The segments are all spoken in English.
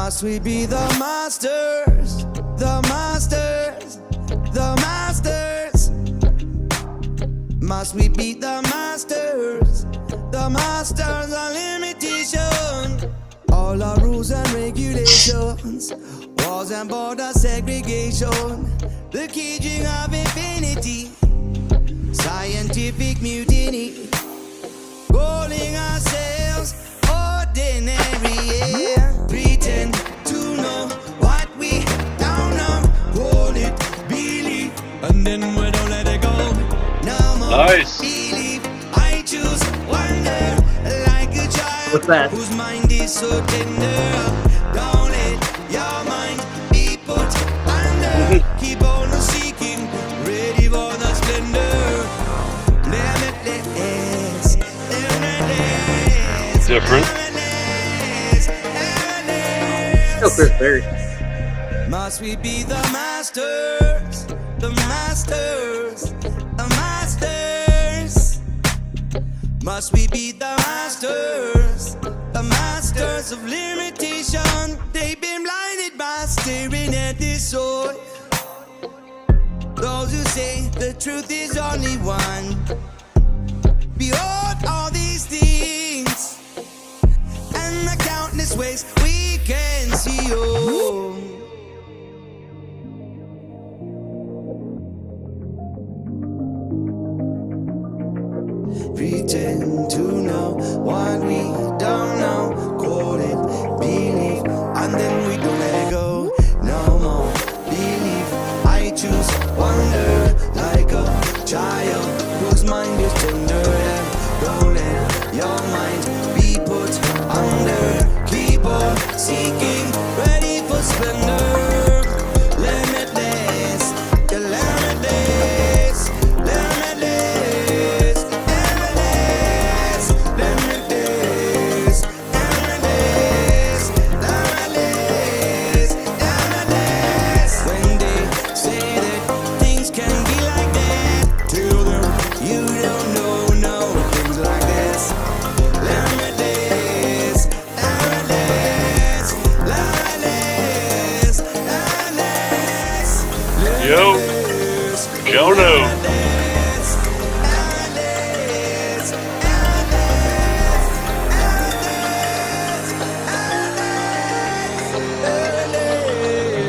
Must we be the masters? The masters, the masters. Must we be the masters? The masters of limitation. All our rules and regulations, walls and border segregation, the caging of infinity, scientific mutiny, calling ourselves ordinary, yeah. Pretend to know what we don't know, hold it, believe, and then we don't let it go. No more Nice. believe, I choose wonder, like a child. What's that? Whose mind is so tender. Don't let your mind be put under. Keep on seeking, ready for the splendor. Limitless, limitless, Different. limitless, Oh, Chris Berry. limitless. Must we be the masters? The masters, the masters. Must we be the masters? The masters of limitation. They've been blinded by staring at this soul. Those who say the truth is only one. Behold all these things and the countless ways we can see. Oh. Pretend to know what we don't know, call it belief, and then we don't let it go. No more belief, I choose wonder, like a child whose mind is tender. And don't let your mind be put under. Keep on seeking, ready for splendor. Limitless, the limitless, limitless, limitless, limitless, limitless, limitless, limitless. When they say that things can be like that, tell them you don't know things like this. Limitless, limitless, limitless, limitless. Yo. Jono.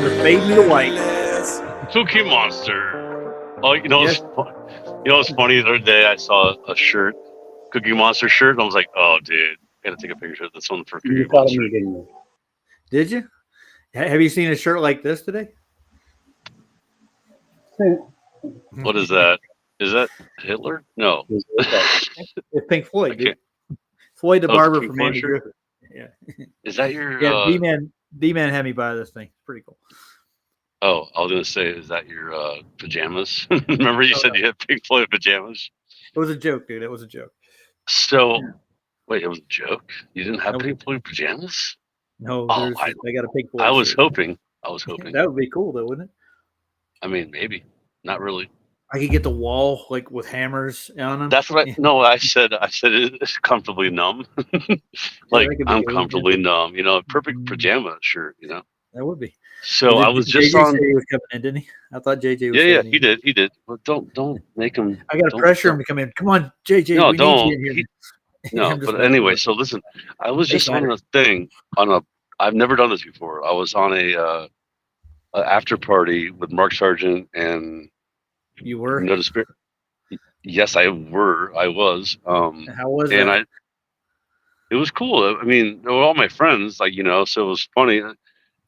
You're fading to white. Cookie Monster. Oh, you know, Yes. it's funny. The other day I saw a shirt, Cookie Monster shirt, and I was like, oh, dude, gotta take a picture of this one for Cookie You called Monster. me, didn't you? Did you? Have you seen a shirt like this today? What is that? Is that Hitler? No. It's Pink Floyd, I dude. can't- Floyd the Oh, it's Barber Pink from Floyd Andy shirt? Griffith. Yeah. Is that your? Yeah, D-Man had me buy this thing. It's pretty cool. Oh, I was gonna say, is that your pajamas? Remember you said you had Pink Floyd pajamas. It was a joke, dude. It was a joke. So, Yeah. wait, it was a joke. You didn't have Nope. Pink Floyd pajamas? No, Oh, I got a Pink Floyd I was shirt. hoping. I was hoping. That would be cool, though, wouldn't it? I mean, maybe. Not really. I could get the wall like with hammers on them. That's what I. No, I said it's comfortably numb. Like that could be I'm good, comfortably numb. You know, perfect Mhm. pajama shirt. You know. That would be. So I was just JJ on. said he was coming in, didn't he? I thought JJ was. Yeah, saying he did. He did. Well, don't make him. I got to don't- pressure him don't- to come in. Come on, JJ. No, we don't. need you in here. No, I'm just but messing anyway. with So listen, I was Hey, just on a thing on a. I've never done this before. I was on a after party with Mark Sargent and you. You were. No Despair. Yes, I was. How was And that? it was cool. I mean, they were all my friends, like, you know, so it was funny.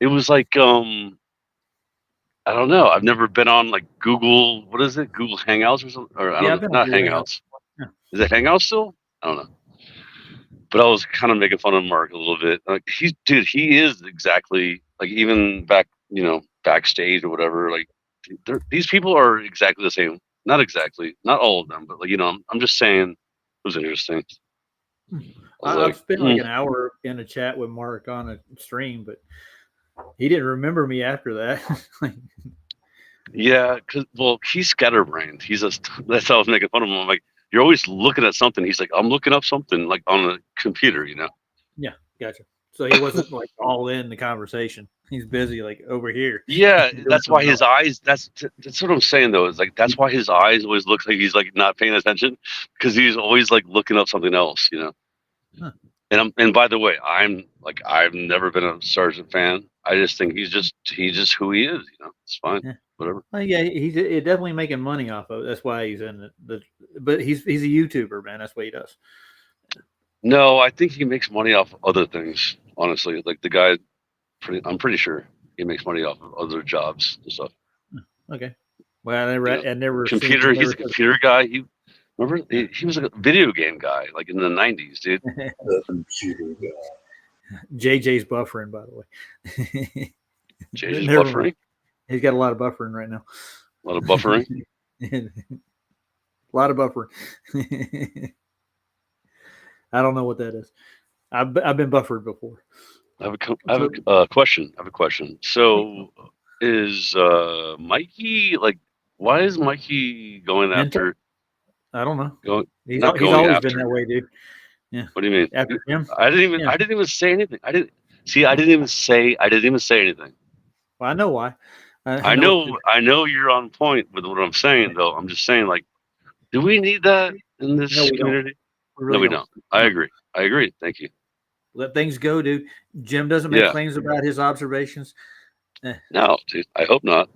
It was like, I don't know. I've never been on like Google, what is it? Google Hangouts or something? Or I Yeah, don't I've been know, on not Google Hangouts. Yeah. Is it Hangouts still? I don't know. But I was kind of making fun of Mark a little bit. Like he is exactly like even back, you know, backstage or whatever. Like these people are exactly the same. Not exactly, not all of them, but like, you know, I'm just saying it was interesting. I've spent like an hour in a chat with Mark on a stream, but he didn't remember me after that. Yeah, well, he's scatterbrained. That's how I was making fun of him. I'm like, you're always looking at something. He's like, I'm looking up something like on a computer, you know. Yeah, gotcha. So he wasn't like all in the conversation. He's busy like over here. Yeah, doing that's why something his else. eyes. That's what I'm saying though. Is like that's why his eyes always look like he's like not paying attention because he's always like looking up something else, you know. Huh. And by the way, I've never been a Sargent fan. I just think he's just who he is, you know. It's fine, Yeah. whatever. Well, yeah, he's definitely making money off of it. That's why he's in the. But he's a YouTuber, man. That's what he does. No, I think he makes money off other things. Honestly, like the guy, I'm pretty sure he makes money off of other jobs and stuff. Okay. Well, I never Computer. seen. He's a computer guy. Remember he was a video game guy, like in the '90s, dude. The computer guy. JJ's buffering, by the way. JJ's Never buffering. mind. He's got a lot of buffering right now. A lot of buffering. A lot of buffering. I don't know what that is. I've been buffered before. I have a question. I have a question. So, is Mikey like? Why is Mikey going after? I don't know. He's not going always after. been that way, dude. Yeah. What do you mean? After him? I didn't even say anything. I didn't even say anything. Well, I know why. I know you're on point with what I'm saying, though. I'm just saying, like, do we need that in this community? We don't. I agree. Thank you. Let things go, dude. Jim doesn't make claims about his observations. No, dude, I hope not.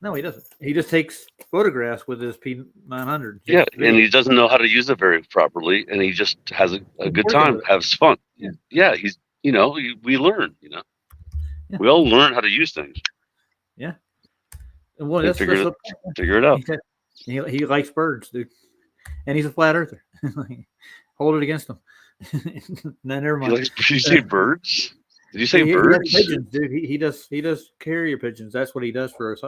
No, he doesn't. He just takes photographs with his P900. Yeah, and he doesn't know how to use it very properly, and he just has a good time, has fun. Yeah, he's, you know, we learn, you know. Yeah. We all learn how to use things. Yeah. Well, that's figure it out. He likes birds, dude. And he's a flat earther. Hold it against him. No, never mind. Did you say birds? Did you say birds? He pigeons, dude. He does carrier pigeons. That's what he does for us.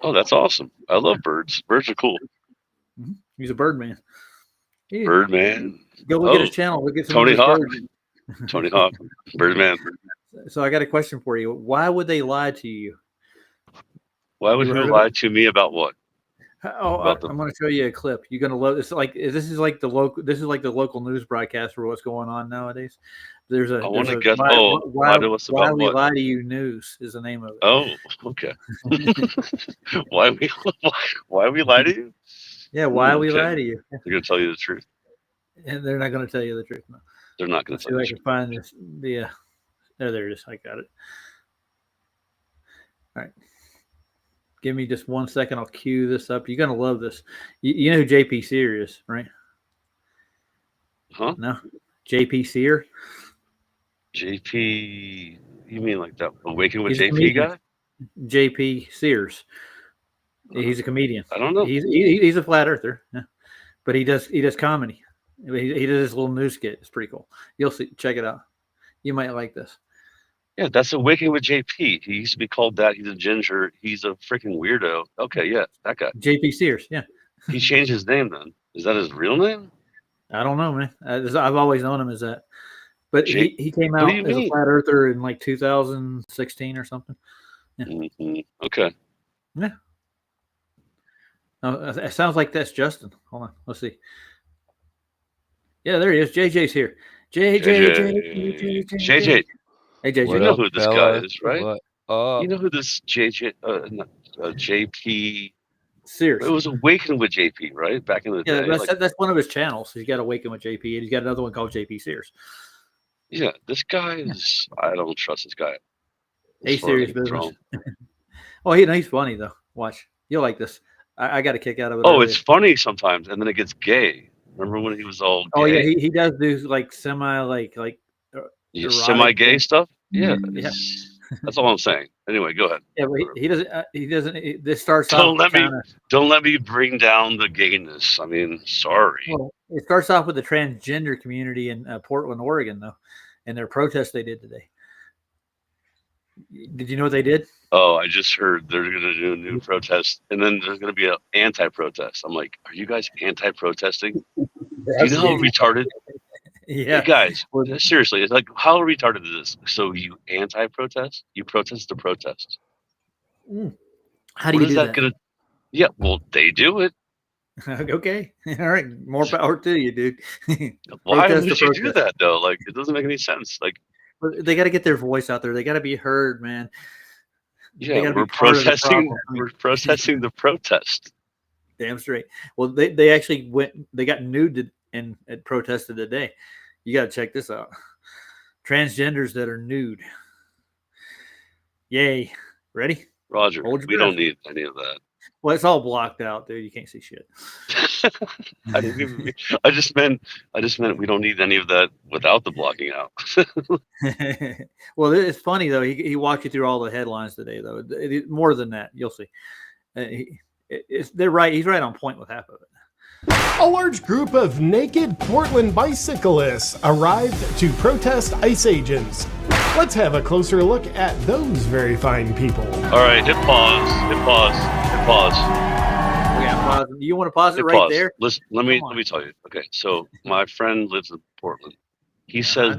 Oh, that's awesome. I love birds. Birds are cool. Mm-hmm. He's a bird man. Birdman. Go look at his channel. Look at some Tony Hawk. birds. Tony Hawk. Birdman. So I got a question for you. Why would they lie to you? Why would you lie to me about what? Oh, I'm going to show you a clip. You're going to love this. This is like the local news broadcast for what's going on nowadays. There's a. I want to guess. Why we lie to you news is the name of it. Oh, okay. why we lie to you? Yeah, why we lie to you? They're going to tell you the truth. And they're not going to tell you the truth. No. They're not going to tell you the truth. I can find this. Yeah. There it is. I got it. All right. Give me just 1 second. I'll cue this up. You're going to love this. You know who JP Sear is, right? Huh? No. JP Sear? JP, you mean like that Awaken with JP guy? JP Sears. He's a comedian. I don't know. He's a flat earther, but he does comedy. He does this little news skit. It's pretty cool. You'll see. Check it out. You might like this. Yeah, that's Awaken with JP. He used to be called that. He's a ginger. He's a freaking weirdo. Okay, yeah, that guy. JP Sears, yeah. He changed his name then. Is that his real name? I don't know, man. I've always known him as that. But he came out as a flat earther in like 2016 or something. Yeah. Mm-hmm. Okay. Yeah. Oh, it sounds like that's Justin. Hold on. Let's see. Yeah, there he is. JJ's here. JJ. Hey, JJ. You know who this guy is, right? You know who this JP Sears. It was Awaken with JP, right? Back in the day. That's one of his channels. He's got Awaken with JP, and he's got another one called JP Sears. Yeah, this guy is. I don't trust this guy. A serious business. Oh, he's funny though. Watch, you'll like this. I got a kick out of it. Oh, it's funny sometimes, and then it gets gay. Remember when he was all? Gay? Oh yeah, he does do like semi semi-gay stuff. Yeah, yeah. That's all I'm saying. Anyway, go ahead. Yeah, but he doesn't. He doesn't. This starts. Don't let me bring down the gayness. I mean, sorry. Well, it starts off with the transgender community in Portland, Oregon, though, and their protest they did today. Did you know what they did? Oh, I just heard they're going to do a new protest, and then there's going to be an anti-protest. I'm like, are you guys anti-protesting? Do you know how retarded? Yeah, hey guys, seriously, it's like, how retarded is this? So you anti-protest? You protest the protest? How do you do that? Yeah, well, they do it. Okay, all right, more power to you, dude. Why would you do that though? Like, it doesn't make any sense. Like, They got to get their voice out there. They got to be heard, man. Yeah, we're protesting. We're protesting the protest. Damn straight. Well, they actually went. They got nude and protested today. You got to check this out. Transgenders that are nude. Yay! Ready? Roger. We don't need any of that. Well, it's all blocked out, dude. You can't see shit. I just meant we don't need any of that without the blocking out. Well, it's funny though. He walked you through all the headlines today, though. More than that, you'll see. They're right. He's right on point with half of it. A large group of naked Portland bicyclists arrived to protest ICE agents. Let's have a closer look at those very fine people. All right, hit pause. Hit pause. Hit pause. Yeah, pause. You want to pause it right pause. there? Listen, let me tell you. Okay, so my friend lives in Portland. He says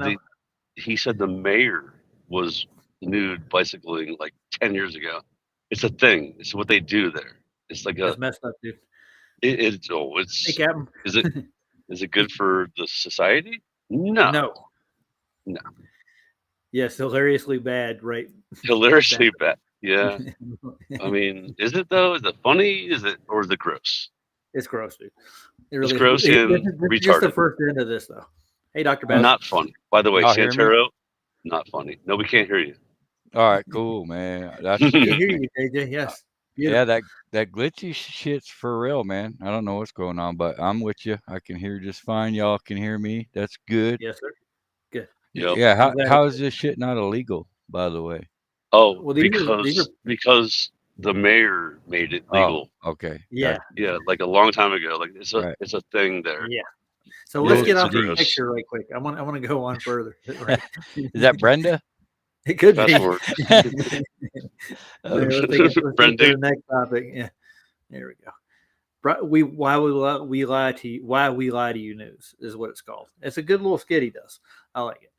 he said the mayor was nude bicycling like 10 years ago. It's a thing. It's what they do there. It's like That's messed up, dude. It's Hey, Captain. Is it good for the society? No. Yes, hilariously bad, right? Hilariously bad. Yeah. I mean, is it though? Is it funny? Is it gross? It's gross, dude. It's gross and retarded. Just the first end of this, though. Hey, Dr. Bass. Not funny. By the way, Santero, not funny. No, we can't hear you. All right, cool, man. I can hear you, AJ. Yes. Yeah, that glitchy shit's for real, man. I don't know what's going on, but I'm with you. I can hear just fine. Y'all can hear me. That's good. Yes, sir. Good. Yep. Yeah. How is this shit not illegal, by the way? Oh, well, because the mayor made it legal. Oh, okay. Yeah. Yeah, like a long time ago. Like it's a thing there. Yeah. So let's get off the picture right quick. I want to go on further. Right. Is that Brenda? It could be. Let's take it to the next topic. Yeah. There we go. Why we lie to you news is what it's called. It's a good little skit he does. I like it.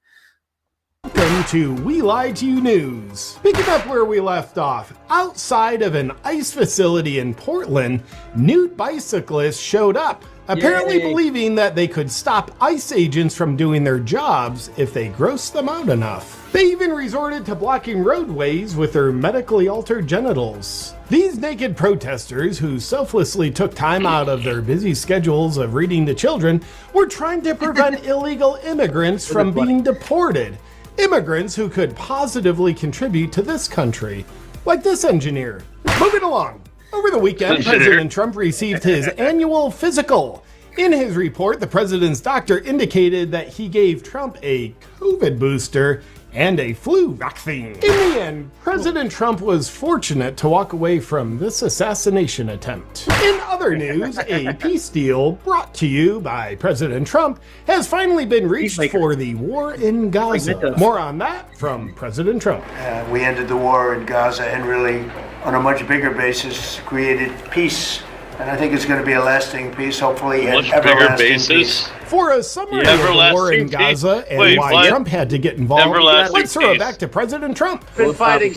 Welcome to We Lie to You News. Picking up where we left off, outside of an ICE facility in Portland, nude bicyclists showed up, apparently believing that they could stop ICE agents from doing their jobs if they grossed them out enough. They even resorted to blocking roadways with their medically altered genitals. These naked protesters, who selflessly took time out of their busy schedules of reading to children, were trying to prevent illegal immigrants from being deported. Immigrants who could positively contribute to this country, like this engineer. Moving along. Over the weekend, President Trump received his annual physical. In his report, the president's doctor indicated that he gave Trump a COVID booster and a flu vaccine. In the end, President Trump was fortunate to walk away from this assassination attempt. In other news, a peace deal brought to you by President Trump has finally been reached for the war in Gaza. More on that from President Trump. We ended the war in Gaza and really, on a much bigger basis, created peace. And I think it's going to be a lasting peace, hopefully, an everlasting peace. For a summary of the war in Gaza and why Trump had to get involved, let's throw it back to President Trump. Been fighting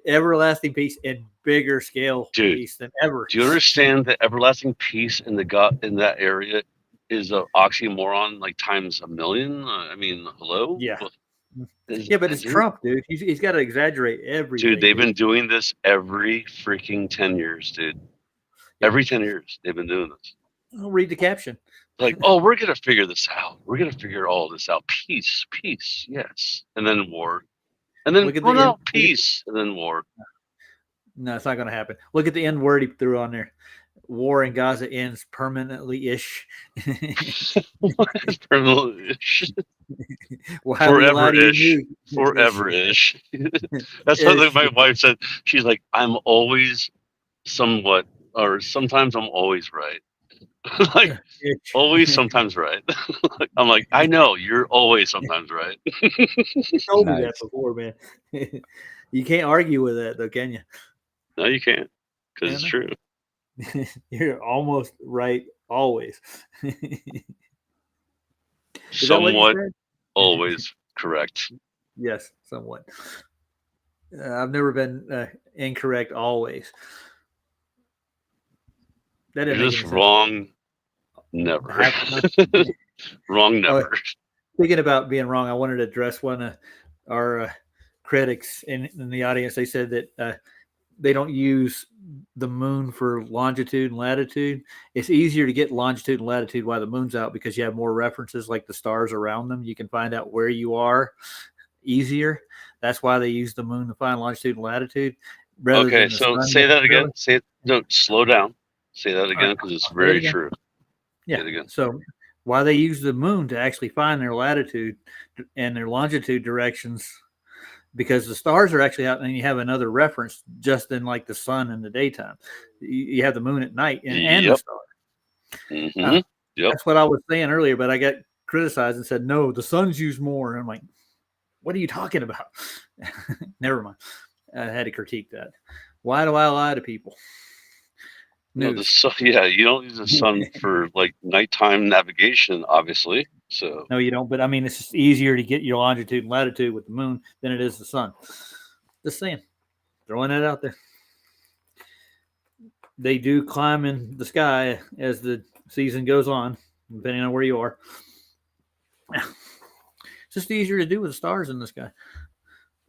everlasting peace and bigger scale peace than ever. Do you understand that everlasting peace in that area is an oxymoron like times a million? I mean, hello? Yeah. Yeah, but it's Trump, dude. He's got to exaggerate everything. Dude, they've been doing this every freaking 10 years, dude. Every 10 years, they've been doing this. I'll read the caption. Like, oh, we're going to figure this out. We're going to figure all this out. Peace, yes. And then war. And then, peace. And then war. No, it's not going to happen. Look at the N word he threw on there. War in Gaza ends permanently-ish. Permanently-ish. Forever-ish. Forever-ish. That's what my wife said. She's like, I'm always somewhat, or sometimes I'm always right. Like, always sometimes right. I'm like, I know, you're always sometimes right. You told me that before, man. You can't argue with that, though, can you? No, you can't, because it's true. You're almost right always. Somewhat always correct. Yes, somewhat. I've never been incorrect always. That is just wrong. Never. Wrong never. Thinking about being wrong, I wanted to address one critics in the audience, they said that they don't use the moon for longitude and latitude. It's easier to get longitude and latitude while the moon's out because you have more references, like the stars around them. You can find out where you are easier. That's why they use the moon to find longitude and latitude. Okay, so say that again. Say it. No, slow down. Say that again because it's very true. Yeah. So why they use the moon to actually find their latitude and their longitude directions, because the stars are actually out, and you have another reference just in like the sun in the daytime. You have the moon at night and the stars. That's what I was saying earlier, but I got criticized and said, no, the sun's used more. And I'm like, what are you talking about? Never mind. I had to critique that. Why do I lie to people? No, the sun, you don't use the sun for like nighttime navigation, obviously. So no, you don't. But I mean, it's just easier to get your longitude and latitude with the moon than it is the sun. Just saying, throwing that out there. They do climb in the sky as the season goes on, depending on where you are. It's just easier to do with the stars in the sky.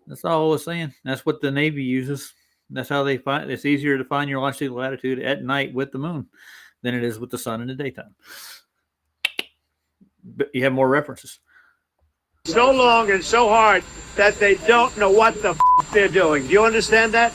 That's all I was saying. That's what the Navy uses. That's how they find. It's easier to find your longitude and latitude at night with the moon than it is with the sun in the daytime. But you have more references. So long and so hard that they don't know what the they're doing. Do you understand that?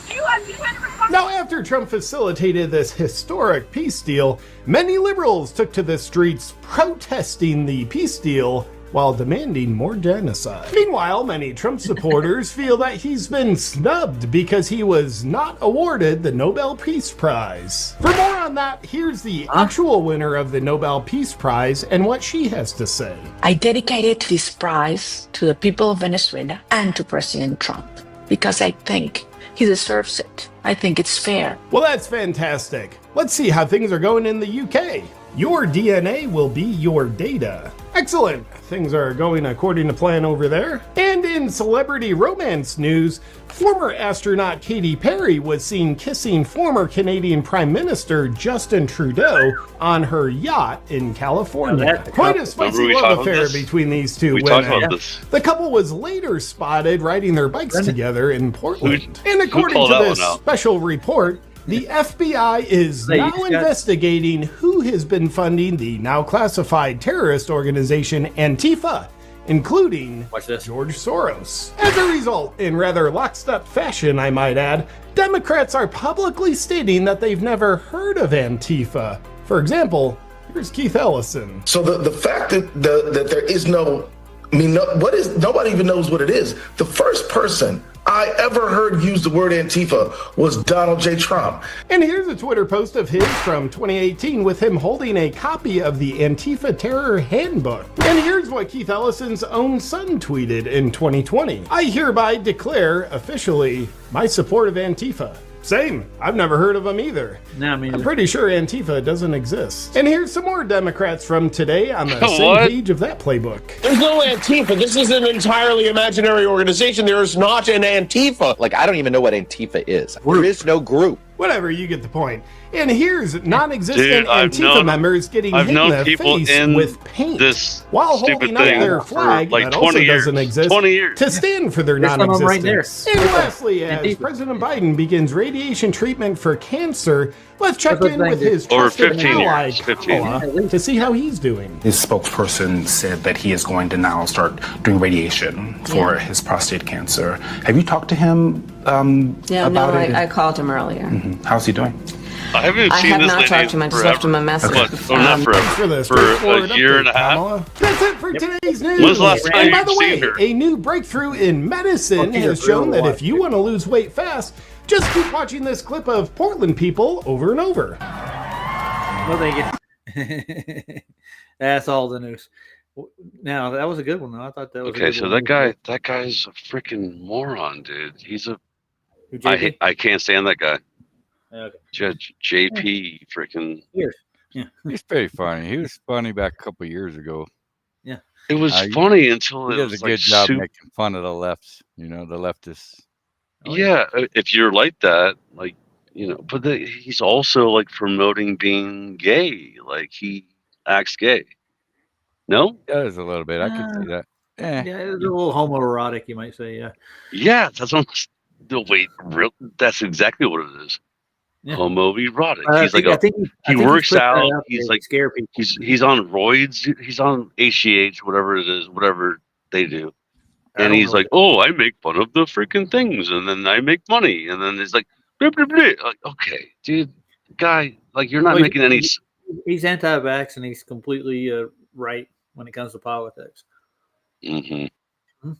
Now, after Trump facilitated this historic peace deal, many liberals took to the streets protesting the peace deal while demanding more genocide. Meanwhile, many Trump supporters feel that he's been snubbed because he was not awarded the Nobel Peace Prize. For more on that, here's the actual winner of the Nobel Peace Prize and what she has to say. I dedicated this prize to the people of Venezuela and to President Trump because I think he deserves it. I think it's fair. Well, that's fantastic. Let's see how things are going in the UK. Your DNA will be your data. Excellent. Things are going according to plan over there. And in celebrity romance news, former astronaut Katy Perry was seen kissing former Canadian Prime Minister Justin Trudeau on her yacht in California. Quite a spicy love affair between these two women. The couple was later spotted riding their bikes together in Portland. And according to this special report, the FBI is now investigating who has been funding the now classified terrorist organization Antifa, including George Soros. As a result, in rather lockstep fashion, I might add, Democrats are publicly stating that they've never heard of Antifa. For example, here's Keith Ellison. So the fact that there is no, nobody even knows what it is. The first person I ever heard use the word Antifa was Donald J. Trump. And here's a Twitter post of his from 2018 with him holding a copy of the Antifa Terror Handbook. And here's what Keith Ellison's own son tweeted in 2020. I hereby declare officially my support of Antifa. Same. I've never heard of them either. No, I'm pretty sure Antifa doesn't exist. And here's some more Democrats from today on the same page of that playbook. There's no Antifa. This is an entirely imaginary organization. There is not an Antifa. Like, I don't even know what Antifa is. There is no group. Whatever, you get the point. And here's non-existent Antifa members getting hit in the face with paint while holding up their flag that also doesn't exist to stand for their non-existence. And lastly, as President Biden begins radiation treatment for cancer, let's check in with his trusted ally, Kamala, to see how he's doing. His spokesperson said that he is going to now start doing radiation for his prostate cancer. Have you talked to him about it? I called him earlier. Mm-hmm. How's he doing? I haven't seen this not talked to him. I just left him a message. Not forever. For a year and a half. That's it for today's news. When's the last time and by the you've seen way, a new breakthrough in medicine has shown that if you want to lose weight fast, just keep watching this clip of Portland people over and over. Well, thank you. That's all the news. Now that was a good one, though. I thought that was okay. So that guy's a freaking moron, dude. He's a. I can't stand that guy. Okay. Judge JP, freaking. Yeah, he's very funny. He was funny back a couple years ago. Yeah, it was funny until he does a good job making fun of the lefts. You know, the leftists. Yeah, if you're like that, like but he's also like promoting being gay. Like he acts gay. No, he does a little bit. I can see that. Yeah, it's a little homoerotic, you might say. Yeah. Yeah, that's what. Wait, that's exactly what it is. Yeah. Homoerotic. He's like he works out. He's like scare people. He's on roids. He's on HGH, whatever it is, whatever they do. And he's like, "Oh, I make fun of the freaking things, and then I make money." And then he's like, blah, blah, blah. Like, "Okay, dude, guy, like you're not making any." He's anti-vax, and he's completely right when it comes to politics. Mm-hmm.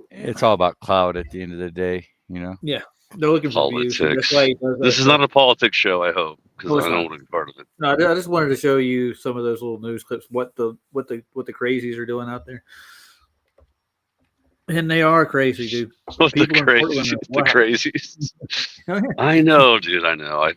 It's all about cloud at the end of the day, you know. Yeah, they're looking for views. Politics. This is not a politics show, I hope, because I don't want to be part of it. No, I just wanted to show you some of those little news clips. What the crazies are doing out there. And they are crazy, dude. The crazies. I know, dude. I know.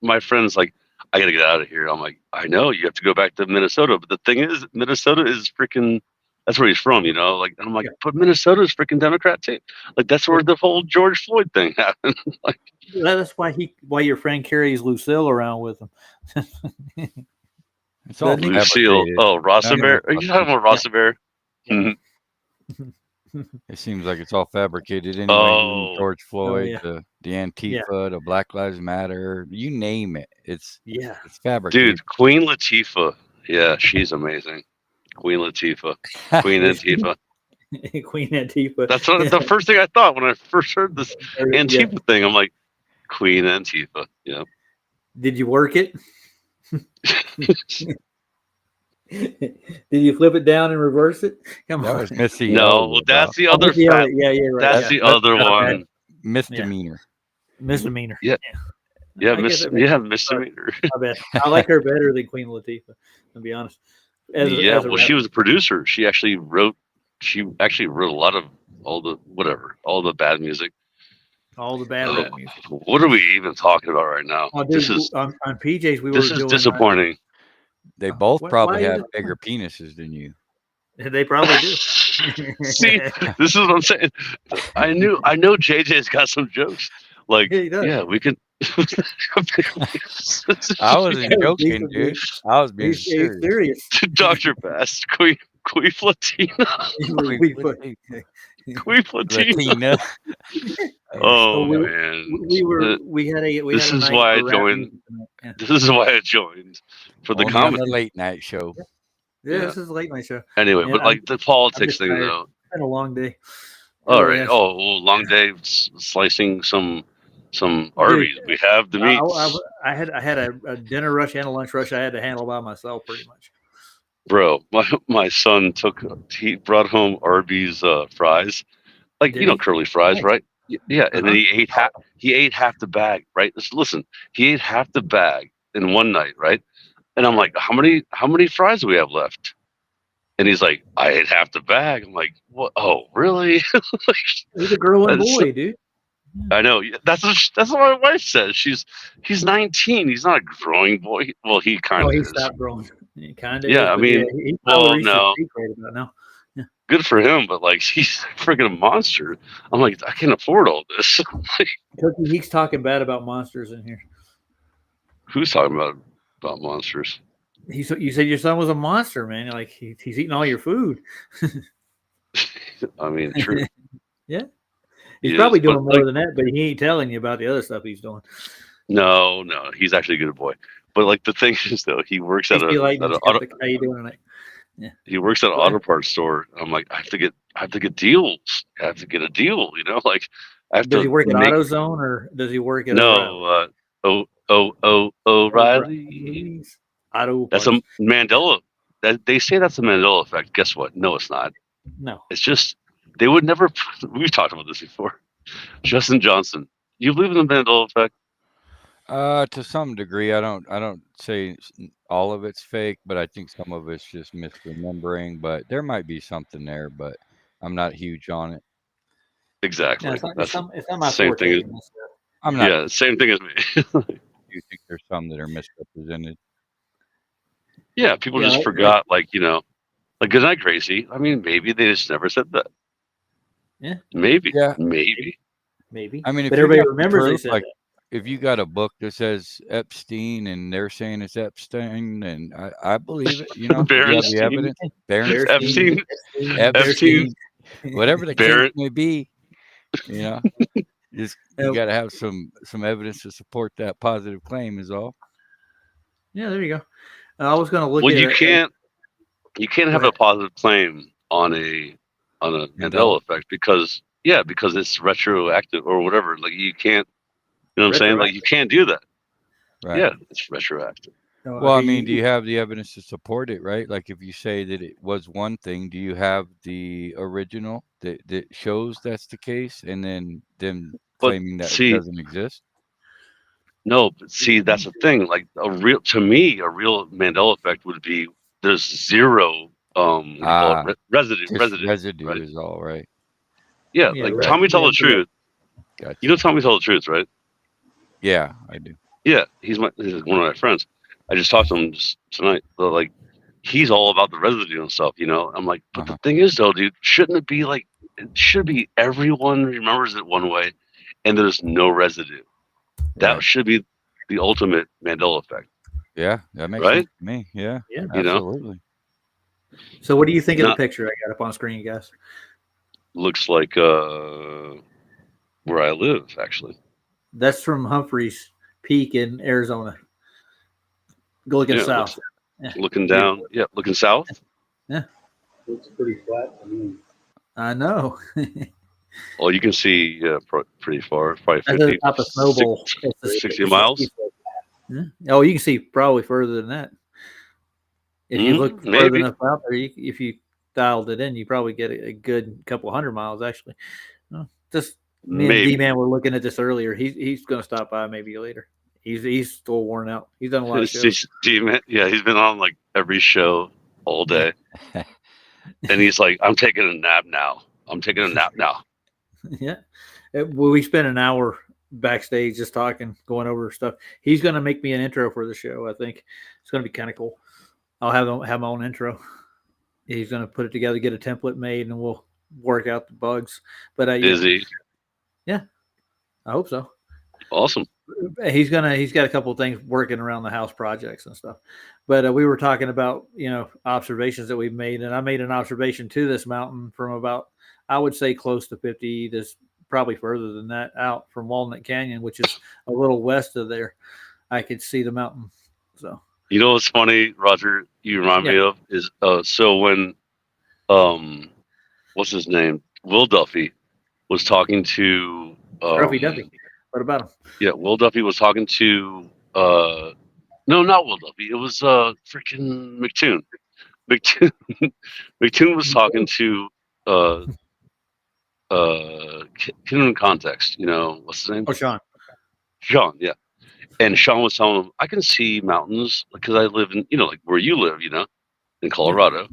My friend's like, I gotta get out of here. I'm like, I know you have to go back to Minnesota, but the thing is, Minnesota is freaking. That's where he's from, you know. Like, and I'm like, but Minnesota is freaking Democrat too. Like, that's where the whole George Floyd thing happened. Like, that's why your friend carries Lucille around with him. It's all Lucille. Oh, Rossabert. Are you talking about Rossabert? Yeah. It seems like it's all fabricated anyway. George Floyd, the Antifa, the Black Lives Matter, you name it. It's fabricated. Dude, Queen Latifah. Yeah, she's amazing. Queen Latifah. Queen Antifa. Queen Antifa. That's what, the first thing I thought when I first heard this Antifa thing. I'm like, Queen Antifa. Yeah. Did you work it? Did you flip it down and reverse it? Come on. Was Missy. No, that's the other. Right. That's the other one. Misdemeanor. Misdemeanor. Yeah. Yeah, misdemeanor. I like her better than Queen Latifah, to be honest. She was a producer. She actually wrote a lot of all the bad music. All the bad rap music. What are we even talking about right now? Oh, dude, this is on PJ's. This is disappointing. They both probably have bigger penises than you. They probably do. See, this is what I'm saying. I know JJ's got some jokes. Like, yeah, we can. I wasn't joking, dude. I was being serious. Dr. Best, Queen Latina. Queen Latina. Oh man, This is why I joined for the comedy late night show. Yeah, this is a late night show. Anyway, but like the politics thing though. It's been a long day. All right. Oh, long day slicing some Arby's. We have the meat. I had a dinner rush and a lunch rush I had to handle by myself pretty much. Bro, my son he brought home Arby's fries, like curly fries, right? Yeah, and then he ate half the bag, right? Listen, he ate half the bag in one night, right? And I'm like, how many fries do we have left? And he's like, I ate half the bag. I'm like, what? Oh, really? He's a girl and boy, dude. I know. That's what my wife says. He's 19. He's not a growing boy. Well, he kind of is. He stopped growing. He kind of. Yeah, I mean, no. Yeah. Good for him, but like he's freaking a monster. I'm like, I can't afford all this. He's talking bad about monsters in here. Who's talking about monsters? You said your son was a monster, man. Like he's eating all your food. I mean, true. Yeah. He's probably doing more than that, but he ain't telling you about the other stuff he's doing. No, he's actually a good boy. But like the thing is, though, he works at a how you doing tonight? Yeah. He works at an auto parts store. I'm like, I have to get deals. I have to get a deal. You know, like I have does he work at AutoZone or does he work at O'Reilly's? That's a Mandela. They say that's a Mandela effect. Guess what? No, it's not. No, it's just. They would never. We've talked about this before. Justin Johnson. You believe in the Mandela effect? To some degree, I don't say all of it's fake, but I think some of it's just misremembering. But there might be something there, but I'm not huge on it. Exactly. Yeah, it's not same thing. I'm not. Yeah, same thing as me. You think there's some that are misrepresented? Yeah, people just forgot, like good night, Gracie. I mean, maybe they just never said that. Yeah. Maybe. Yeah. Maybe. Maybe. I mean, if but everybody remembers they said that. if you got a book that says Epstein and they're saying it's Epstein, and I believe it. You know, you have the evidence. Epstein, whatever the case may be. You know, you got to have some evidence to support that positive claim. Is all. Yeah, there you go. I was going to look. Well, you can't have a positive claim on a Mandela effect because it's retroactive or whatever. Like you can't. You know what I'm saying? Like you can't do that. Right. Yeah, it's retroactive. Well, I mean, do you have the evidence to support it, right? Like if you say that it was one thing, do you have the original that shows that's the case, and then them claiming that it doesn't exist? No, but see, that's the thing. Like a real Mandela effect would be there's zero residue. Residue right? is all right. Yeah, like Tommy tell the truth. Gotcha. You know Tommy tell the truth, right? Yeah, I do. Yeah, he's one of my friends. I just talked to him just tonight. But like, he's all about the residue and stuff. You know, I'm like, but the thing is, though, dude, shouldn't it be like it should be everyone remembers it one way, and there's no residue. That should be the ultimate Mandela effect. Yeah, that makes sense to me. Yeah, absolutely. So, what do you think of the picture I got up on screen, guys? Looks like where I live, actually. That's from Humphreys Peak in Arizona. Go looking south. Looking down. Yeah, looking south. Yeah. Looks pretty flat to me. I know. Well, you can see pretty far. Probably 50, top of Snowball. 60 miles. Yeah. Oh, you can see probably further than that. If you look further enough out there, if you dialed it in, you probably get a good couple hundred miles, actually. Just me and D-Man were looking at this earlier. He's going to stop by maybe later. He's still worn out. He's done a lot of shows. D-Man, yeah, he's been on like every show all day. And he's like, I'm taking a nap now. Yeah. Well, we spent an hour backstage just talking, going over stuff. He's going to make me an intro for the show, I think. It's going to be kind of cool. I'll have my own intro. He's going to put it together, get a template made, and we'll work out the bugs. But is he? Yeah, I hope so. Awesome. He's got a couple of things working around the house projects and stuff. But we were talking about, observations that we've made, and I made an observation to this mountain from about, I would say, close to 50. This probably further than that out from Walnut Canyon, which is a little west of there. I could see the mountain. So you know what's funny, Roger? You remind me of is so when what's his name, Will Duffy was talking to Duffy. What about him? Yeah, Will Duffy was talking to no, not Will Duffy. It was freaking McToon. McToon was talking to in context. What's his name? Oh, Sean. Sean, yeah. And Sean was telling him, I can see mountains because I live in, like where you live, in Colorado.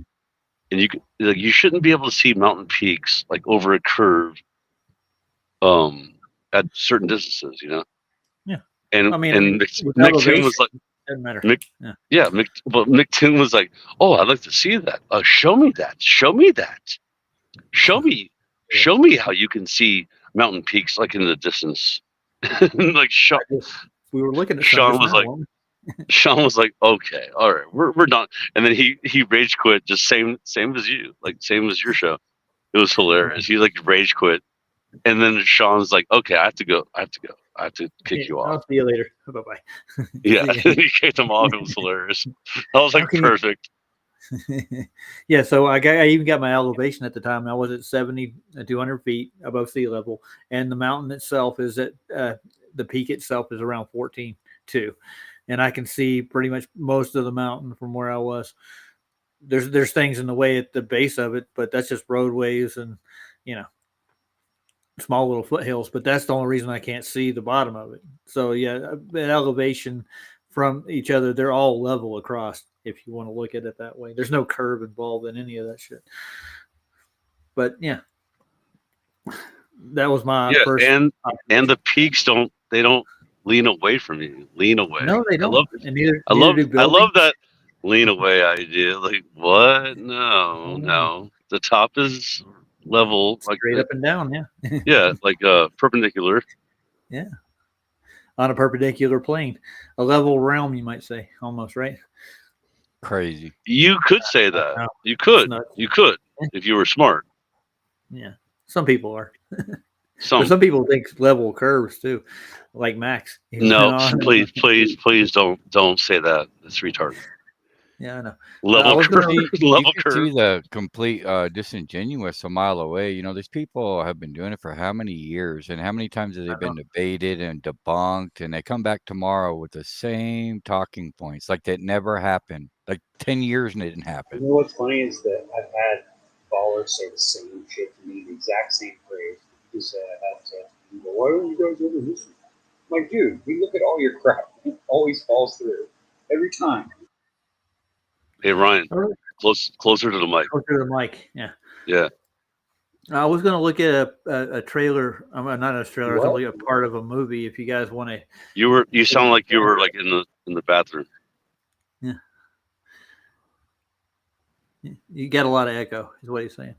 And you shouldn't be able to see mountain peaks like over a curve at certain distances, Yeah. And McToon was like, doesn't matter. But McToon was like, oh, I'd like to see that. Show me that. Show me how you can see mountain peaks like in the distance. Like Sean, we were looking at Sean was like, okay, all right, we're done. And then he rage quit, just same as you, like same as your show. It was hilarious. He like rage quit, and then Sean's like, okay, I have to go. I have to kick you off. I'll see you later. Bye bye. Yeah, he kicked him off. It was hilarious. I was like, perfect. Yeah, so I even got my elevation at the time. I was at 200 feet above sea level, and the mountain itself is at the peak itself is around 14.2, and I can see pretty much most of the mountain from where I was. There's things in the way at the base of it, but that's just roadways and small little foothills. But that's the only reason I can't see the bottom of it. So yeah, elevation from each other, they're all level across. If you want to look at it that way, there's no curve involved in any of that shit. But yeah, that was my first. And the peaks don't lean away from you. Lean away. No, they don't. I love that lean away idea. Like what? No. The top is level, like straight up and down. Yeah. Yeah, like perpendicular. Yeah. on a perpendicular plane, a level realm, you might say, almost, right? Crazy. You could say that. No, You could. nuts. You could if you were smart. Yeah, some people are. Some. But some people think level curves too, like Max. He went No, on. please don't say that. It's retarded. Yeah, I know. Level curve. You can see the complete disingenuous a mile away. You know, these people have been doing it for how many years, and how many times have they been debated and debunked, and they come back tomorrow with the same talking points, like that never happened. Like 10 years and it didn't happen. You know what's funny is that I've had ballers say the same shit to me, the exact same phrase. He said, I have to, why don't you guys ever listen? I'm like, dude, we look at all your crap. It always falls through. Every time. Hey, Ryan, closer to the mic. Closer to the mic, yeah. Yeah. I was going to look at a trailer. Not a trailer. I was going to look at part of a movie. If you guys want to, You sound like you were like in the bathroom. Yeah. You got a lot of echo, is what he's saying.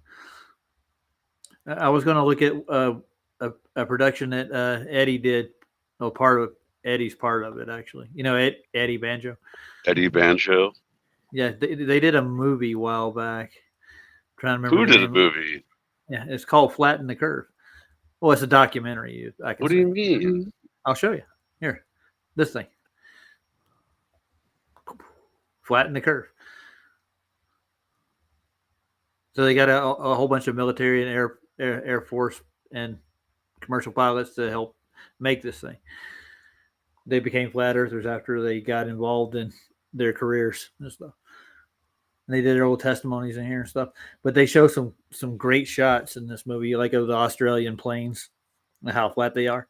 I was going to look at a production that Eddie did. Eddie's part of it, actually. You know, Eddie Banjo. Eddie Banjo. Yeah, they did a movie a while back. I'm trying to remember. Who did a movie? Yeah, it's called Flatten the Curve. Well, it's a documentary. What do you mean? I'll show you. Here, this thing. Flatten the Curve. So they got a whole bunch of military and Air Force and commercial pilots to help make this thing. They became flat earthers after they got involved in their careers and stuff. And they did their old testimonies in here and stuff. But they show some great shots in this movie, like of the Australian plains and how flat they are.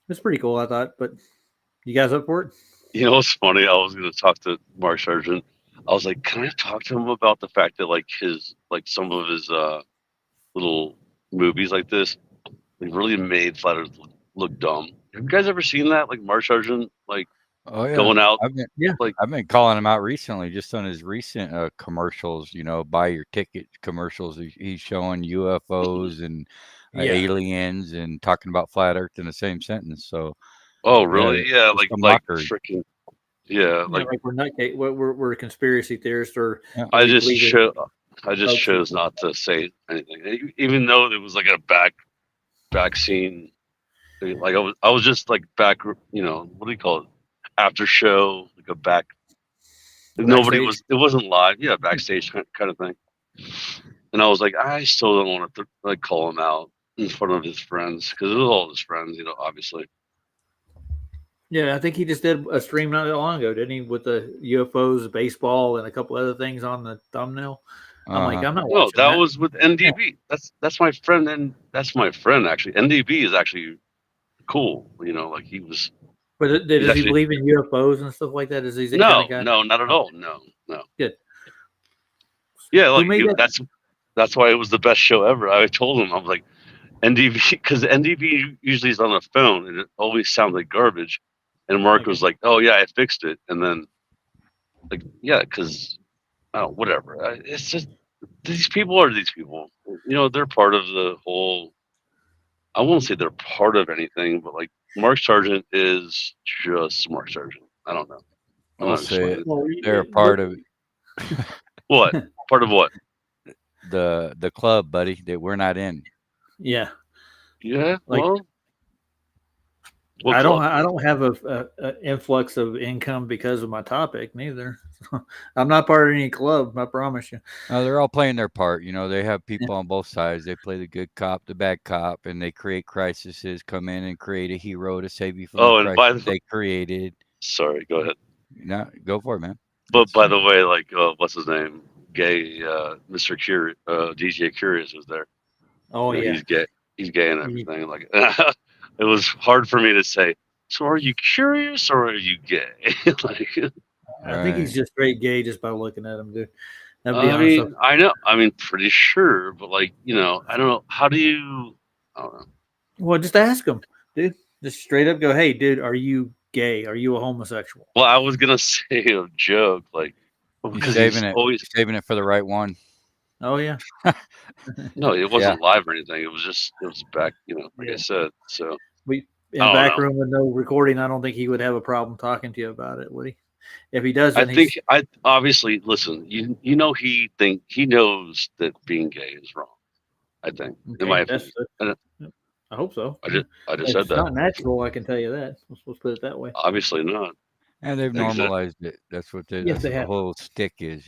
It's pretty cool, I thought. But you guys up for it? You know what's funny? I was going to talk to Mark Sargent. I was like, can I talk to him about the fact that some of his little movies like this, like really made flat earth look dumb. Have you guys ever seen that? Like Mark Sargent, going out. I've been calling him out recently, just on his recent commercials. You know, buy your ticket commercials. He's showing UFOs and aliens and talking about flat Earth in the same sentence. So, oh really? Yeah, like freaking. Yeah, like we're conspiracy theorists, or I just chose not to say anything, even though it was like a back scene. Like I was just like back, you know, what do you call it? After show, like a back. Nobody was. It wasn't live. Yeah, backstage kind of thing. And I was like, I still don't want to like call him out in front of his friends, because it was all his friends, you know, obviously. Yeah, I think he just did a stream not that long ago, didn't he? With the UFOs, baseball, and a couple other things on the thumbnail. I'm like, I'm not watching that was with NDB. That's my friend, and that's my friend actually. NDB is actually cool, you know, like he was. But does he believe in UFOs and stuff like that? Is he no, kind of guy? No, not at all. No. Good. Yeah, like that's why it was the best show ever. I told him, I was like, NDB, because NDB usually is on the phone and it always sounds like garbage. And Mark was like, "Oh yeah, I fixed it." And then, like, yeah, because whatever. It's just these people are these people. You know, they're part of the whole. I won't say they're part of anything, but like Mark Sargent is just Mark Sargent. I don't know. I'll say it. They're a part of it. What? Part of what? The club, buddy, that we're not in. Yeah. Yeah. Like, well, I don't have a influx of income because of my topic neither. I'm not part of any club, I promise you. No, they're all playing their part. You know, they have people on both sides. They play the good cop, the bad cop, and they create crises, come in and create a hero to save you from the crisis they created. Sorry, go ahead. No, go for it, man. But by the way, like, what's his name? Gay, Mr. Curious, DJ Curious was there. Oh, yeah. He's gay and everything. Like, it was hard for me to say, so are you curious or are you gay? Like, I think he's just straight gay just by looking at him, dude. I know. I mean, pretty sure, but like, you know, I don't know. How do you? I don't know. Well, just ask him, dude. Just straight up go, hey, dude, are you gay? Are you a homosexual? Well, I was gonna say a joke, like, because saving it for the right one. Oh yeah. No, it wasn't live or anything. It was back, you know, like I said. So in a back room with no recording, I don't think he would have a problem talking to you about it, would he? If he does, then I obviously listen. You know he knows that being gay is wrong. I think, in my opinion. I hope so. I just if said it's that. Not natural, I can tell you that. Let's put it that way. Obviously not. And they've normalized it. That's what Yes, that's they the have. whole stick is.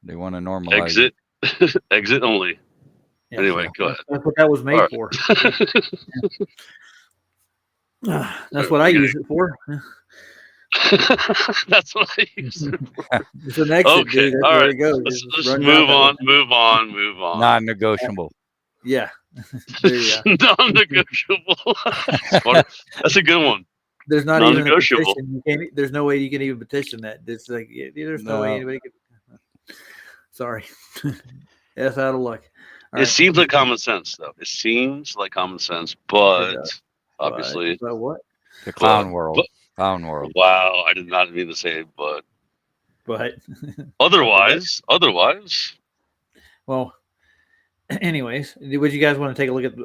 They want to normalize it. Exit only. Yeah, anyway, go ahead. That's what that was made for. That's what I use it for. That's what I use it for. It's an exit, Okay, dude. That's all where right. it goes. Let's move on. Non-negotiable. Yeah. There you go. Non-negotiable. That's a good one. There's not even a petition. There's no way you can even petition that. It's like there's no way anybody can. Sorry, that's out of luck. It seems like common sense, though. It seems like common sense, but obviously, but what? The clown world. Clown world. Wow, I did not mean to say, but otherwise. Well, anyways, would you guys want to take a look at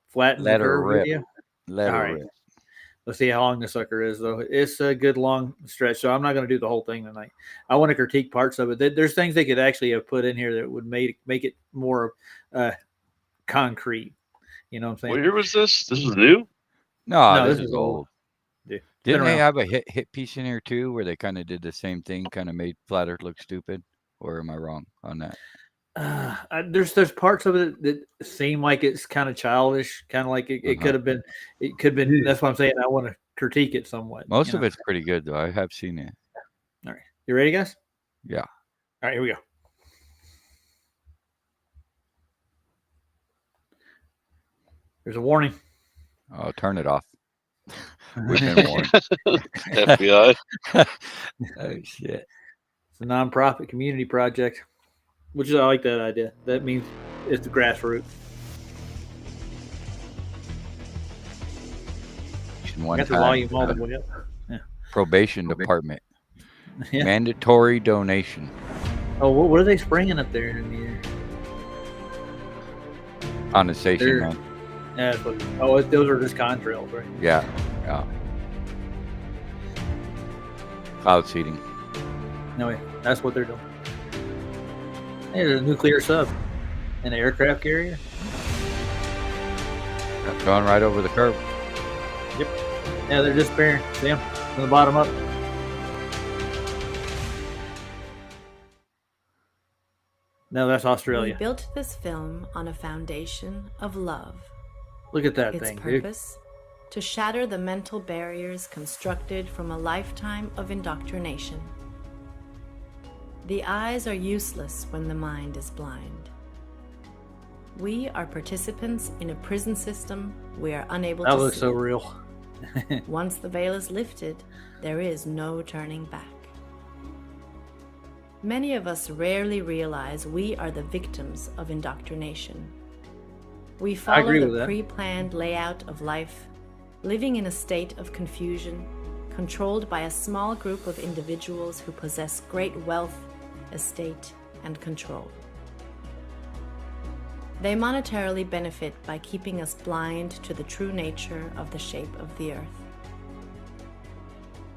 flatten the curve video? Let her rip. Let's see how long the sucker is, though. It's a good long stretch, so I'm not going to do the whole thing tonight. I want to critique parts of it. There's things they could actually have put in here that would make it more concrete. You know what I'm saying? What year was this? This was new? No, this is old. Yeah. Didn't they have a hit piece in here too, where they kind of did the same thing, kind of made Flat Earth look stupid? Or am I wrong on that? There's parts of it that seem like it's kind of childish, kind of like it could have been. It could have been. That's what I'm saying. I want to critique it somewhat. Most of it's pretty good, though. I have seen it. All right, you ready, guys? Yeah. All right, here we go. There's a warning. Oh, turn it off. We've been warned. FBI. Oh shit! It's a nonprofit community project. Which is, I like that idea. That means it's the grassroots. One got the volume all the way up. Yeah. Probation department. Yeah. Mandatory donation. Oh, what are they spraying up there in the air? Condensation, man. Yeah. Those are just contrails, right? Yeah. Cloud seeding. No way. That's what they're doing. There's a nuclear sub, an aircraft carrier. Going right over the curb. Yep. Yeah, they're disappearing. See them from the bottom up. No, that's Australia. We built this film on a foundation of love. Look at that its thing, purpose, to shatter the mental barriers constructed from a lifetime of indoctrination. The eyes are useless when the mind is blind. We are participants in a prison system we are unable to see. That looks so real. Once the veil is lifted, there is no turning back. Many of us rarely realize we are the victims of indoctrination. We follow the pre-planned layout of life, living in a state of confusion, controlled by a small group of individuals who possess great wealth, estate, and control. They monetarily benefit by keeping us blind to the true nature of the shape of the earth.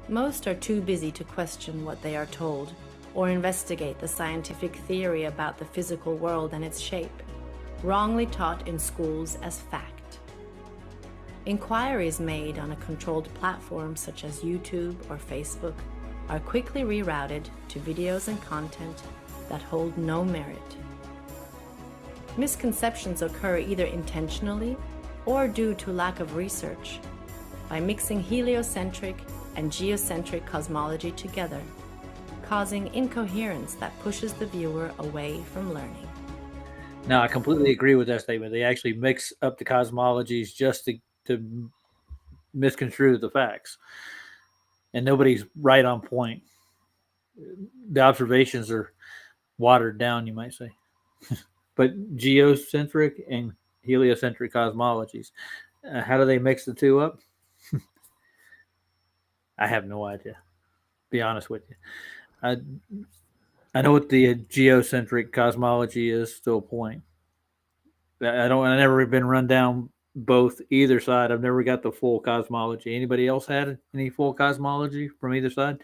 Most are too busy to question what they are told or investigate the scientific theory about the physical world and its shape, wrongly taught in schools as fact. Inquiries made on a controlled platform such as YouTube or Facebook are quickly rerouted to videos and content that hold no merit. Misconceptions occur either intentionally or due to lack of research by mixing heliocentric and geocentric cosmology together, causing incoherence that pushes the viewer away from learning. No, I completely agree with that statement. They actually mix up the cosmologies just to misconstrue the facts. And nobody's right on point. The observations are watered down, you might say. But geocentric and heliocentric cosmologies, how do they mix the two up? I have no idea. Be honest with you. I know what the geocentric cosmology is to a point. I've never been run down both either side. I've never got the full cosmology. Anybody else had any full cosmology from either side?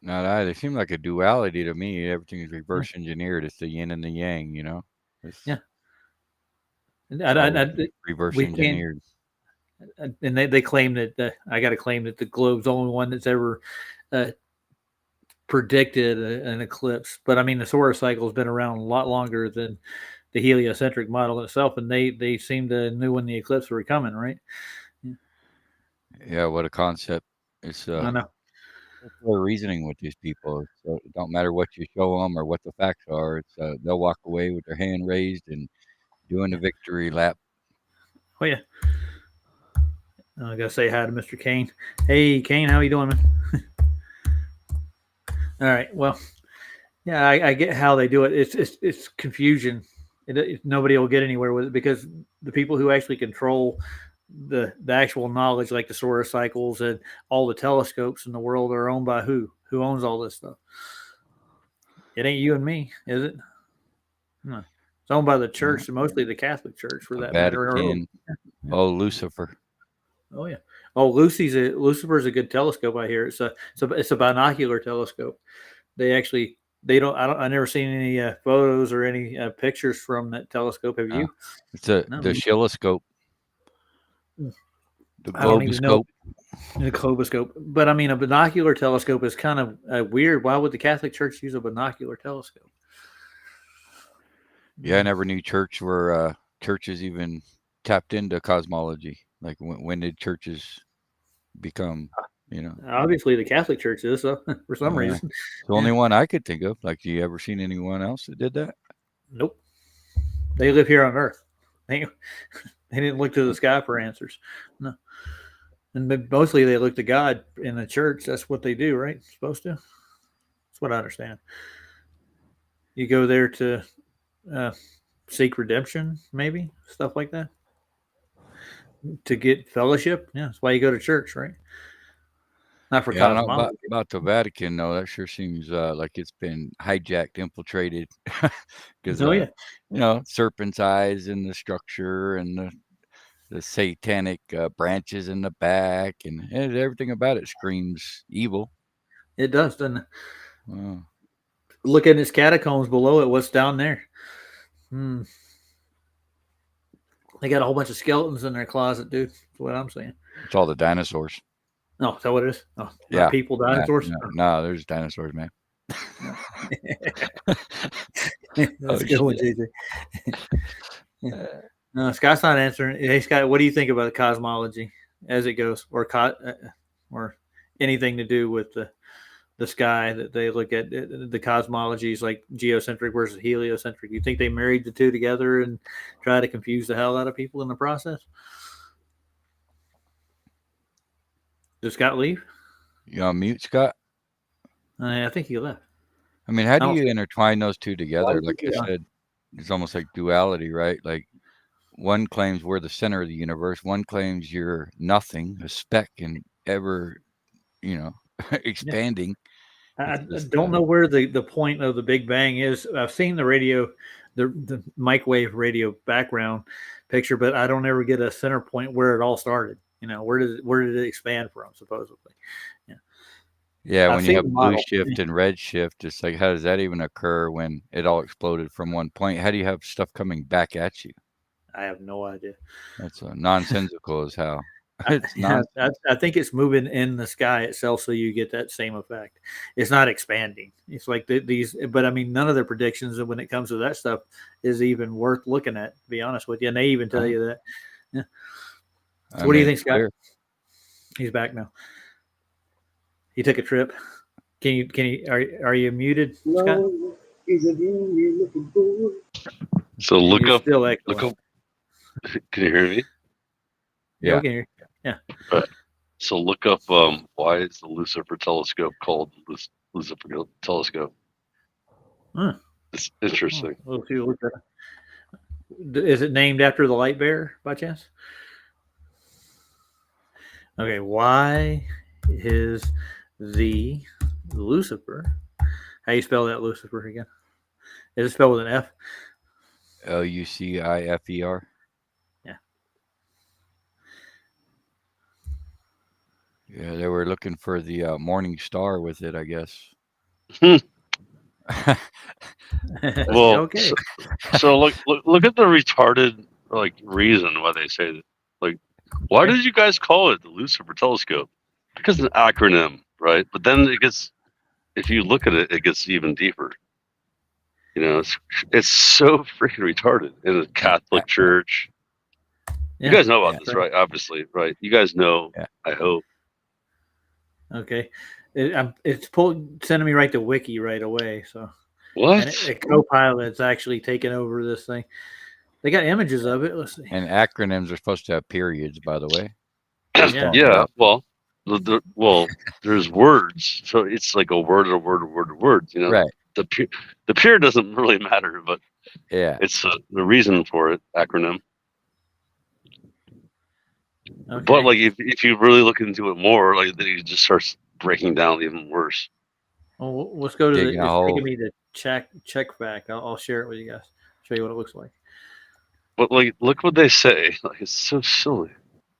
Not either. It seemed like a duality to me. Everything is reverse engineered. It's the yin and the yang, you know? Yeah. Reverse We can't, engineered. and they claim that I got to claim that the globe's the only one that's ever predicted an eclipse. But I mean, the solar cycle has been around a lot longer than the heliocentric model itself, and they seem to knew when the eclipse were coming, right? Yeah, what a concept. It's I know. We're reasoning with these people. So it don't matter what you show them or what the facts are. It's they'll walk away with their hand raised and doing the victory lap. Oh yeah. I gotta say hi to Mr. Kane. Hey Kane, how you doing, man? All right. Well, yeah, I get how they do it. It's confusion. Nobody will get anywhere with it because the people who actually control the actual knowledge, like the solar cycles and all the telescopes in the world, are owned by who? Who owns all this stuff? It ain't you and me, is it? No. It's owned by the church, mostly the Catholic Church, for that matter. Oh, Lucifer. Oh yeah. Oh, Lucifer's a good telescope. I hear it's a binocular telescope. I never seen any photos or any pictures from that telescope. Have you? It's the oscilloscope. The I don't even know. globoscope. The globoscope. But I mean, a binocular telescope is kind of weird. Why would the Catholic Church use a binocular telescope? Yeah, I never knew churches even tapped into cosmology. Like when did churches become, you know? Obviously, the Catholic Church is, so for some reason. It's the only one I could think of. Like, do you ever seen anyone else that did that? Nope. They live here on Earth. They didn't look to the sky for answers. No. And mostly they look to God in the church. That's what they do, right? Supposed to. That's what I understand. You go there to seek redemption, maybe stuff like that, to get fellowship. Yeah, that's why you go to church, right? Not for cosmology. I don't know about the Vatican, though. That sure seems like it's been hijacked, infiltrated. Because you know, serpent's eyes in the structure and the satanic branches in the back, and everything about it screams evil. It does, doesn't it? Wow. Look at his catacombs below it. What's down there? They got a whole bunch of skeletons in their closet, dude. That's what I'm saying. It's all the dinosaurs. Oh, is that what it is? Oh, yeah. People, dinosaurs? No, there's dinosaurs, man. That's a good one, JJ. No, Scott's not answering. Hey, Scott, what do you think about cosmology as it goes, or anything to do with the sky that they look at? The cosmology is like geocentric versus heliocentric. You think they married the two together and try to confuse the hell out of people in the process? Did Scott leave? You on mute, Scott? I think he left. I mean, how do you intertwine those two together? Like I said, it's almost like duality, right? Like one claims we're the center of the universe. One claims you're nothing, a speck in ever, expanding. I don't know where the point of the Big Bang is. I've seen the radio, the microwave radio background picture, but I don't ever get a center point where it all started. Where did it expand from, supposedly? Yeah, when you have blue shift and red shift, it's like, how does that even occur when it all exploded from one point? How do you have stuff coming back at you? I have no idea. That's nonsensical as how. I think it's moving in the sky itself, so you get that same effect. It's not expanding. It's like these, but I mean, none of their predictions when it comes to that stuff is even worth looking at, to be honest with you. And they even tell you that. Yeah. So what do you think, Scott? He's back now. He took a trip. Can you are you muted, Scott? So look up. Can you hear me? Yeah, we can hear you. Yeah. All right. So look up why is the Lucifer telescope called Lucifer telescope? It's interesting. Is it named after the light bearer by chance? Okay, why is the Lucifer? How you spell that, Lucifer, again? Is it spelled with an F? Lucifer. Yeah. Yeah, they were looking for the morning star with it, I guess. Well, Okay. so look at the retarded reason why they say that. Like, why did you guys call it the Lucifer telescope? Because it's an acronym, right? But then it gets, if you look at it, it gets even deeper. You know, it's so freaking retarded in a Catholic church. Yeah. You guys know about this, right? Obviously, right? You guys know. Yeah. I hope. Okay. It's sending me right to Wiki right away. So what? And a Copilot's actually taken over this thing. They got images of it. Let's see. And acronyms are supposed to have periods, by the way. Yeah. Well, there's words, so it's like a word. You know, right? The period doesn't really matter, but yeah, it's the reason for it. Acronym. Okay. But like, if you really look into it more, like, then it just starts breaking down even worse. Well, let's go to it's taking me to check back. I'll share it with you guys. Show you what it looks like. But like, look what they say. Like, it's so silly.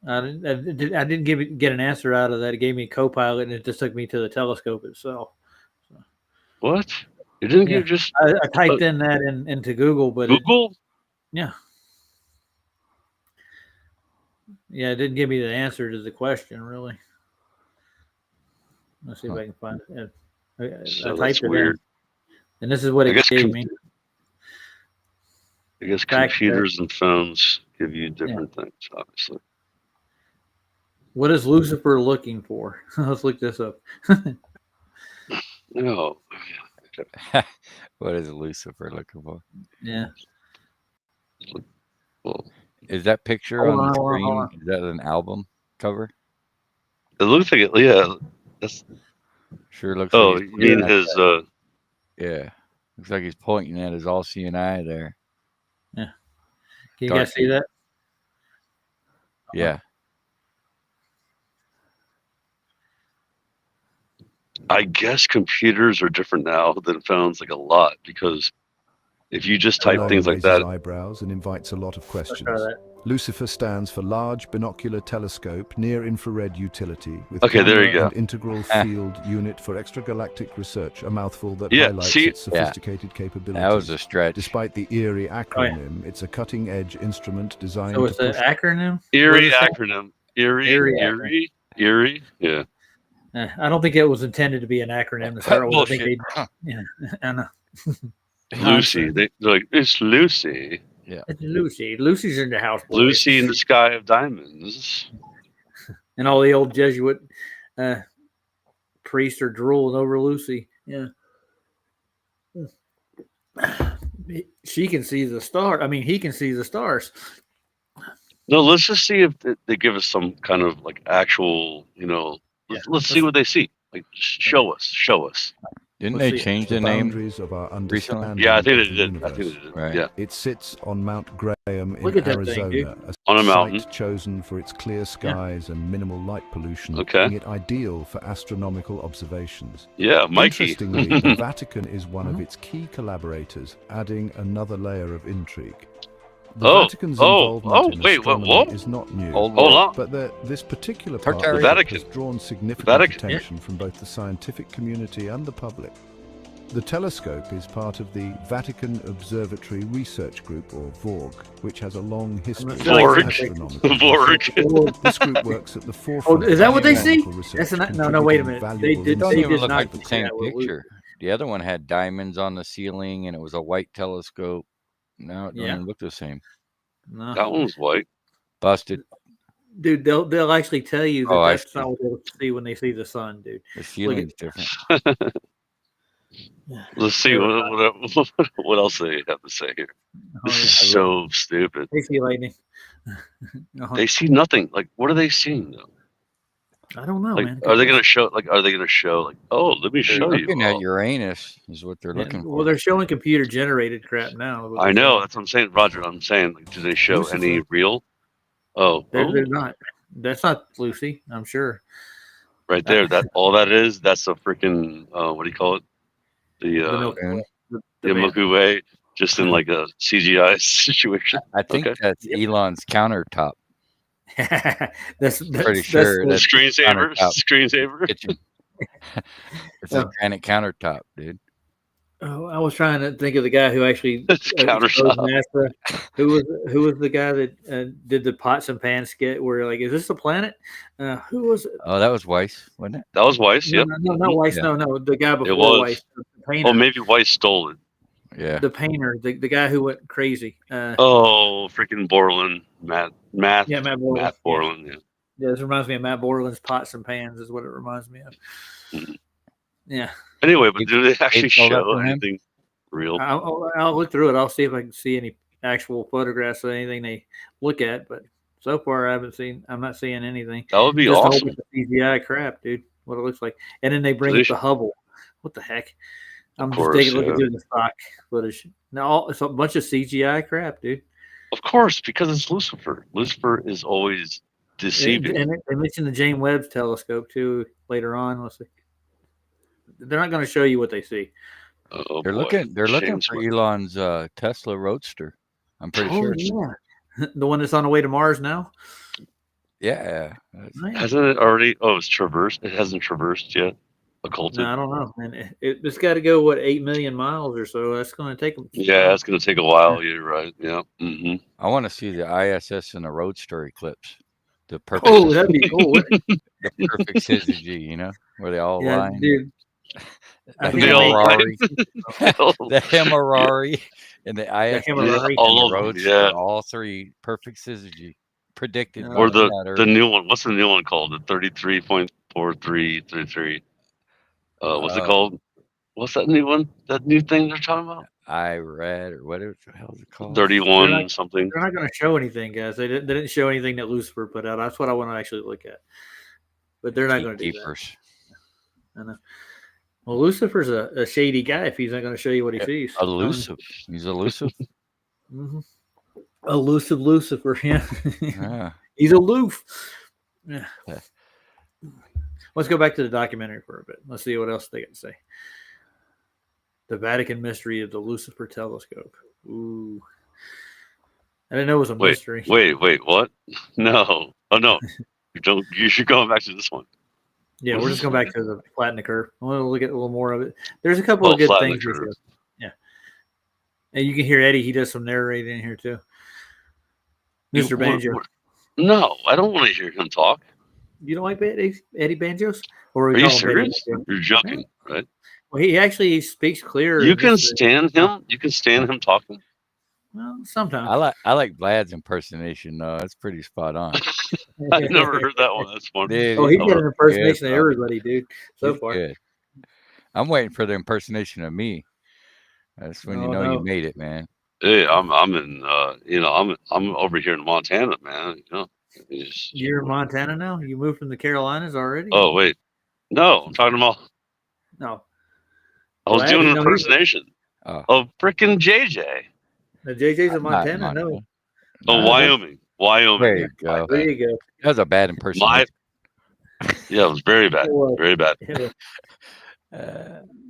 I didn't get an answer out of that. It gave me Copilot, and it just took me to the telescope itself. So. What? You didn't give just? I typed in that into Google, but Google. Yeah, it didn't give me the answer to the question really. Let's see if I can find it. I typed it in, and this is what it gave me. I guess computers and phones give you different things, obviously. What is Lucifer looking for? Let's look this up. No. What is Lucifer looking for? Yeah. Well, is that picture on the screen? Is that an album cover? It looks like it. Yeah. That's sure looks. Oh, like you mean his? Yeah. Looks like he's pointing at his all-seeing eye there. Yeah. Can you guys see that? Yeah. I guess computers are different now than phones, like a lot, because if you just type things like that, eyebrows and invites a lot of questions. Lucifer stands for Large Binocular Telescope Near Infrared Utility with there you go. An Integral Field Unit for Extragalactic Research, a mouthful that highlights its sophisticated capabilities. That was a stretch. Despite the eerie acronym, it's a cutting-edge instrument designed to push... So it's an acronym? Eerie acronym. Eerie. Yeah. I don't think it was intended to be an acronym to start with. I think I know. Lucy. They're like, it's Lucy. Yeah. It's Lucy. Lucy's in the house. Boys. Lucy in the Sky of Diamonds. And all the old Jesuit priests are drooling over Lucy. Yeah. She can see the star. I mean, he can see the stars. No, let's just see if they give us some kind of like actual, let's see what they see. Like, show us. Didn't they change the name of our understanding? Yeah, I think they did. Right. Yeah. It sits on Mount Graham in Arizona, on a mountain chosen for its clear skies and minimal light pollution, okay, making it ideal for astronomical observations. Yeah, Mikey. Interestingly, the Vatican is one of its key collaborators, adding another layer of intrigue. The Vatican's involvement in astronomy is not new, but this particular part of it has drawn significant attention from both the scientific community and the public. The telescope is part of the Vatican Observatory Research Group, or VORG, which has a long history of astronomy. This group works at the forefront. Oh, is that what they see? No, wait a minute. They don't even look like the same picture. The other one had diamonds on the ceiling, and it was a white telescope. No, it doesn't look the same. No. That one was white. Busted. Dude, they'll actually tell you that that's not what they'll see when they see the sun, dude. The ceiling's different. Let's see what else they have to say here. This is so stupid. They see lightning. They see nothing. Like, what are they seeing though? I don't know, man. Are they going to show? Oh, let me show you. Looking at Uranus is what they're looking for. Well, they're showing computer-generated crap now. I know. That's what I'm saying, Roger. I'm saying, like, do they show any real? Oh, they're not. That's not Lucy. I'm sure. Right there. That's a freaking. What do you call it? The Milky Way, just in like a CGI situation. I think that's Elon's countertop. that's pretty sure that's screensaver. Screensaver. It's a granite countertop, dude. Oh, I was trying to think of the guy who actually countertop. NASA. Who was the guy that did the pots and pans skit? Where like, is this a planet? Who was it? Oh, that was Weiss, wasn't it? That was Weiss. No, Yep. no, not Weiss. Yeah. No, the guy before It was. Weiss. The painter. Oh, maybe Weiss stole it. Yeah. The painter, the guy who went crazy. Freaking Borland, Matt. Yeah, Matt Borland. Matt Borland. Yeah. This reminds me of Matt Borland's Pots and Pans. Is what it reminds me of. Yeah. Anyway, but do they actually show anything real? I'll look through it. I'll see if I can see any actual photographs of anything they look at. But so far, I'm not seeing anything. That would be just awesome. CGI crap, dude. What it looks like, and then they bring up the Hubble. What the heck? I'm just taking a look at the stock footage. Now it's a bunch of CGI crap, dude. Of course, because it's Lucifer. Lucifer is always deceiving. And they mentioned the James Webb telescope too later on. Let's see. They're not going to show you what they see. They're looking for Elon's Tesla Roadster. I'm pretty sure. Yeah. The one that's on the way to Mars now. Yeah. Hasn't it already? Oh, it's traversed. It hasn't traversed yet. Occulted. No, I don't know. And it's got to go 8 million miles or so. That's going to take them. Yeah, it's going to take a while. You're right. Yeah. Mm-hmm. I want to see the ISS and the Roadster eclipse. The perfect. Oh, that'd be cool. The perfect syzygy, where they all line. Dude. The Himmerari and the ISS and the Roadster, all three perfect syzygy predicted. Or the new one. What's the new one called? The 33.4333. What's it called? What's that new one? That new thing they're talking about? I read or whatever the hell is it called? 31 something. They're not going to show anything, guys. They didn't show anything that Lucifer put out. That's what I want to actually look at. But they're not going to do that. I know. Well, Lucifer's a shady guy if he's not going to show you what he sees. Elusive. He's elusive. Mm-hmm. Elusive Lucifer. Yeah. He's aloof. Yeah. Let's go back to the documentary for a bit. Let's see what else they can say. The Vatican mystery of the Lucifer telescope. Ooh. I didn't know it was a mystery. Wait, what? No. Oh, no. You should go back to this one. Yeah, we're just going back to the flatten the curve. I want to look at a little more of it. There's a couple of good things. Yeah. And you can hear Eddie. He does some narrating in here, too. Mr. Banjo. No, I don't want to hear him talk. You don't like Eddie Banjos? Or are you serious? You're joking, right? Well, he actually speaks clear. You can stand him. You can stand him talking. Well, sometimes. I like Vlad's impersonation. It's pretty spot on. I've never heard that one. That's funny. Dude, he's got an impersonation of everybody, dude. So far, good. I'm waiting for the impersonation of me. That's when you know you made it, man. Hey, I'm in. I'm over here in Montana, man. You're in Montana now. You moved from the Carolinas already? Oh wait, no, I'm talking about. No, I was doing an impersonation of frickin' JJ. The JJ's in Montana. No. Oh, Wyoming. There you go. There you go. That was a bad impersonation. Yeah, it was very bad. Very bad.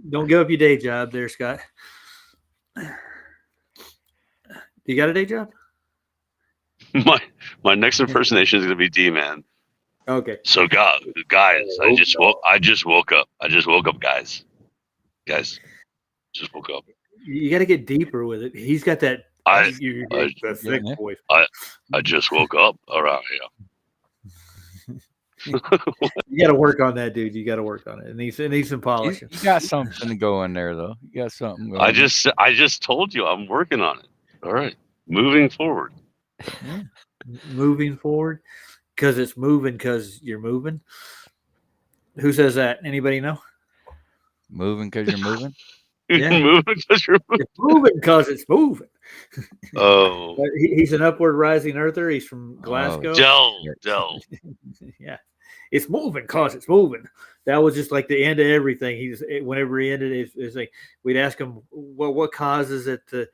Don't give up your day job there, Scott. You got a day job? My next impersonation is gonna be D-Man. Okay. So guys, I just woke up. Guys. Just woke up. You got to get deeper with it. He's got that. Thick voice. I just woke up. All right, yeah. You got to work on that, dude. You got to work on it. It needs some polishing. You got something to go in there, though. You got something. Going I just told you I'm working on it. All right, moving forward. Yeah. Moving forward, because it's moving. Because you're moving. Who says that? Anybody know? Moving because you're moving. Yeah. Moving because you're moving. It's moving because it's moving. Oh. He's an upward rising earther. He's from Glasgow. Dell. Yeah. It's moving because it's moving. That was just like the end of everything. Whenever he ended it's like we'd ask him, well, what causes it to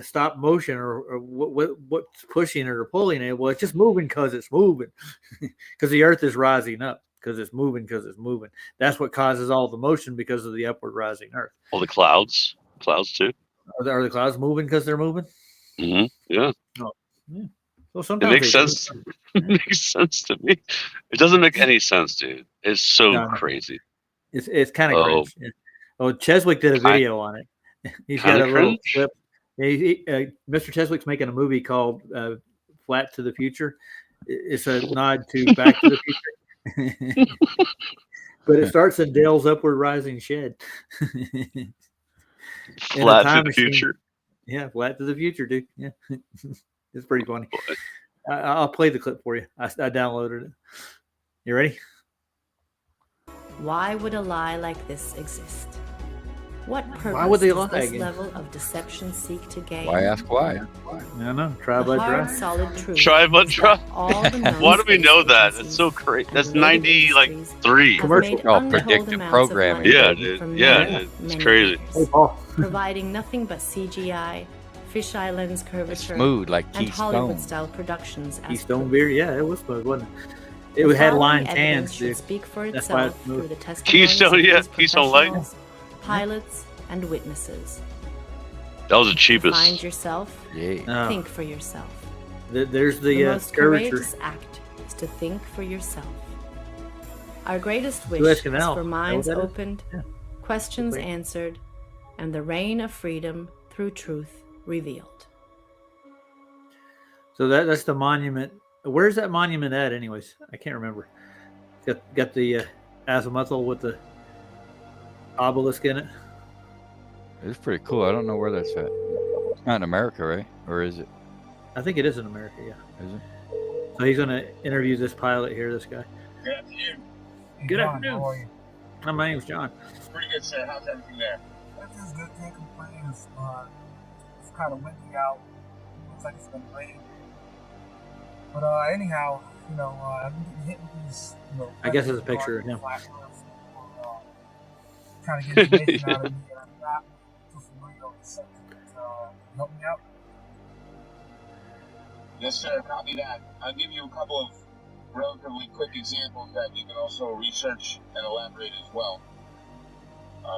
stop motion or what's pushing it or pulling it? Well, it's just moving because it's moving. Because the earth is rising up. Because it's moving. That's what causes all the motion because of the upward rising earth. All the clouds too. Are the clouds moving because they're moving? Mm-hmm. Yeah. Oh, yeah. Well, It sometimes makes sense. It makes sense to me. It doesn't make any sense, dude. It's so crazy. It's kind of cringe. Yeah. Oh, Cheswick did a video on it. He's got a little clip. Mr. Cheswick's making a movie called Flat to the Future. It's a nod to Back to the Future. But it starts in Dale's upward rising shed. Flat to the future. Yeah, flat to the future, dude. Yeah. It's pretty funny. I'll play the clip for you. I downloaded it. You ready? Why would a lie like this exist? What purpose Why would they does lie this again? level of deception seek to gain? Why ask why? I don't know. Try but try. Solid truth. Try but try. Why do we know that? It's so crazy. That's 93 commercial. Oh, predictive programming. Yeah, dude. Yeah, it's crazy. Providing nothing but CGI, fisheye lens curvature, smooth like and Keystone. Hollywood-style productions. Keystone beer, yeah, it was smooth, wasn't it? It had line tans, dude. Speak for That's why itself it's through smooth. the testimonies Keystone, yeah, of Keystone Light. professionals, pilots, and witnesses. That was the cheapest. Find yourself. Yeah. Think for yourself. There's the most curvature. courageous act is to think for yourself. Our greatest wish Suez is Canal. for minds That was it? opened, Yeah. questions Wait. answered, and the reign of freedom through truth revealed. So that's the monument. Where's that monument at, anyways? I can't remember. Got the azimuthal with the obelisk in it. It's pretty cool. I don't know where that's at. It's not in America, right? Or is it? I think it is in America, yeah. Is it? So he's going to interview this pilot here, this guy. Good afternoon. Good John, afternoon. How are you? My name's John. Pretty good, sir. How's everything there? Everything's good. Can't complain. It's kind of windy out. Looks like it's going to rain. But anyhow, I've been getting hit with these, I guess there's a picture of him. Trying to get information out of me, and I'm not too familiar with the subject. Help me out? Yes, sir. Copy that. I'll give you a couple of relatively quick examples that you can also research and elaborate as well.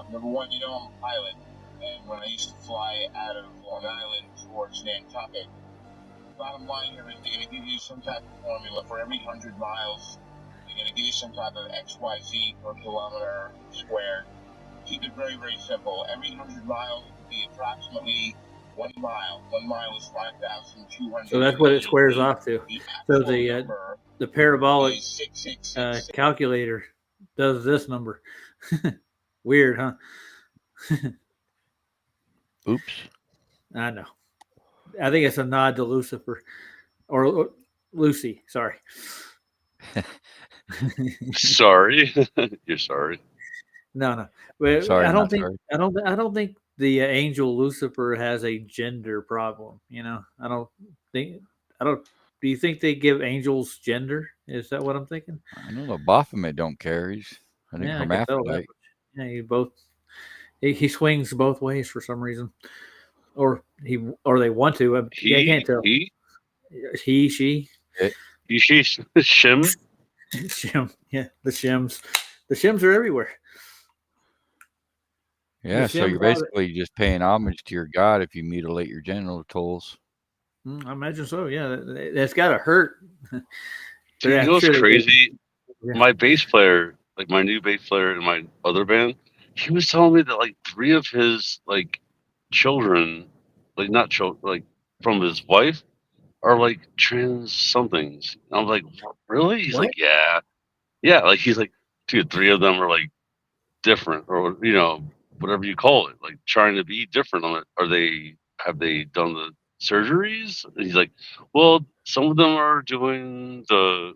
Number one, I'm a pilot, and when I used to fly out of Long Island towards Nantucket, bottom line here is they're going to give you some type of formula for every 100 miles. They're going to give you some type of XYZ per kilometer squared. Keep it very, very simple. Every 100 miles would be approximately 1 mile. 1 mile is 5,200. So that's what it squares off to. So the parabolic calculator does this number. Weird, huh? Oops. I know. I think it's a nod to Lucifer or Lucy. Sorry. Sorry. You're sorry. No. But Sorry, I don't not think sorry. I don't think the angel Lucifer has a gender problem. I don't. Do you think they give angels gender? Is that what I'm thinking? I know the Baphomet don't care. I think I can tell that hermaphrodite. much. Yeah, he swings both ways for some reason, or they want to. I can't tell. He, she, shim, shim. Yeah, the shims. The shims are everywhere. Yeah, so you're basically just paying homage to your god if you mutilate your genitals. I imagine so. Yeah, that's got to hurt. Dude, you know what's crazy? Yeah. My bass player, like my new bass player in my other band, he was telling me that like 3 of his like children, like not children, like from his wife, are like trans somethings. And I'm like, really? He's like, yeah. Like he's like, dude, 3 of them are like different, or whatever you call it, like trying to be different on it. Have they done the surgeries? And he's like, well, some of them are doing the,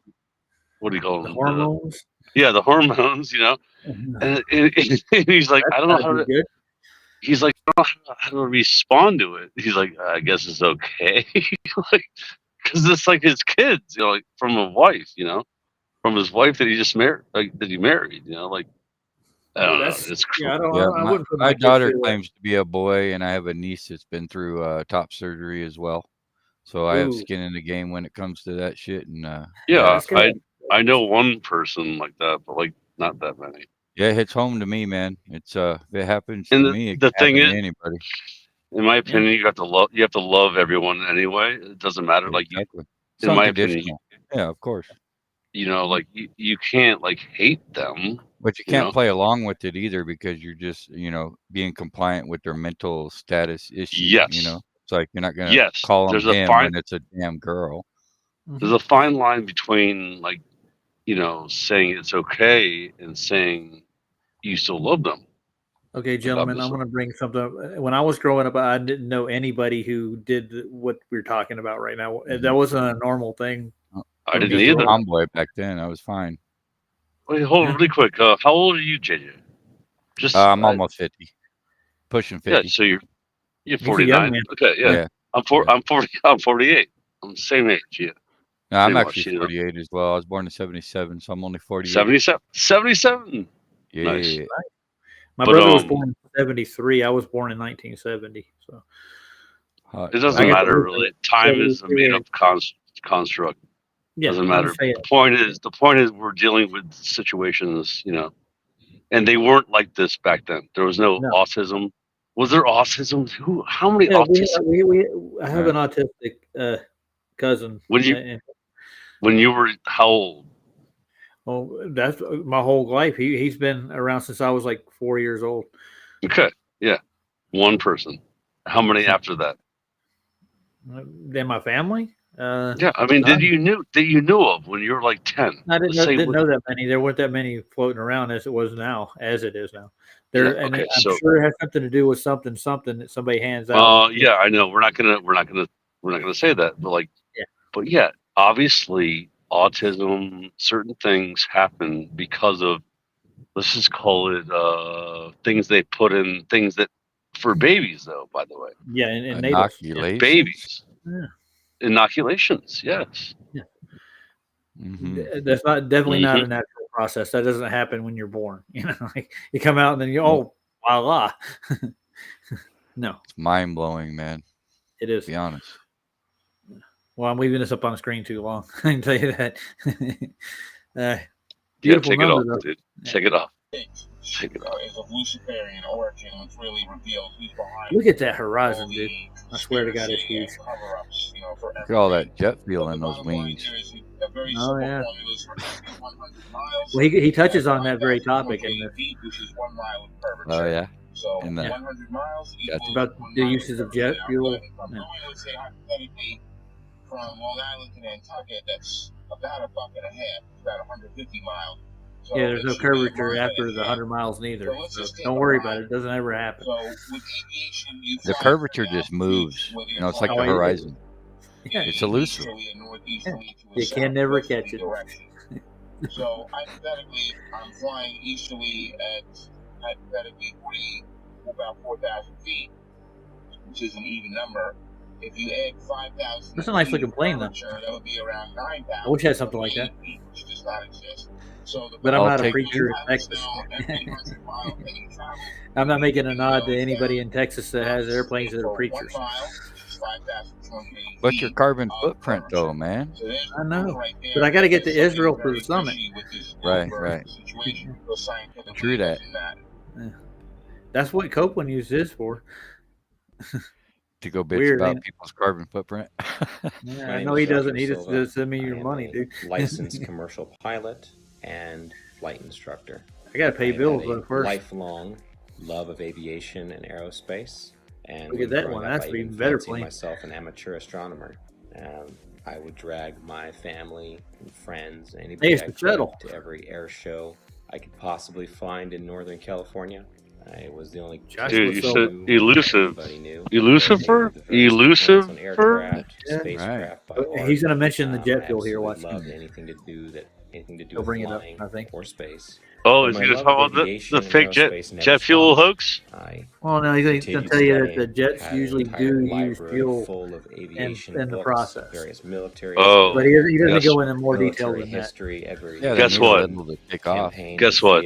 what do you call them? The hormones. The hormones, and he's like, I don't know how to. He's like, I don't know how to respond to it. He's like, I guess it's okay, like, because it's like his kids, like from a wife, from his wife that he just married, like that he married, like. I don't know. It's crazy. My daughter claims to be a boy, and I have a niece that's been through top surgery as well. So I have skin in the game when it comes to that shit. And I know one person like that, but like not that many. Yeah, it hits home to me, man. It's if it happens to me, it the thing is, anybody. In my opinion, you have to love everyone anyway. It doesn't matter. Like in my opinion. Yeah, of course. You know, like you can't like hate them, but you can't play along with it either because you're just, you know, being compliant with their mental status issue. Yes. You know, it's like you're not gonna call them him when it's a damn girl. There's a fine line between like, you know, saying it's okay and saying you still love them. Okay, gentlemen, I'm going to bring something up. When I was growing up, I didn't know anybody who did what we're talking about right now. That wasn't a normal thing. I didn't either. Tomboy back then. I was fine. Wait, hold on really quick. How old are you, JJ? Just I'm almost 50. Pushing 50. Yeah, so you're 49. Okay, yeah. I'm 48. I'm the same age, yeah. No, I'm actually 48 as well. I was born in 77, so I'm only 48. 77. Yeah. Nice. My brother was born in 73. I was born in 1970. So it doesn't matter really. Time is a made up construct. Yeah, doesn't matter. The point is we're dealing with situations, you know, and they weren't like this back then. There was no autism. Was there autism? How many autists? I have an autistic cousin. When you were how old? Oh, that's my whole life. He's been around since I was like 4 years old. Okay, yeah, one person. How many after that? Then my family. Yeah, I mean, that you knew of when you were like 10? I didn't know that many. There weren't that many floating around as it is now. I'm sure it has something to do with something that somebody hands out. Yeah, I know. We're not gonna say that, but yeah, obviously, autism. Certain things happen because of. Let's just call it things they put in things that for babies, though. By the way, yeah, and babies. Yeah. Inoculations, yes. Yeah. That's definitely not a natural process. That doesn't happen when you're born. You know, like you come out and then voila. No, it's mind blowing, man. It is. To be honest. Well, I'm leaving this up on the screen too long. I can tell you that. Beautiful take number, it off, dude. Take it off. Take it off. Is of Luciferian origin, which really reveals who's behind. Look at that horizon, dude. I swear to God, it's huge. Look at all that jet fuel in those wings. Oh yeah. Well, he touches on that very topic in the. Oh yeah. So in 100 miles about the uses of jet fuel. From Long Island to Nantucket, that's about a buck and a half. It's about 150 miles. So yeah, there's no curvature after the 100 miles neither. So don't worry about it. It doesn't ever happen. So with aviation, the curvature just moves. You know, it's like the horizon. Yeah. It's elusive. Yeah. You can never catch it. So hypothetically, I'm flying easterly at hypothetically about 4,000 feet, which is an even number. If you add 5,000, that's a nice looking plane, though. That would be around 9,000. I wish I had something like that. Which does not exist. So but I'm not a preacher in Texas. I'm not making a nod to anybody in Texas that has airplanes that are preachers. What's your carbon footprint, though, man? I know, but I got to get to Israel for the summit. Right. True that. Yeah. That's what Copeland used this for. To go bitch about people's carbon footprint. Yeah, I know he doesn't. He just does send me your money, dude. Licensed commercial pilot and flight instructor. I gotta pay bills first. Lifelong love of aviation and aerospace. And look at that one. That's even better plane. Myself an amateur astronomer. I would drag my family and friends, anybody to every air show I could possibly find in Northern California. I was the only dude. You said elusive. Elusiver? Spacecraft. He's going to mention the jet fuel here. Watch. Anything to do He'll bring it up, I think. Or space. Oh, is he going to talk about the fake jet fuel hoax? Well, no, he's going to tell you that the jets usually do use fuel in the process. Various military. Oh, but he doesn't go into more detail than that. Guess what? Guess what?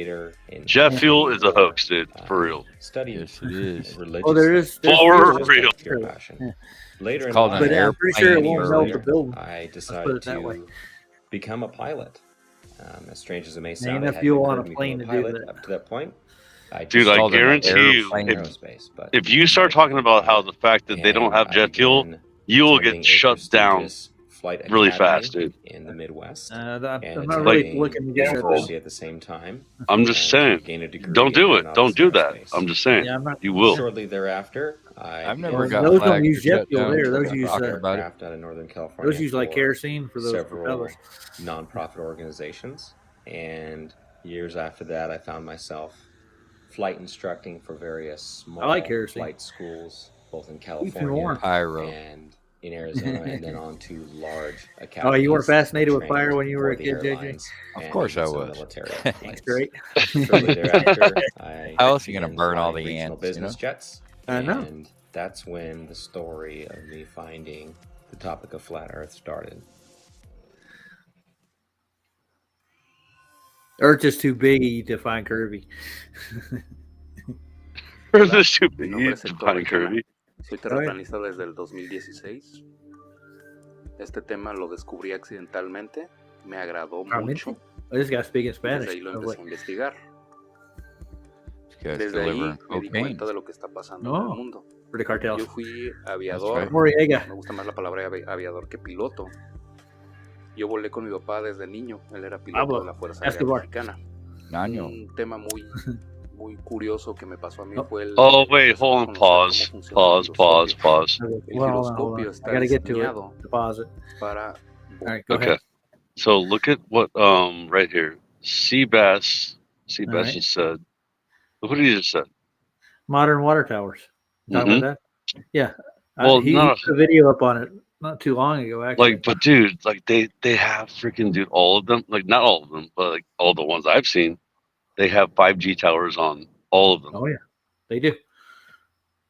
Jet fuel is a hoax, dude. For real. Studies. Yes, it is. Oh, there is. For real. Yeah. Later in life, but I'm pretty sure it won't melt the building. I decided to become a pilot. As strange as it may sound, enough fuel on a plane to do that. Up to that point, I guarantee you, if you start talking about how the fact that they don't have jet fuel, you will get shut down flight really academy fast, dude. in the Midwest. I'm and not really attending looking to get university at the same time. I'm just saying, gain a degree don't in do it. Don't aeronautics do that. and I'm just saying, Yeah, I'm not. you will. Shortly thereafter, I I've began never got those don't flagged use for jet fuel shutdown. there. Those turbine use Talking about it. aircraft out of Northern California. those use like for kerosene for those several propellers. nonprofit organizations. And years after that, I found myself flight instructing for various small I like kerosene. flight schools, both in Keeps me California warm. Pyro. and in Arizona, and then on to large Oh, academies. you weren't fascinated with trained fire when you were a for the kid, JJ? airlines Of and course I even some was. military Thanks, airplanes. great. Shortly thereafter, I How else are you gonna began burn all flying the regional ants, you business know? jets. I know. And that's when the story of me finding the topic of flat Earth started. Earth is too big to find Kirby. Earth is too Mi nombre big es to Héctor find Requena. Kirby. Soy terraplanista desde el 2016. Este tema lo descubrí accidentalmente, me agradó mucho. I just got speaking Desde Spanish. ahí lo I was empecé like, a investigar. Guys Desde ahí delivering me di cocaine. cuenta de lo que está pasando en el oh, mundo. for the cartels. Yo fui That's aviador, right. Noriega. me gusta más la palabra aviador que piloto. Yo volé con mi papá desde niño, él era piloto Pablo de la Fuerza Aérea Escobar. Mexicana. Naño. Un tema muy curioso que me pasó a mí fue el Oh wait, empezar a hold on. conocer Pause. cómo funciona el Pause. giroscopio. Pause. Okay, El well, hold giroscopio on. está I got to get to it. diseñado Deposit. para All right, go Okay. ahead. So look at what right here. Seabass All right. just said. Look what he just said. Modern water towers. Talking about that? Yeah. Well, He no, put a video up on it not too long ago, actually. like, but dude, like they have freaking dude, all of them, like not all of them, but like all the ones I've seen, they have 5G towers on all of them. Oh yeah, they do.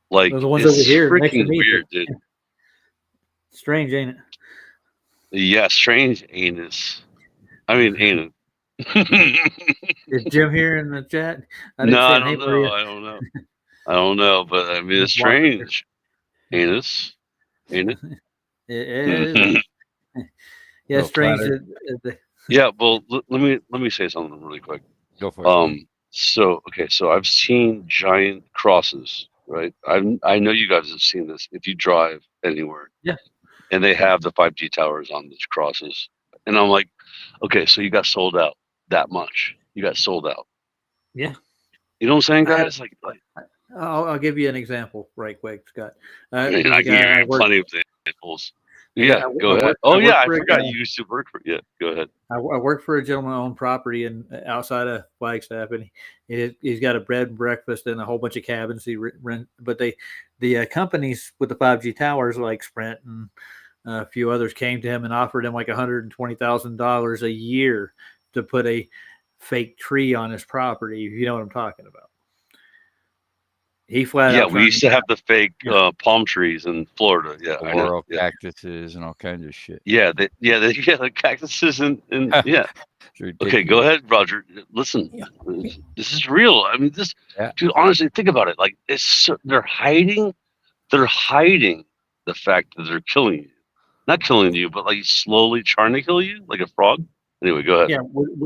Like Those are the ones it's over here next to freaking me. weird, dude. Strange, ain't it? Yeah, strange anus. I mean, ain't it? Is Jim here in the chat? No, I say don't name for you. know. I don't know, but I mean, it's strange. Anus, ain't it? Yeah, strange. Yeah, well, let me say something really quick. Go for it. So I've seen giant crosses, right? I know you guys have seen this if you drive anywhere. Yeah. And they have the 5G towers on these crosses, and I'm like, okay, so you got sold out that much. You got sold out. Yeah. You know what I'm saying, guys? Like I'll give you an example right quick, Scott. I mean, I can give you plenty of examples. Yeah, go ahead. I forgot you used to work for. Yeah, go ahead. I work for a gentleman owned property and outside of Flagstaff, and he's got a bed and breakfast and a whole bunch of cabins he rent. But the companies with the 5G towers like Sprint and a few others came to him and offered him like $120,000 a year to put a fake tree on his property. If you know what I'm talking about. He flat out. We used to have the fake palm trees in Florida. Yeah, Laurel cactuses and all kinds of shit. Yeah, the cactuses and yeah. Okay, go ahead, Roger. Listen, this is real. I mean, dude. Honestly, think about it. Like, they're hiding the fact that they're killing you, not killing you, but like slowly trying to kill you, like a frog. Anyway, go ahead. Yeah,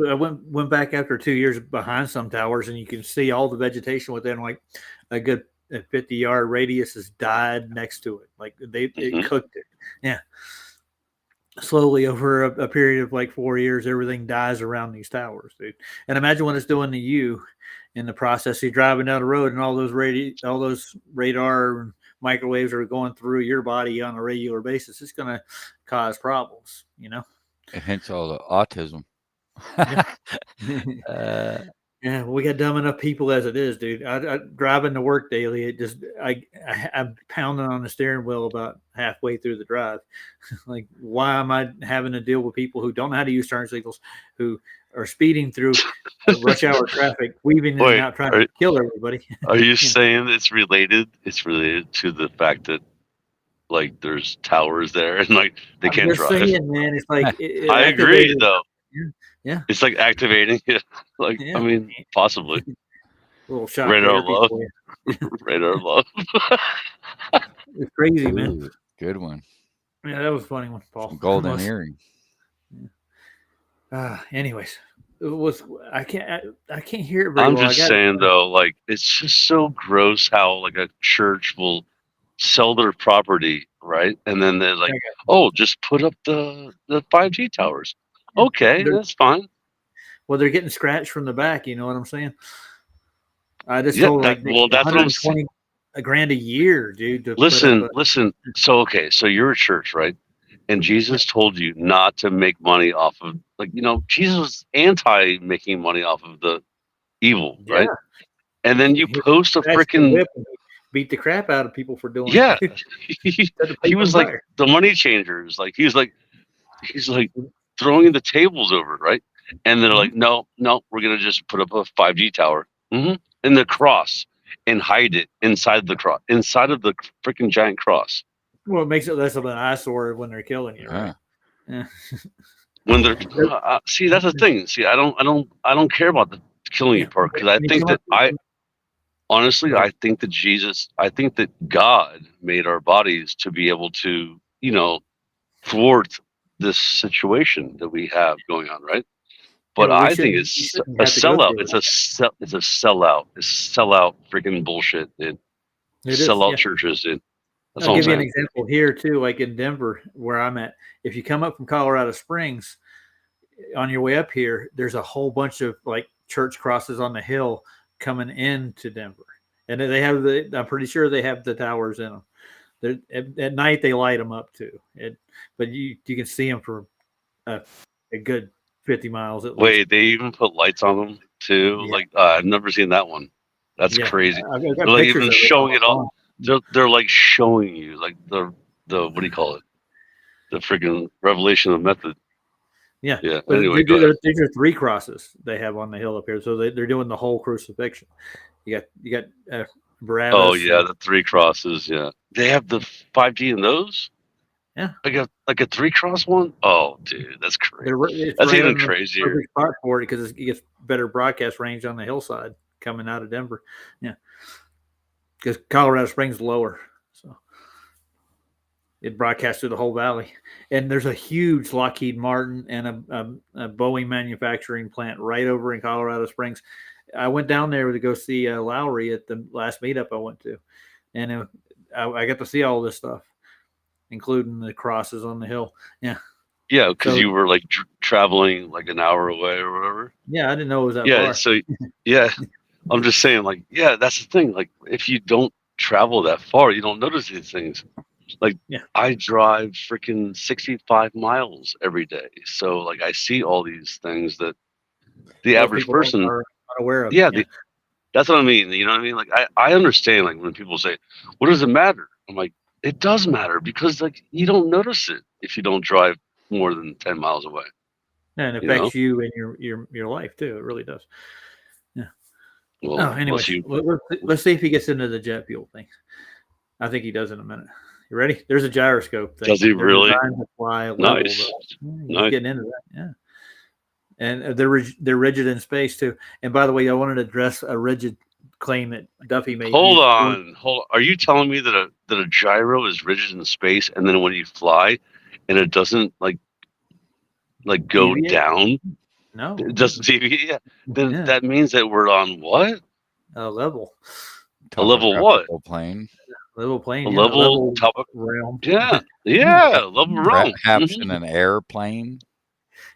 I went back after 2 years behind some towers, and you can see all the vegetation within like a good 50-yard radius has died next to it. Like it cooked it. Yeah. Slowly over a period of like 4 years, everything dies around these towers, dude. And imagine what it's doing to you in the process. You're driving down the road, and all those radar and microwaves are going through your body on a regular basis. It's going to cause problems, you know. And hence all the autism. Yeah, we got dumb enough people as it is, dude. I driving to work daily. I'm pounding on the steering wheel about halfway through the drive. Like, why am I having to deal with people who don't know how to use turn signals, who are speeding through rush hour traffic, weaving in and out, trying to kill everybody? Are you saying it's related? It's related to the fact that like there's towers there and like they can't drive. Saying, man, it's like I agree though. Yeah, it's like activating it. Like I mean, possibly. A little shot. Radar love. Radar love. It's crazy, man. Ooh, good one. Yeah, that was a funny one, Paul. Some golden earring. Anyways, I can't hear it very I'm well. just saying though, like it's just so gross how like a church will sell their property, right? And then they're like, oh, just put up the 5G towers. Okay, that's fine. Well, they're getting scratched from the back. You know what I'm saying? I just Yeah, told that's what I'm saying. $120,000 a year, dude. To Listen. So okay, so you're a church, right? And Jesus told you not to make money off of, like, Jesus was anti making money off of the evil, right? And then you post a freaking beat the crap out of people for doing yeah. it. He was like the money changers. Like he's like throwing the tables over, right? And they're like, no, we're gonna just put up a 5G tower in the cross and hide it inside the cross, inside of the freaking giant cross. Well, it makes it less of an eyesore when they're killing you, right? Yeah. When they're see, that's the thing. See, I don't care about the killing you part, because I think that honestly, I think that God made our bodies to be able to, thwart this situation that we have going on, right? But I think it's a sellout. It's a sellout. It's sellout freaking bullshit, dude. Sellout churches, dude. That's I'll give you an example here too, like in Denver, where I'm at. If you come up from Colorado Springs, on your way up here, there's a whole bunch of like church crosses on the hill coming into Denver, and they have I'm pretty sure they have the towers in them. At night they light them up too, but you can see them for a good 50 miles at least. Wait, they even put lights on them too? Yeah. Like I've never seen that one. That's crazy. They're like even showing it all. They're like showing you like the what do you call it? The freaking revelation of method. Yeah. Yeah. But anyway, these are 3 crosses they have on the hill up here, so they're doing the whole crucifixion. You got Barabbas. Oh yeah, the 3 crosses. Yeah, they have the 5G in those. Yeah, like a 3 cross one. Oh, dude, that's crazy. That's right, even crazier. Spot for it because it gets better broadcast range on the hillside coming out of Denver. Yeah, because Colorado Springs is lower, so it broadcasts through the whole valley. And there's a huge Lockheed Martin and a Boeing manufacturing plant right over in Colorado Springs. I went down there to go see Lowry at the last meetup I went to, and I got to see all this stuff, including the crosses on the hill. Yeah. Yeah, because you were like traveling like an hour away or whatever. Yeah, I didn't know it was that far. Yeah, so yeah, I'm just saying, like, yeah, that's the thing. Like, if you don't travel that far, you don't notice these things. Like, I drive freaking 65 miles every day, so like I see all these things that the average person are unaware of. Yeah, that's what I mean. You know what I mean? Like, I understand, like, when people say, "What does it matter?" I'm like, it does matter, because like you don't notice it if you don't drive more than 10 miles away. And it affects you and your life too. It really does. Yeah. Well, anyway, let's see if he gets into the jet fuel thing. I think he does in a minute. You ready? There's a gyroscope thing. Does he really? Nice. He's getting into that. Yeah. And they're rigid in space too. And by the way, I wanted to address a rigid claim that Duffy made. Hold on. Are you telling me that a gyro is rigid in space, and then when you fly, and it doesn't like go down? No, it doesn't deviate. Yeah. Then that means that we're on what? A level. A level what? Plane. Level plane. A level topic realm. Yeah. Yeah. Level realm. Perhaps in an airplane.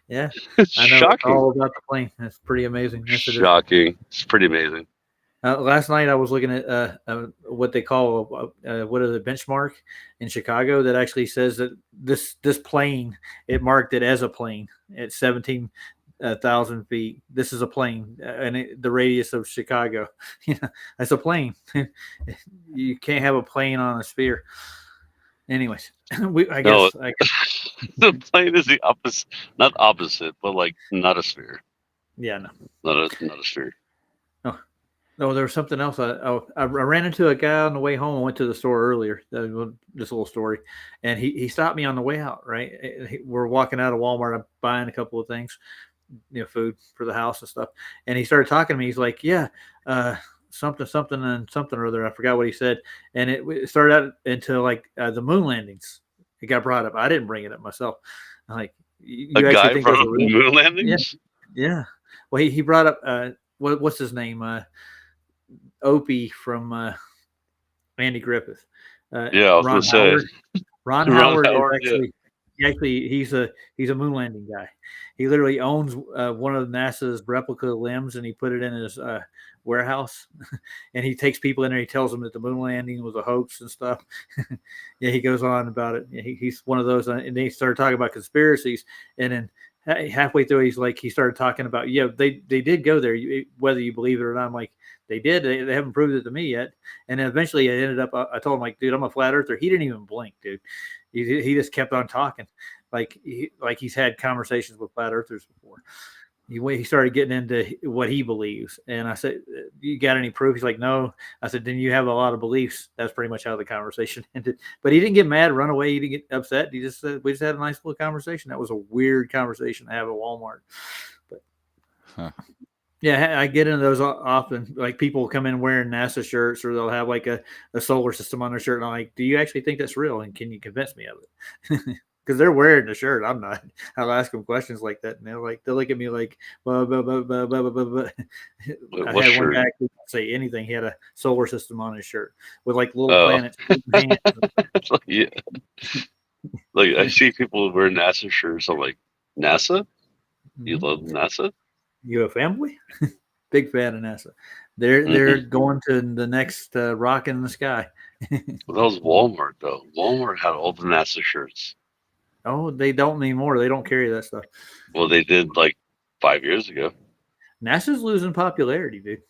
Yeah. It's I know shocking. all about the plane. That's pretty amazing. Yes, Shocking. It's pretty amazing. Last night I was looking at what they call what are the benchmark in Chicago that actually says that this plane, it marked it as a plane at 17,000 feet. This is a plane, and the radius of Chicago. That's a plane. You can't have a plane on a sphere. Anyways, I guess the plane is the opposite, not opposite, but like not a sphere. Yeah, no, not a sphere. No, there was something else. I ran into a guy on the way home. I went to the store earlier. This little story, and he stopped me on the way out. Right, we're walking out of Walmart. I'm buying a couple of things, food for the house and stuff. And he started talking to me. He's like, "Yeah, something and something or other." I forgot what he said. And it started out into like the moon landings. It got brought up. I didn't bring it up myself. I'm like, a guy from moon landings? Yeah. Well, he brought up what's his name? Opie from Andy Griffith. Yeah, I was Ron gonna say. Howard. Ron Howard is Yeah. actually he's a moon landing guy. He literally owns one of NASA's replica limbs, and he put it in his warehouse. And he takes people in there. He tells them that the moon landing was a hoax and stuff. Yeah, he goes on about it. He's one of those. And they started talking about conspiracies, and then halfway through, he started talking about, they did go there, whether you believe it or not. I'm like, they did. They haven't proved it to me yet. And eventually, I ended up. I told him, like, dude, I'm a flat earther. He didn't even blink, dude. He just kept on talking, like he's had conversations with flat earthers before. He started getting into what he believes, and I said, "You got any proof?" He's like, "No." I said, "Then you have a lot of beliefs." That's pretty much how the conversation ended. But he didn't get mad, run away. He didn't get upset. He just said, "We just had a nice little conversation." That was a weird conversation to have at Walmart, but. Yeah, I get into those often. Like, people come in wearing NASA shirts, or they'll have like a solar system on their shirt. And I'm like, do you actually think that's real? And can you convince me of it? Because they're wearing the shirt. I'm not. I'll ask them questions like that. And they'll look at me like, blah, blah, blah, blah, blah, blah, blah. I had one guy who didn't say anything. He had a solar system on his shirt with like little planets. Yeah. Like, I see people wear NASA shirts. I'm like, NASA? You love NASA? You a fanboy? Big fan of NASA. They're going to the next rocket in the sky. Well, that was Walmart, though. Walmart had all the NASA shirts. Oh, they don't anymore. They don't carry that stuff. Well, they did like 5 years ago. NASA's losing popularity, dude.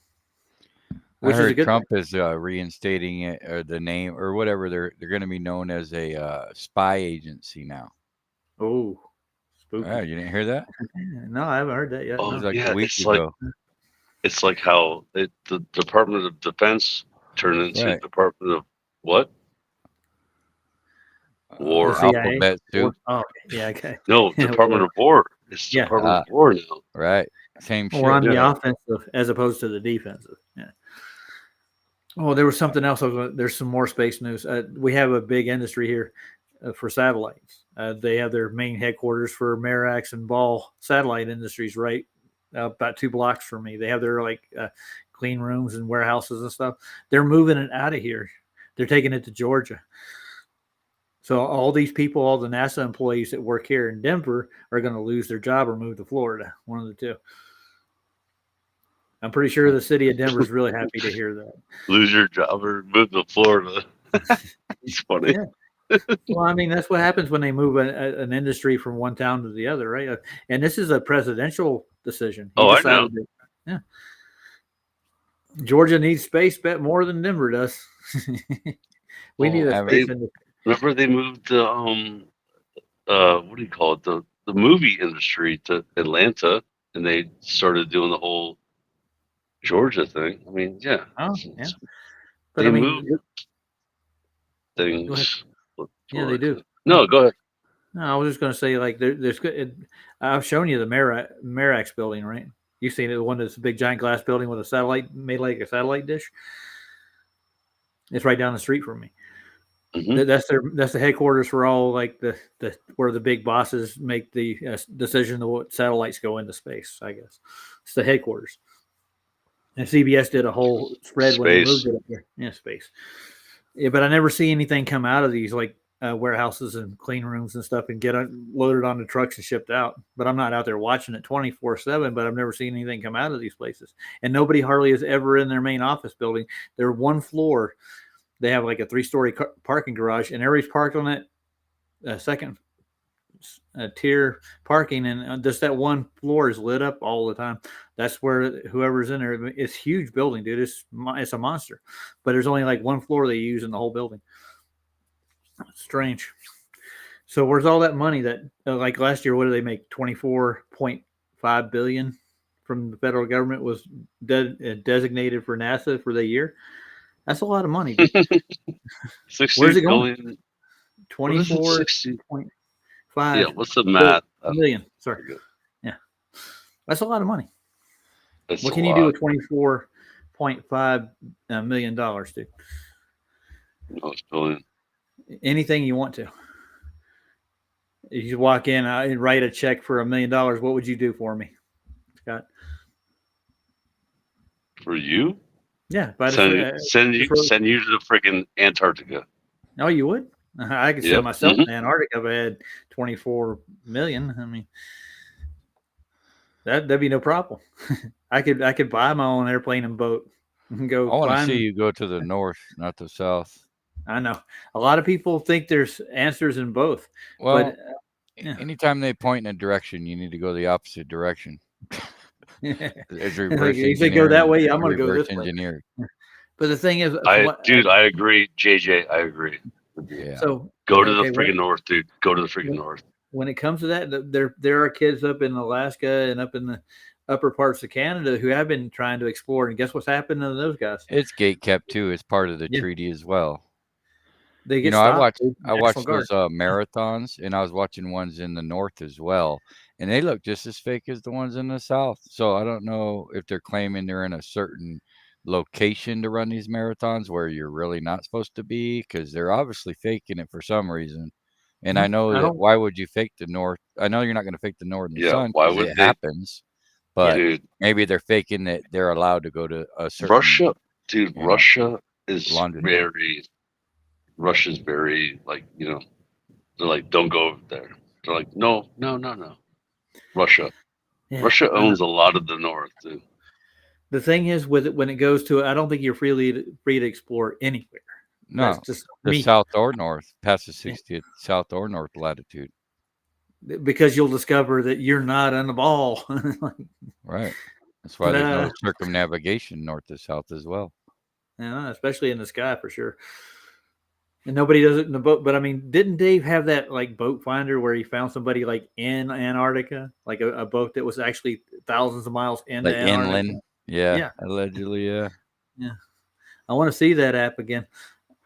I heard Trump is reinstating it, or the name, or whatever. They're going to be known as a spy agency now. Oh, spooky. You didn't hear that? No, I haven't heard that yet. Oh, no. Like a week ago. It's like how the Department of Defense turned into the Department of what? War. Alphabet soup. Oh, yeah, okay. No, Department of War. It's Department of War now. Right. Same shit. We're on the offensive as opposed to the defensive. Yeah. Oh, there was something else. There's some more space news. We have a big industry here for satellites. They have their main headquarters for Merax and Ball Satellite Industries right about 2 blocks from me. They have their clean rooms and warehouses and stuff. They're moving it out of here. They're taking it to Georgia. So all these people, all the NASA employees that work here in Denver, are going to lose their job or move to Florida. One of the two. I'm pretty sure the city of Denver is really happy to hear that. Lose your job or move to Florida. It's funny. Yeah. Well, I mean, that's what happens when they move an industry from one town to the other, right? And this is a presidential decision. I know. Yeah. Georgia needs space bet more than Denver does. We need a space industry. Remember they moved the what do you call it? The movie industry to Atlanta, and they started doing the whole Georgia thing. I mean, yeah. Oh, yeah. But they moved things. Yeah, they do. No, go ahead. No, I was just going to say, like, there's I've shown you the Merax building, right? You've seen it, the one that's a big giant glass building with a satellite, made like a satellite dish. It's right down the street from me. Mm-hmm. That's the headquarters for all, like, the where the big bosses make the decision of what satellites go into space. I guess it's the headquarters. And CBS did a whole spread when they moved it up there. Yeah, space. Yeah, but I never see anything come out of these warehouses and clean rooms and stuff and get loaded onto trucks and shipped out. But I'm not out there watching it 24/7. But I've never seen anything come out of these places. And nobody hardly is ever in their main office building. They're one floor. They have like a 3-story parking garage, and everybody's parked on that second tier parking, and just that one floor is lit up all the time. That's where whoever's in there. It's a huge building, dude. It's a monster, but there's only like one floor they use in the whole building. Strange. So where's all that money that like last year? What did they make? $24.5 billion from the federal government was designated for NASA for the year. That's a lot of money. Where's it going? 24.5. Yeah, what's the math? Million. Sorry. Yeah, that's a lot of money. What can you do with $24.5 million, dude? No, it's billion. Anything you want to. If you walk in and write a check for $1 million, what would you do for me, Scott? For you? Yeah, send you to the freaking Antarctica. Oh, you would? I could send myself to Antarctica if I had 24 million. I mean, that'd be no problem. I could buy my own airplane and boat and go. I want to see you go to the north, not the south. I know a lot of people think there's answers in both. Well, but, anytime they point in a direction, you need to go the opposite direction. It's reverse engineering. If they go that way, I'm going to go this way. But the thing is, I agree, JJ. I agree. Yeah. So go to the freaking north, dude. Go to the freaking north. When it comes to that, there are kids up in Alaska and up in the upper parts of Canada who have been trying to explore. And guess what's happened to those guys? It's gate kept too. It's part of the treaty as well. They get I watched those marathons, and I was watching ones in the north as well, and they look just as fake as the ones in the south. So I don't know if they're claiming they're in a certain location to run these marathons where you're really not supposed to be, because they're obviously faking it for some reason. And I know that why would you fake the north? I know you're not going to fake the northern sun. Why would it happens? But maybe they're faking that they're allowed to go to a certain Russia, dude. Russia is very. Russia's very like, they're like, don't go over there. They're like, no. Russia. Yeah. Russia owns a lot of the north, dude. The thing is with it, when it goes to, I don't think you're free to explore anywhere. No, that's just the south or north, past the 60th south or north latitude. Because you'll discover that you're not on the ball. Right. That's why there's no circumnavigation north to south as well. Yeah, especially in the sky for sure. And nobody does it in the boat. But I mean, didn't Dave have that like boat finder where he found somebody like in Antarctica, like a boat that was actually thousands of miles into Antarctica? Inland? Yeah, allegedly, yeah. I want to see that app again.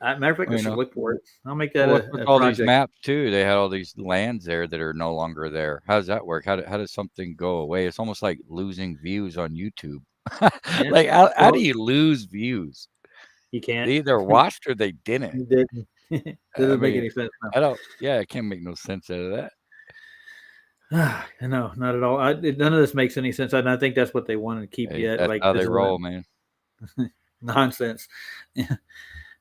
Matter of fact, I should look for it. I'll make that a all project. These maps too. They had all these lands there that are no longer there. How does that work? How does something go away? It's almost like losing views on YouTube. Like how do you lose views? You can't. They either watched or they didn't. You didn't. Doesn't make any sense. No. I don't. Yeah, I can't make no sense out of that. No, not at all. None of this makes any sense. And I think that's what they want to keep you at. That's like how they roll, man. Nonsense.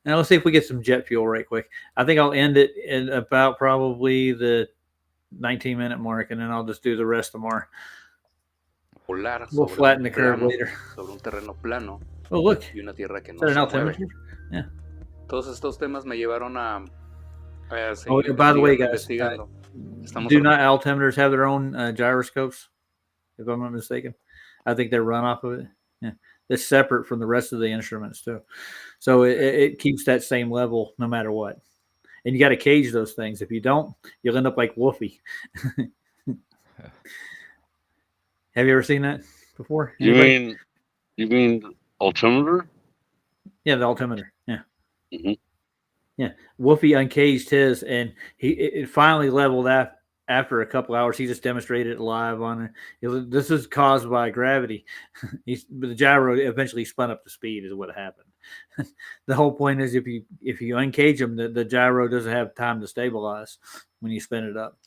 Now let's see if we get some jet fuel right quick. I think I'll end it at about probably the 19-minute mark, and then I'll just do the rest tomorrow. We'll flatten the curve later. Sobre un terreno plano. Oh, look. Y una tierra que no se mueve. Yeah. Todos estos temas me llevaron a by the way, guys, do not altimeters have their own gyroscopes? If I'm not mistaken, I think they run off of it. Yeah, it's separate from the rest of the instruments too, so it keeps that same level no matter what. And you got to cage those things. If you don't, you'll end up like Wolfie. Have you ever seen that before? You mean altimeter? Yeah, the altimeter. Yeah. Mm-hmm. Yeah. Wolfie uncaged his, and it finally leveled after a couple hours. He just demonstrated it live on it. This is caused by gravity. But the gyro eventually spun up to speed is what happened. The whole point is if you uncage them, the gyro doesn't have time to stabilize when you spin it up.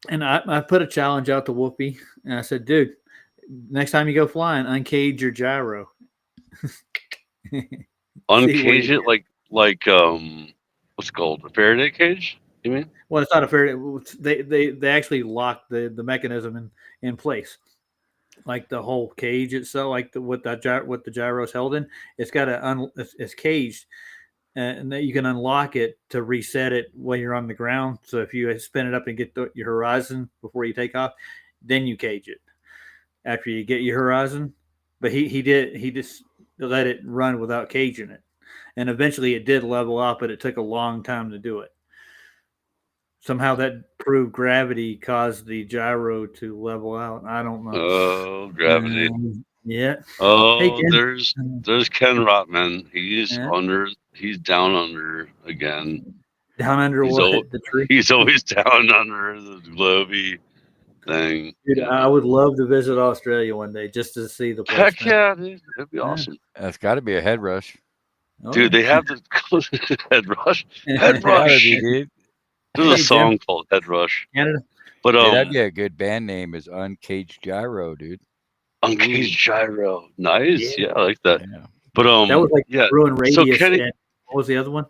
And I put a challenge out to Wolfie, and I said, dude, next time you go flying, uncage your gyro. Uncage it like what's it called? A Faraday cage? You mean? Well, it's not a Faraday. They actually lock the mechanism in place, like the whole cage itself, like what the gyro's held in. It's got it's caged, and that you can unlock it to reset it when you're on the ground. So if you spin it up and get your horizon before you take off, then you cage it after you get your horizon. But he just let it run without caging it, and eventually it did level up, but it took a long time to do it. Somehow that proved gravity caused the gyro to level out. I don't know. Oh, gravity. Yeah. Oh, hey, there's Ken Rotman. He's down under again. Down under the tree? He's always down under the globey thing. Dude, I would love to visit Australia one day just to see the place. Heck yeah, dude. That'd be awesome. That's got to be a head rush. Oh, dude, they have the head rush. Head rush. There's a song called Head Rush. Canada. But that'd be a good band name is Uncaged Gyro, dude. Uncaged Gyro. Nice. Yeah, I like that. Yeah. But that was like Ruin Radius. So Kenny, what was the other one?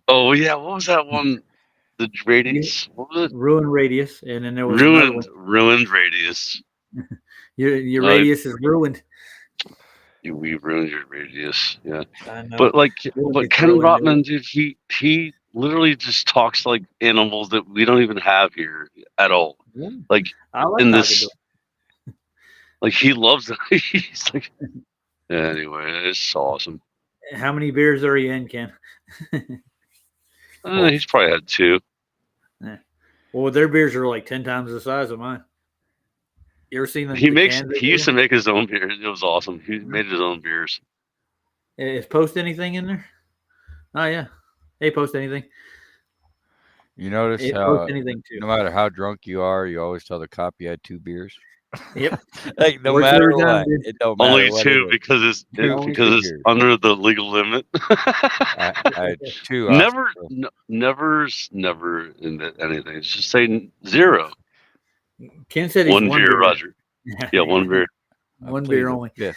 Oh yeah, what was that one? The radius. What was it? Ruined radius, and then there was another one. Ruined radius. Your radius is ruined. We ruined your radius. Yeah. I know. But Ken Rotman, dude, he literally just talks like animals that we don't even have here at all. Yeah. Like I like in talking this, to him. like he loves it. He's like, anyway, it's awesome. How many beers are you in, Ken? He's probably had 2. Yeah. Well, their beers are like 10 times the size of mine. You ever seen them? He used to make his own beer. It was awesome. He made his own beers. Is Post anything in there? Oh yeah. Hey, Post anything? You notice how no matter how drunk you are, you always tell the cop you had 2 beers. Yep. Like no matter what, it don't matter. Only 2 because it's under the legal limit. I had 2. Never in anything. Just say 0. Ken said he's 1 beer, Roger. Yeah, 1 beer. 1 beer only. Yes.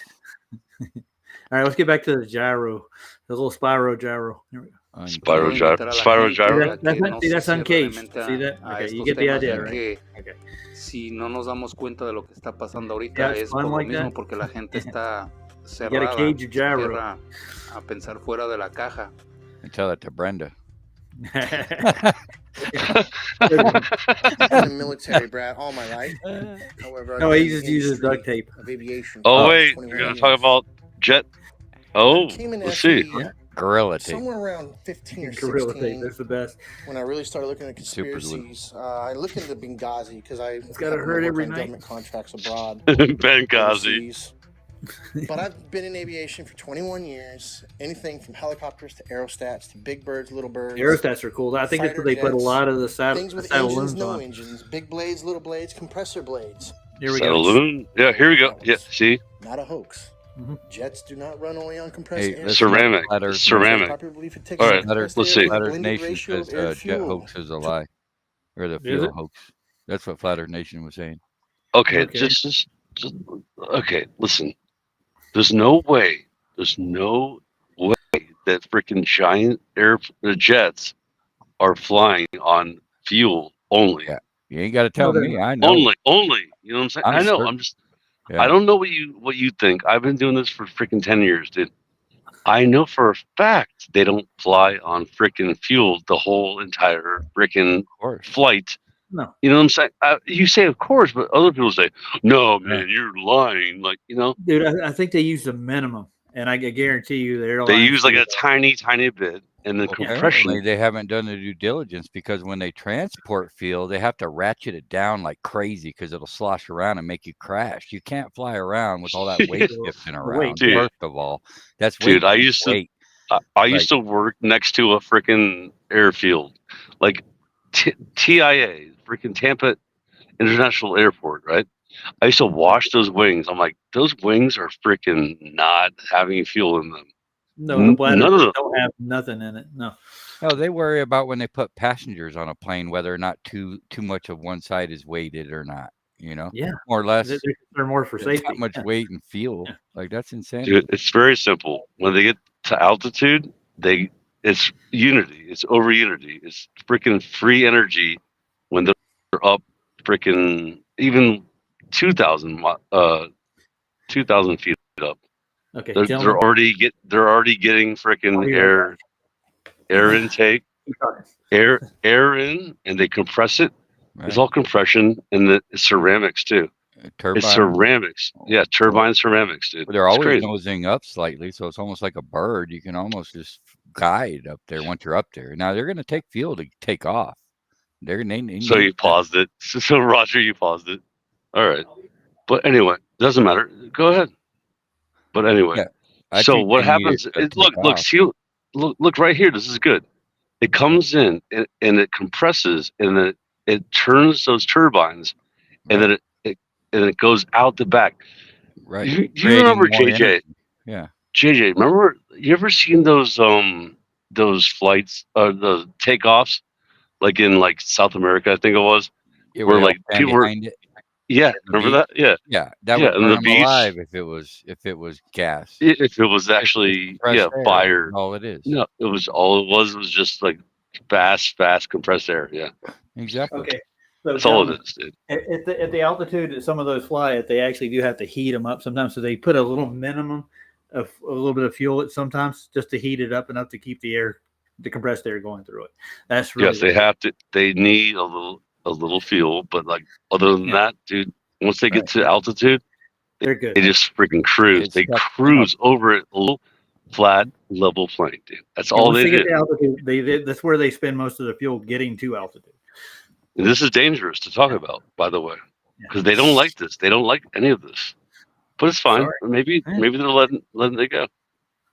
All right, let's get back to the gyro, the little Spyro gyro. Here we go. Spyro gyro. That's uncaged. See that? Okay, you get the idea, right? Okay. Si no nos damos cuenta de lo que está pasando ahorita es por lo mismo porque la gente está cerrada a pensar fuera de la caja. I tell that to Brenda. I've been a military brat all my life. However, no, he just uses duct tape. Of aviation. Oh wait, we're gonna talk about jet. Oh, let's see. Gorilla tape. Somewhere around 15 or 16. Gorilla tape, that's the best. When I really started looking at conspiracies, I looked into Benghazi because it's gotta hurt every night. Government contracts abroad. Benghazi. But I've been in aviation for 21 years. Anything from helicopters to aerostats to big birds, little birds. Aerostats are cool. I think that's where they put a lot of the things with engines, no on. engines, big blades, little blades, compressor blades. Here we go. Yeah, here we go. Yeah, see. Not a hoax. Jets do not run only on compressed air. Ceramic. Ceramic. All right, let's see. Flat Earth Nation says jet hoax is a lie, or the fuel hoax. That's what Flat Earth Nation was saying. Okay, just okay. Listen, there's no way that freaking giant jets are flying on fuel only. Yeah, you ain't got to tell me. I know. Only. You know what I'm saying? I know. I'm just. Yeah. I don't know what you think. I've been doing this for freaking 10 years, dude. I know for a fact they don't fly on freaking fuel the whole entire freaking flight. No. You know what I'm saying? You say, of course, but other people say, no, man, you're lying. Like, you know? Dude, I think they use the minimum. And I guarantee you they use like a tiny bit. And the compression. They haven't done the due diligence because when they transport fuel, they have to ratchet it down like crazy because it'll slosh around and make you crash. You can't fly around with all that weight shifting around. First of all, that's dude. I used to work next to a freaking airfield, like TIA, freaking Tampa International Airport, right? I used to wash those wings. I'm like, those wings are freaking not having fuel in them. No, the bladders don't have nothing in it. No. No, they worry about when they put passengers on a plane whether or not too much of one side is weighted or not. You know, yeah, more or less. They're more for safety. Not much weight and fuel. Like that's insane. Dude, it's very simple. When they get to altitude, it's unity. It's over unity. It's freaking free energy when they're up freaking even 2,000 feet up. Okay, they're already getting freaking air intake, air in, and they compress it. Right. It's all compression, and the ceramics too. Turbine. It's ceramics, yeah, turbine ceramics, dude. They're always nosing up slightly, so it's almost like a bird. You can almost just guide up there once you're up there. Now they're going to take fuel to take off. So you paused it. So Roger, you paused it. All right, but anyway, doesn't matter. Go ahead. But anyway, so what happens? Look right here. This is good. It comes in and it compresses and it turns those turbines, and then it goes out the back. Right. You remember JJ? Energy. Yeah. JJ, remember you ever seen those flights, the takeoffs, like in like South America, I think it was, where like people were. Yeah, remember that? Yeah, yeah, that yeah, would and burn the them beach. alive if it was gas. If it was actually fire. All it is. No, it was just like fast compressed air. Yeah, exactly. Okay, so that's all it is, dude. At the altitude that some of those fly at, they actually do have to heat them up sometimes. So they put a little minimum of a little bit of fuel at sometimes just to heat it up enough to keep the compressed air going through it. That's really yes, they have to. They need a little fuel, but like other than that, dude, once they get to altitude, they're good. They just freaking cruise. They cruise over it, a little flat, level plane, dude. That's all once they get do. to altitude, that's where they spend most of the fuel getting to altitude. And this is dangerous to talk about, by the way, because they don't like this. They don't like any of this. But it's fine. Maybe they're letting it go.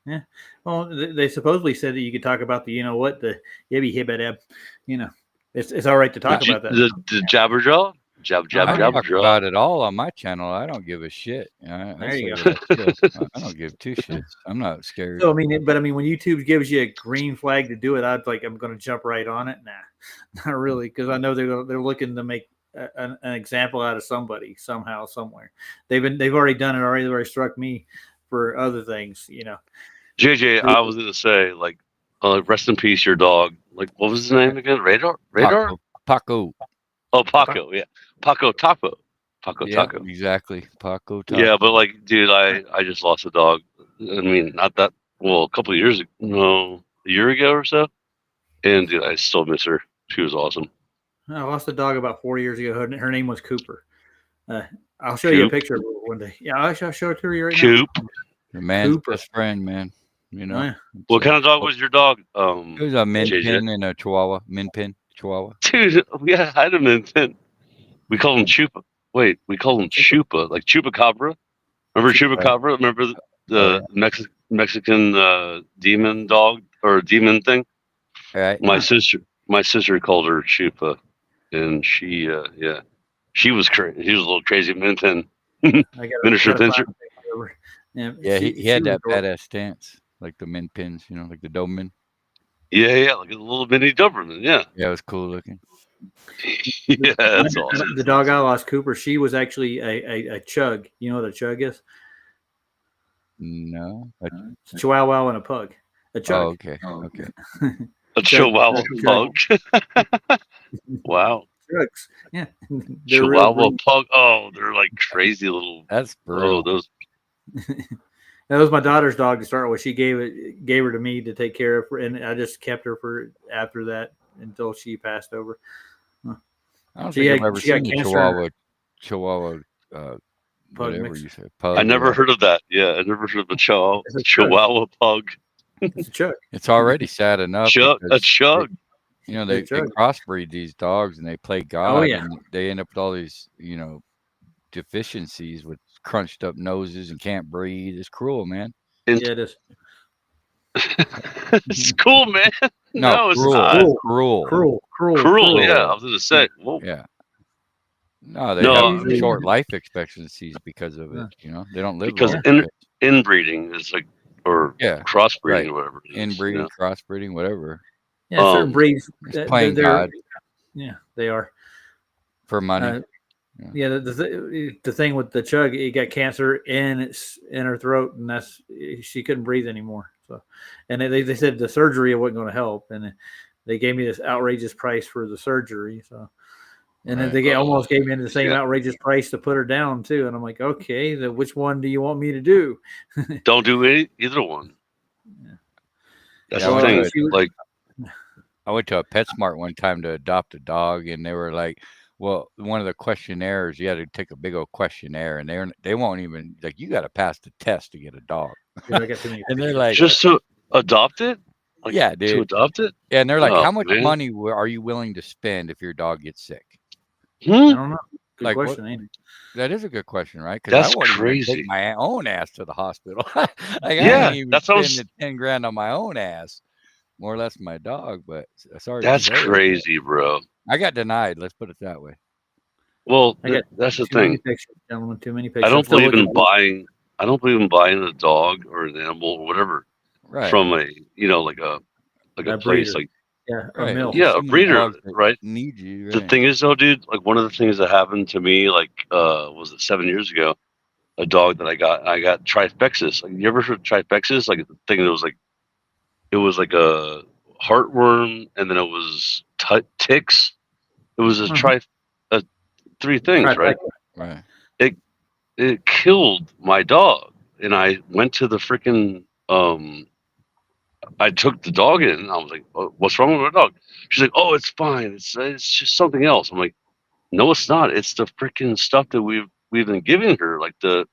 Yeah. Well, they supposedly said that you could talk about the the yibby hibbadab. It's all right to talk about that. The jabberjaw. Jab, I jab, talk jab. about it all on my channel. I don't give a shit. There you go. I don't give two shits. I'm not scared. So when YouTube gives you a green flag to do it, I'm going to jump right on it. Nah, not really, because I know they're looking to make an example out of somebody somehow, somewhere. They've already done it already. They've already struck me for other things. JJ, I was gonna say rest in peace, your dog. Like, what was his name again? Radar. Paco. Oh, Paco. Yeah, Paco Taco. Paco Taco. Exactly, Paco Taco. Yeah, but like, dude, I just lost a dog. I mean, not that well, a couple of years ago, no, a year ago or so. And dude, I still miss her. She was awesome. I lost a dog about 4 years ago. Her name was Cooper. I'll show you a picture of her one day. Yeah, I'll show it to you right now. The man's best friend, man. What kind of dog was your dog? It was a min pin and a chihuahua. Min pin chihuahua. Dude, we had a min pin. We call him Chupa. Wait, we call him Chupa, like Chupacabra. Remember Chupacabra? Remember the Mexican demon dog or demon thing? Right. My sister called her Chupa, and she was crazy. She was a little crazy min pin. Miniature pincher. Yeah, he had that badass stance, like the min pins, like the Doberman. Yeah, like a little mini Doberman. Yeah, it was cool looking. Yeah, that's awesome. The dog I lost, Cooper, she was actually a chug. You know what a chug is? No, it's a chihuahua and a pug. A chug. Oh, okay. A chihuahua pug. Wow. Chugs. Yeah. Chihuahua pug. Oh, they're like crazy little. That's brutal. Oh, those. That was my daughter's dog to start with. She gave her to me to take care of her, and I just kept her for after that until she passed over. I don't think I've ever seen a Chihuahua. Whatever you said. Pug. I never heard of that. Yeah, I never heard of a Chihuahua pug. It's a chug. It's already sad enough. A chug. They crossbreed these dogs and they play God. Oh, yeah. And they end up with all these, deficiencies with crunched up noses and can't breathe. It's cruel, man. Yeah, it is. It's cool, man. No, it's cruel. not. Cruel. Yeah, I was gonna say. Whoa. Yeah. No, they have short life expectancies because of it. They don't live because inbreeding is like crossbreeding or whatever. Inbreeding, crossbreeding, whatever. Yeah, certain breeds. Playing God. Yeah, they are for money. The thing with the chug, it got cancer in her throat, and she couldn't breathe anymore. So, and they said the surgery wasn't going to help, and they gave me this outrageous price for the surgery. So, and then they almost gave me the same outrageous price to put her down too. And I'm like, okay, which one do you want me to do? Don't do either one. Yeah. That's the thing. I went to a PetSmart one time to adopt a dog, and they were like, well, one of the questionnaires, you had to take a big old questionnaire, and they won't even, like, you got to pass the test to get a dog. And they're like, just to adopt it? Like, yeah, dude. To adopt it? Yeah, and they're like, how much money are you willing to spend if your dog gets sick? I don't know. Good question, ain't it? That is a good question, right? Because I wouldn't even take my own ass to the hospital. I ain't even spending $10,000 on my own ass. More or less my dog, but sorry. That's crazy, bro. I got denied. Let's put it that way. Well, that's the thing. Gentlemen, too many pictures. I don't believe in buying a dog or an animal or whatever from a like a place like Yeah, right. a Yeah, a breeder, right? Need you. The thing is, though, dude, like one of the things that happened to me, like, was it 7 years ago? A dog that I got trifexis. Like, you ever heard of trifexis? Like the thing that was like, it was like a heartworm, and then it was ticks. It was three things, right? Right. It killed my dog, and I went to the freaking I took the dog in, and I was like, oh, "What's wrong with my dog?" She's like, "Oh, it's fine. It's just something else." I'm like, "No, it's not. It's the freaking stuff that we've been giving her, like the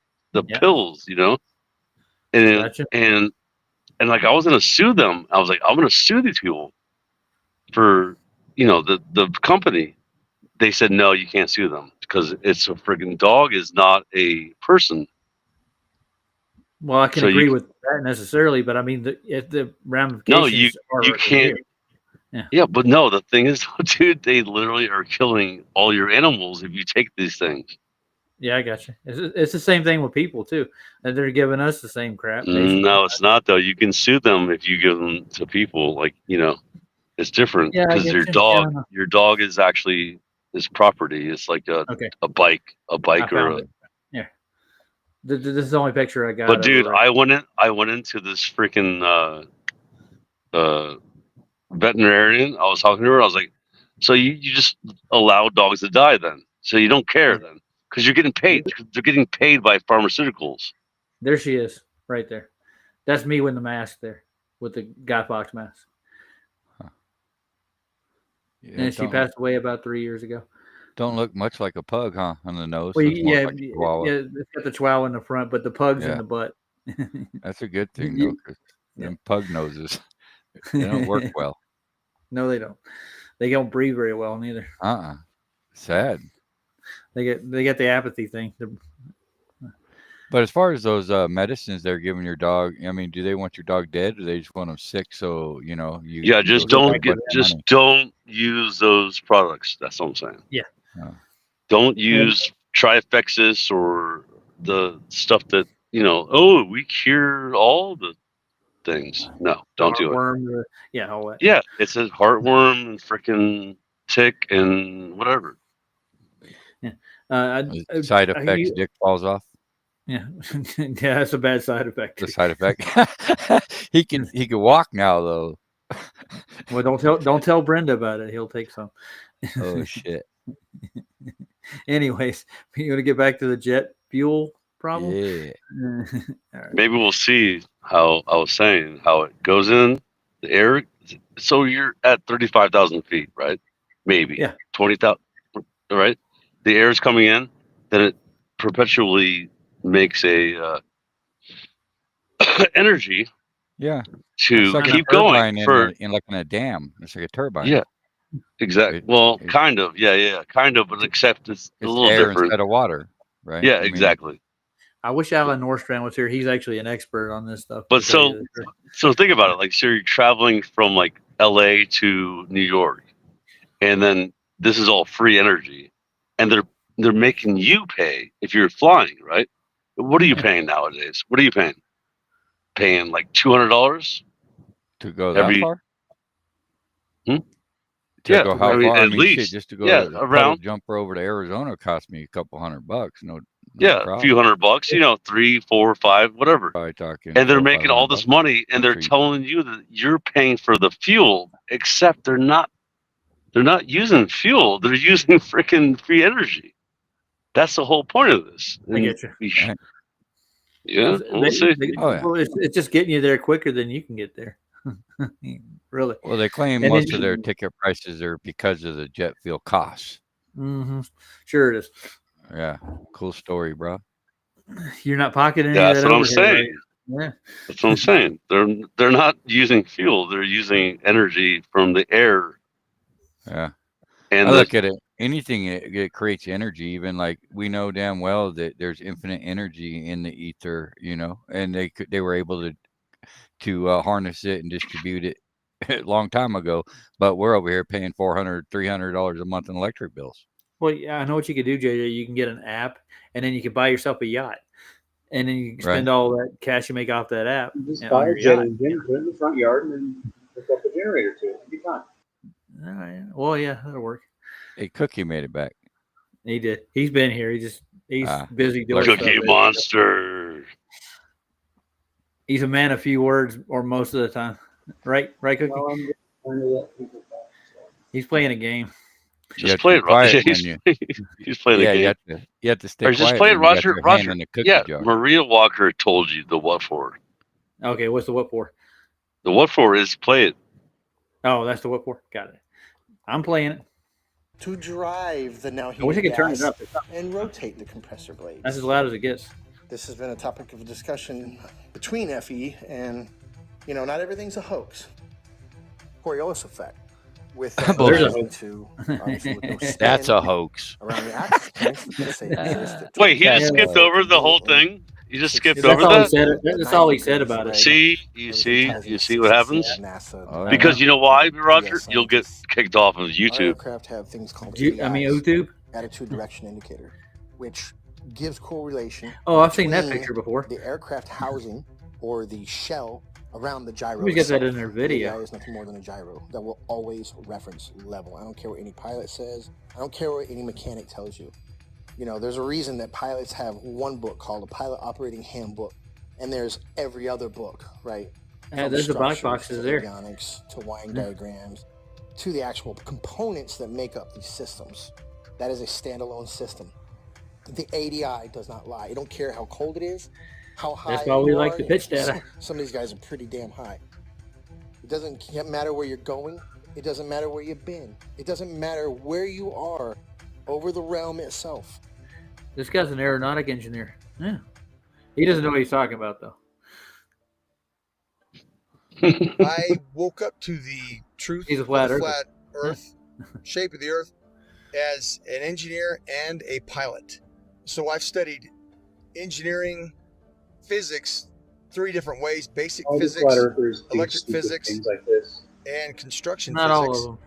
pills, you know." And Gotcha. and like I was gonna sue them. I was like, "I'm gonna sue these people for, the company." They said, "No, you can't sue them because it's a freaking dog is not a person." Well, I can agree with that necessarily, but I mean, the ramifications you can't. Yeah. Yeah, but no, the thing is, dude, they literally are killing all your animals if you take these things. Yeah, I got you. It's the same thing with people too, and they're giving us the same crap. Basically. No, it's not though. You can sue them if you give them to people. Like, it's different because your dog is actually is property. It's like a bike or a. Yeah. This is the only picture I got. But dude, I went into this freaking veterinarian. I was talking to her. I was like, "So you just allow dogs to die then? So you don't care then? Because you're getting paid. They're getting paid by pharmaceuticals." There she is, right there. That's me with the mask there, with the Guy Fawkes mask. Huh. Yeah, and she passed away about 3 years ago. Don't look much like a pug, huh? On the nose. Well, yeah, it's got the chihuahua in the front, but the pug's in the butt. That's a good thing, though, because them pug noses, they don't work well. No, they don't. They don't breathe very well neither. Sad. They get the apathy thing. But as far as those medicines they're giving your dog, I mean, do they want your dog dead, or they just want them sick? So just don't use those products. That's what I'm saying. Yeah. Don't use trifexis or the stuff that we cure all the things. No, don't do it. All that. Yeah, it says heartworm and freaking tick and whatever. Yeah. Side effects: dick falls off. Yeah, yeah, that's a bad side effect. The side effect. he can walk now though. Well, don't tell Brenda about it. He'll take some. Oh shit. Anyways, you want to get back to the jet fuel problem? Yeah. Right. Maybe we'll see how I was saying how it goes in the air. So you're at 35,000 feet, right? Maybe 20,000. Right? The air is coming in, then it perpetually makes a energy. Yeah. To like keep going in a dam. It's like a turbine. Yeah. Exactly. Well, kind of. Yeah. Kind of, but except it's a little air different. Instead of water, right? Yeah, exactly. I wish Alan Nordstrand was here. He's actually an expert on this stuff. But so think about it. Like, so you're traveling from like LA to New York, and then this is all free energy, and they're making you pay if you're flying, right? What are you paying nowadays? What are you paying? Paying like $200 to go that far? To go how far? At least just to go around jumper over to Arizona cost me a couple $100. No a few $100, $3, $4, $5, whatever. Probably talking. And they're making all this money, and they're telling you that you're paying for the fuel, except they're not using fuel. They're using freaking free energy. That's the whole point of this. I get you. Yeah, we'll see. Well, it's just getting you there quicker than you can get there. Really. Well, they claim most of their ticket prices are because of the jet fuel costs. Mm-hmm. Sure it is. Yeah, cool story, bro. You're not pocketing. That's what I'm saying. Right? Yeah, that's what I'm saying. They're not using fuel. They're using energy from the air. Yeah. And I look at it. Anything it creates energy. Even like we know damn well that there's infinite energy in the ether, and they were able to harness it and distribute it a long time ago. But we're over here paying $400, $300 a month in electric bills. Well, yeah, I know what you could do, JJ. You can get an app, and then you can buy yourself a yacht, and then you can spend all that cash you make off that app. You just buy a jet engine, put it in the front yard, and then hook up a generator to it. It'll be fine. Well, yeah, that'll work. Hey, Cookie made it back. He did. He's been here. He's busy doing stuff. Cookie Monster. He's a man of few words, or most of the time. Right, Cookie? Well, he's playing a game. Just play it, Roger. He's playing a game. You have to stay or quiet. Just play it, Roger. Yeah, jar. Maria Walker told you the what for. Okay, what's the what for? The what for is play it. Oh, that's the what for. Got it. I'm playing it. To drive the now I wish I could turn it up. And rotate the compressor blades. That's as loud as it gets. This has been a topic of discussion between FE and, not everything's a hoax. Coriolis effect. With there's a hoax. That's a hoax. Around the axis points, wait, he just skipped over the whole thing? You just skipped over that? That's all he said about it. See? You see what happens? Because you know why, Roger? You'll get kicked off of YouTube. Aircraft have things called YouTube? Attitude Direction Indicator, which gives correlation. Oh, I've seen that picture before. The aircraft housing or the shell around the gyro. We get that in their video. The is nothing more than a gyro that will always reference level. I don't care what any pilot says. I don't care what any mechanic tells you. There's a reason that pilots have one book called a Pilot Operating Handbook, and there's every other book, right? Yeah, there's the black boxes there. Avionics to wiring diagrams to the actual components that make up these systems. That is a standalone system. The ADI does not lie. I don't care how cold it is, how high. That's why we like the pitch data. Some of these guys are pretty damn high. It doesn't matter where you're going. It doesn't matter where you've been. It doesn't matter where you are over the realm itself. This guy's an aeronautic engineer. Yeah. He doesn't know what he's talking about, though. I woke up to the truth of the flat Earth, shape of the Earth, as an engineer and a pilot. So I've studied engineering, physics, 3 different ways: basic physics, electric physics, things like this, and construction Not physics. all of them.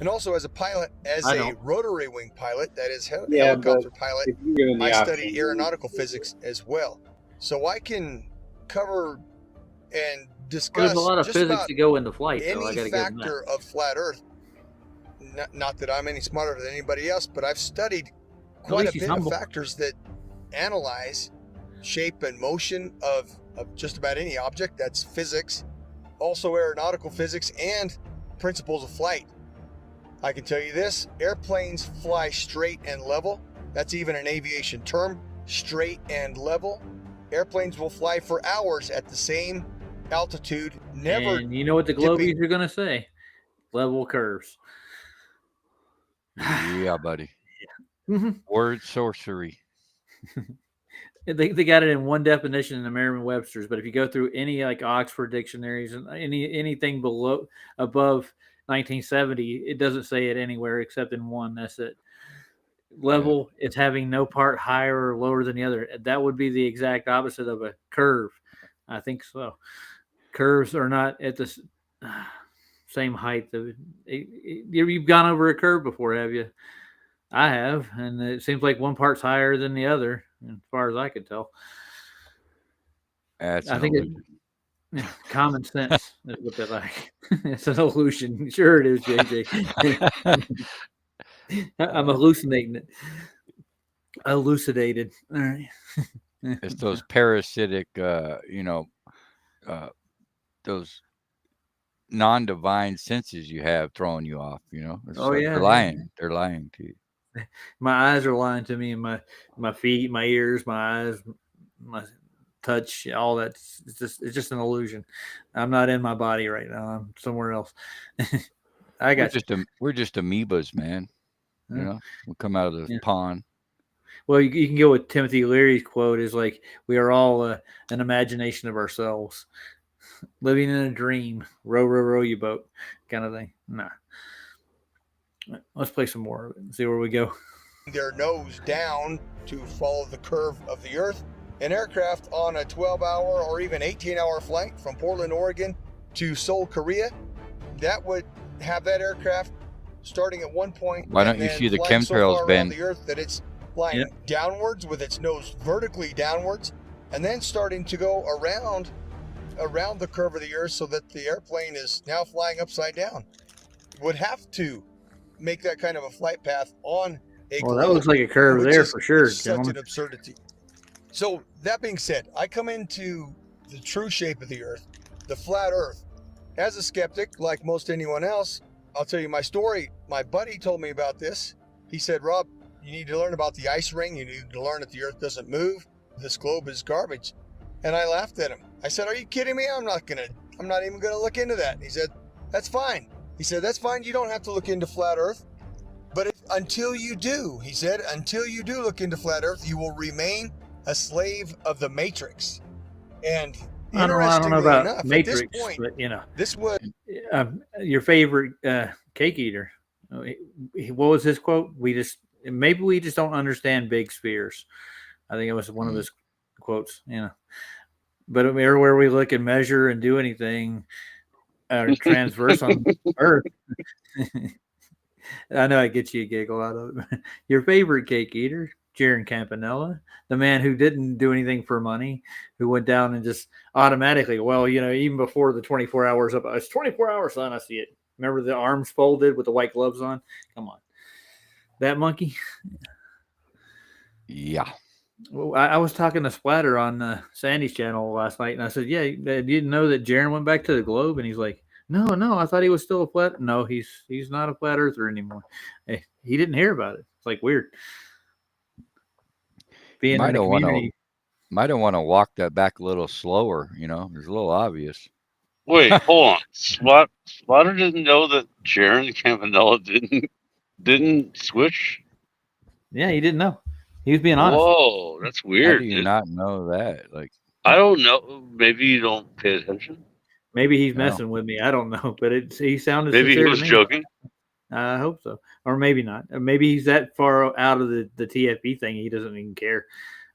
And also as a pilot, as a rotary wing pilot, that is Yeah, helicopter but pilot, if you're given the I option, study aeronautical physics as well. So I can cover and discuss There's a lot of just physics about to go into flight, though. I any gotta give him factor that. of flat Earth. Not that I'm any smarter than anybody else, but I've studied quite a least he's bit humble. of factors that analyze shape and motion of just about any object. That's physics, also aeronautical physics, and principles of flight. I can tell you this: airplanes fly straight and level. That's even an aviation term, straight and level. Airplanes will fly for hours at the same altitude, never. And you know what the Globies are going to say? Level curves. Yeah, buddy. Mm-hmm. Word sorcery. They got it in one definition in the Merriam-Webster's, but if you go through any like Oxford dictionaries and anything above 1970, it doesn't say it anywhere except in one. That's it. Level is having no part higher or lower than the other. That would be the exact opposite of a curve. I think so. Curves are not at the same height. You've gone over a curve before, have you? I have, and it seems like one part's higher than the other, as far as I could tell. I think common sense is what they like. It's an illusion. Sure it is, JJ. I'm hallucinating it. Elucidated. All right. It's those parasitic, those non-divine senses you have throwing you off. It's they're lying. They're lying to you. My eyes are lying to me, and my feet, my ears, my eyes, my touch, all that. It's just an illusion. I'm not in my body right now. I'm somewhere else. We're just amoebas, man. We'll come out of the pond. Well, you can go with Timothy Leary's quote is like, we are all an imagination of ourselves, living in a dream, row you boat kind of thing. Nah. Let's play some more of it and see where we go. Their nose down to follow the curve of the Earth. An aircraft on a 12-hour or even 18-hour flight from Portland, Oregon to Seoul, Korea, that would have that aircraft starting at one point. Why don't you see the chemtrails, Ben? The Earth that it's flying downwards with its nose vertically downwards, and then starting to go around the curve of the Earth so that the airplane is now flying upside down. Would have to make that kind of a flight path on a Well, globe. that looks like a curve there for sure, Such an absurdity. So that being said, I come into the true shape of the Earth, the flat Earth. As a skeptic, like most anyone else, I'll tell you my story. My buddy told me about this. He said, Rob, you need to learn about the ice ring. You need to learn that the Earth doesn't move. This globe is garbage. And I laughed at him. I said, are you kidding me? I'm not even gonna look into that. He said, that's fine. He said, that's fine. You don't have to look into flat Earth. But until you do, he said, until you do look into flat Earth, you will remain a slave of the Matrix. And I don't know about enough, Matrix, at this point, but this would your favorite cake eater. What was his quote? Maybe we just don't understand big spheres. I think it was one of his quotes. But everywhere we look and measure and do anything transverse on Earth. I know I get you a giggle out of it. Your favorite cake eater, Jaron Campanella, the man who didn't do anything for money, who went down and just automatically, even before the 24 hours up, it's 24 hours, son, I see it. Remember the arms folded with the white gloves on? Come on. That monkey? Yeah. Well, I was talking to Splatter on Sandy's channel last night, and I said, yeah, you didn't know that Jaron went back to the globe? And he's like, no, I thought he was still a flat. No, he's not a flat earther anymore. He didn't hear about it. It's like weird. Being in the community. Might have want to walk that back a little slower. It's a little obvious. Wait, hold on. Splatter didn't know that Jaron Campanella didn't switch. Yeah, he didn't know. He was being honest. Whoa, that's weird. How do you not know that? I don't know. Maybe you don't pay attention. Maybe he's messing with me. I don't know, but he sounded. Maybe he was joking. I hope so, or maybe not. Maybe he's that far out of the TFE thing he doesn't even care,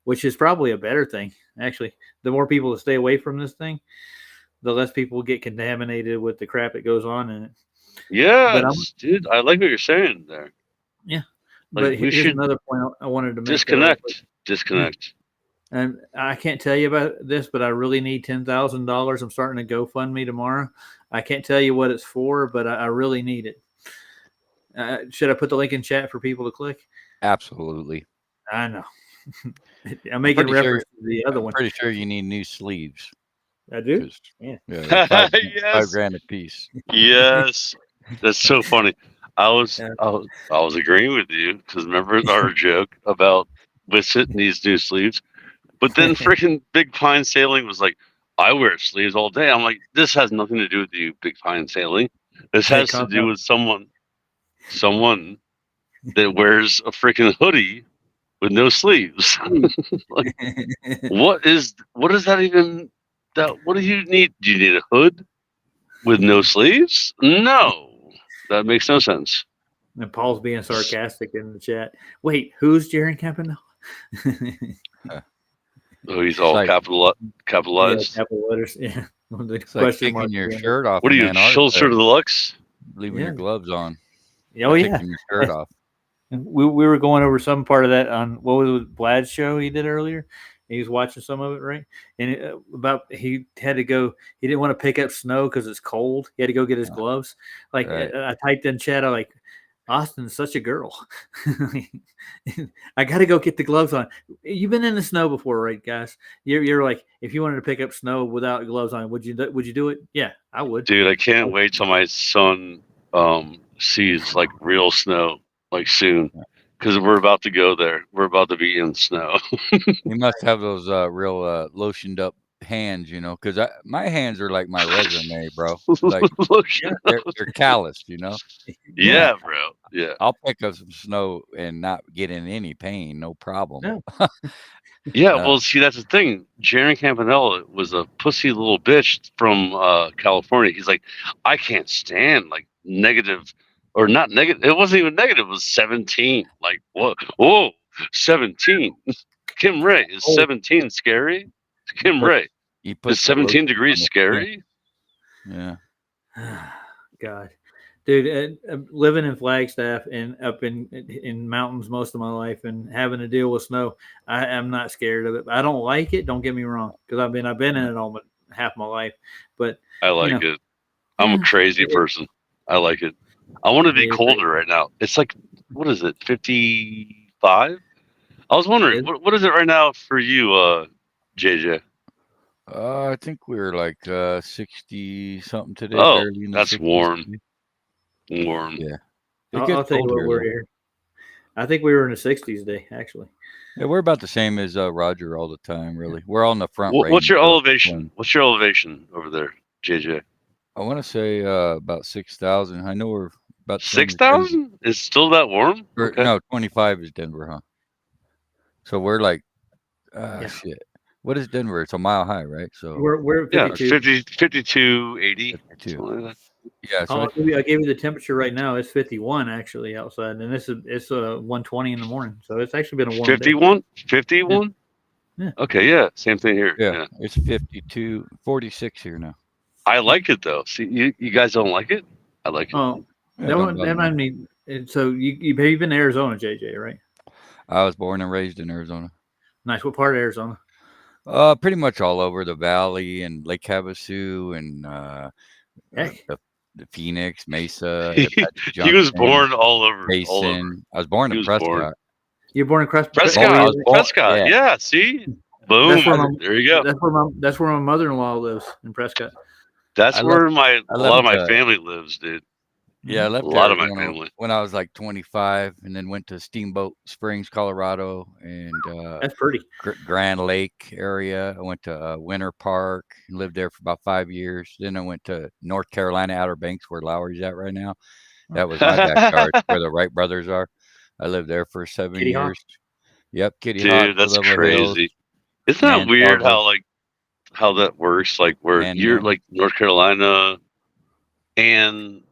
which is probably a better thing. Actually, the more people that stay away from this thing, the less people get contaminated with the crap that goes on in it. Yeah, dude, I like what you're saying there. Yeah, but here's another point I wanted to make. Disconnect. And I can't tell you about this, but I really need $10,000. I'm starting a GoFundMe tomorrow. I can't tell you what it's for, but I really need it. Should I put the link in chat for people to click? Absolutely. I know. I'm making reference to the other one. Pretty sure you need new sleeves. I do. Yeah. $5 $5,000 a piece. Yes, that's so funny. I was agreeing with you because remember our joke about Wissett needs new sleeves. But then freaking Big Pine Sailing was like, I wear sleeves all day. I'm like, this has nothing to do with you, Big Pine Sailing. This has to do with someone that wears a freaking hoodie with no sleeves. Like, what does that even? What do you need? Do you need a hood with no sleeves? No, that makes no sense. And Paul's being sarcastic in the chat. Wait, who's Jaron Campanella? Oh, he's all capitalized. Yeah, capital letters. Yeah. It's like taking your shirt off. What are you, Shoulder Deluxe? Leaving your gloves on. Oh, yeah. Taking your shirt off. We were going over some part of that on what was it, Vlad's show he did earlier. He was watching some of it, right? And he had to go. He didn't want to pick up snow because it's cold. He had to go get his gloves. Like right. I typed in chat, I'm like, Austin's such a girl. I got to go get the gloves on. You've been in the snow before, right, guys? You're like, if you wanted to pick up snow without gloves on, would you do it? Yeah, I would. Dude, I can't wait till my son sees like real snow like soon, because we're about to go there. We're about to be in snow. You must have those real lotioned up hands, because my hands are like my resume, bro. Like they're calloused, Yeah, bro. Yeah, I'll pick up some snow and not get in any pain, no problem. Yeah, well, see, that's the thing. Jaron Campanella was a pussy little bitch from California. He's like, I can't stand like negative or not negative. It wasn't even negative. It was 17. Like, what? Whoa, 17. Kim Ray, is 17 scary? Kim Ray, is 17 degrees scary? Yeah. God, dude, living in Flagstaff and up in mountains most of my life and having to deal with snow, I'm not scared of it. I don't like it. Don't get me wrong, because I've been in it all half my life. But I like it. I'm a crazy person. I like it. I want to be colder right now. It's like, what is it, 55? I was wondering, what is it right now for you, JJ? I think we were like 60 something today. Oh, barely in the that's 60s. warm. Warm. Yeah. I'll tell you what we're here. I think we were in the 60s today, actually. Yeah, we're about the same as Roger all the time, really. We're all in the front. What's your elevation? What's your elevation over there, JJ? I want to say about 6,000. I know we're about 6,000. Is still that warm? Okay. No, 25 is Denver, huh? So we're like, shit. What is Denver? It's a mile high, right? So we're 52. 52, 80. 52. Like yeah. So I gave you the temperature right now. It's 51 actually outside, and it's 1:20 in the morning. So it's actually been a warm 51? day. 51? Yeah. Okay, yeah, same thing here. Yeah, it's 52, 46 here now. I like it though. See, you guys don't like it? I like it. Oh, that might mean. So you've been to Arizona, JJ, right? I was born and raised in Arizona. Nice. What part of Arizona? Pretty much all over the valley and Lake Havasu and the Phoenix, Mesa. He was born all over. Basin. All over. I was born in Prescott. You're born in Prescott. Prescott. Yeah. See, boom. There you go. That's where my mother-in-law lives, in Prescott. That's where a lot of my family lives, dude. Yeah, I left a lot of my family when I was like 25, and then went to Steamboat Springs, Colorado, and that's pretty. Grand Lake area. I went to Winter Park and lived there for about 5 years. Then I went to North Carolina, Outer Banks, where Lowry's at right now. That was my backyard, where the Wright brothers are. I lived there for 7 Kitty years. Hawk. Yep, Kitty Dude, Hawk. that's crazy. Isn't that weird how that works? Like where you're like North Carolina and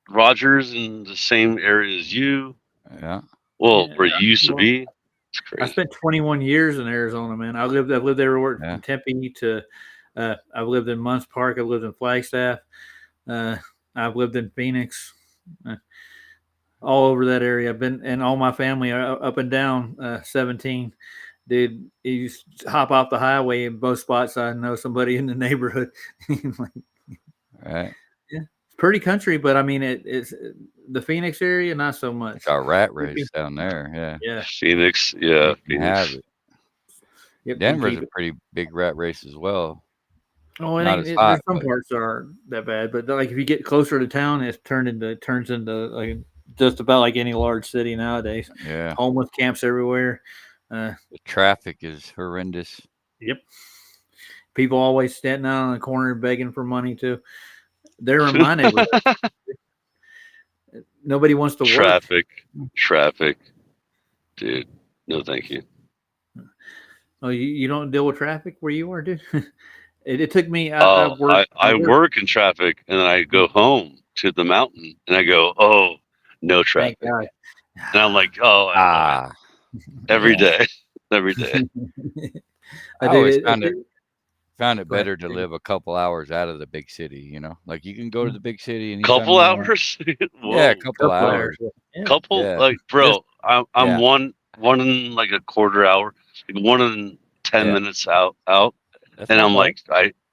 Rogers in the same area as you. Yeah. Well, where you used to be. It's crazy. I spent 21 years in Arizona, man. I've lived everywhere from Tempe to I've lived in Munns Park. I've lived in Flagstaff. I've lived in Phoenix. All over that area. I've been, and all my family are up and down 17. Dude, you hop off the highway in both spots. I know somebody in the neighborhood. Right. Yeah, it's pretty country, but I mean, it's the Phoenix area, not so much. It's a rat race down there. Yeah. Yeah. Phoenix. Yeah. Phoenix. Have it. Yep, Denver's a pretty big rat race as well. Oh, and there's some parts aren't that bad, but like if you get closer to town, it turns into like just about like any large city nowadays. Yeah. Homeless camps everywhere. The traffic is horrendous. Yep. People always standing out on the corner begging for money too. They're in my neighborhood. Nobody wants to work. Traffic. Dude, no thank you. Oh, you don't deal with traffic where you are, dude? It took me. I work in traffic, and then I go home to the mountain, and I go, oh, no traffic. And I'm like, oh, every day. I always found it better to live a couple hours out of the big city, you know? Like you can go to the big city and couple hours? Yeah, a couple hours. Like, bro, I'm one in like a quarter hour, like 1 in 10 minutes out. And I'm like,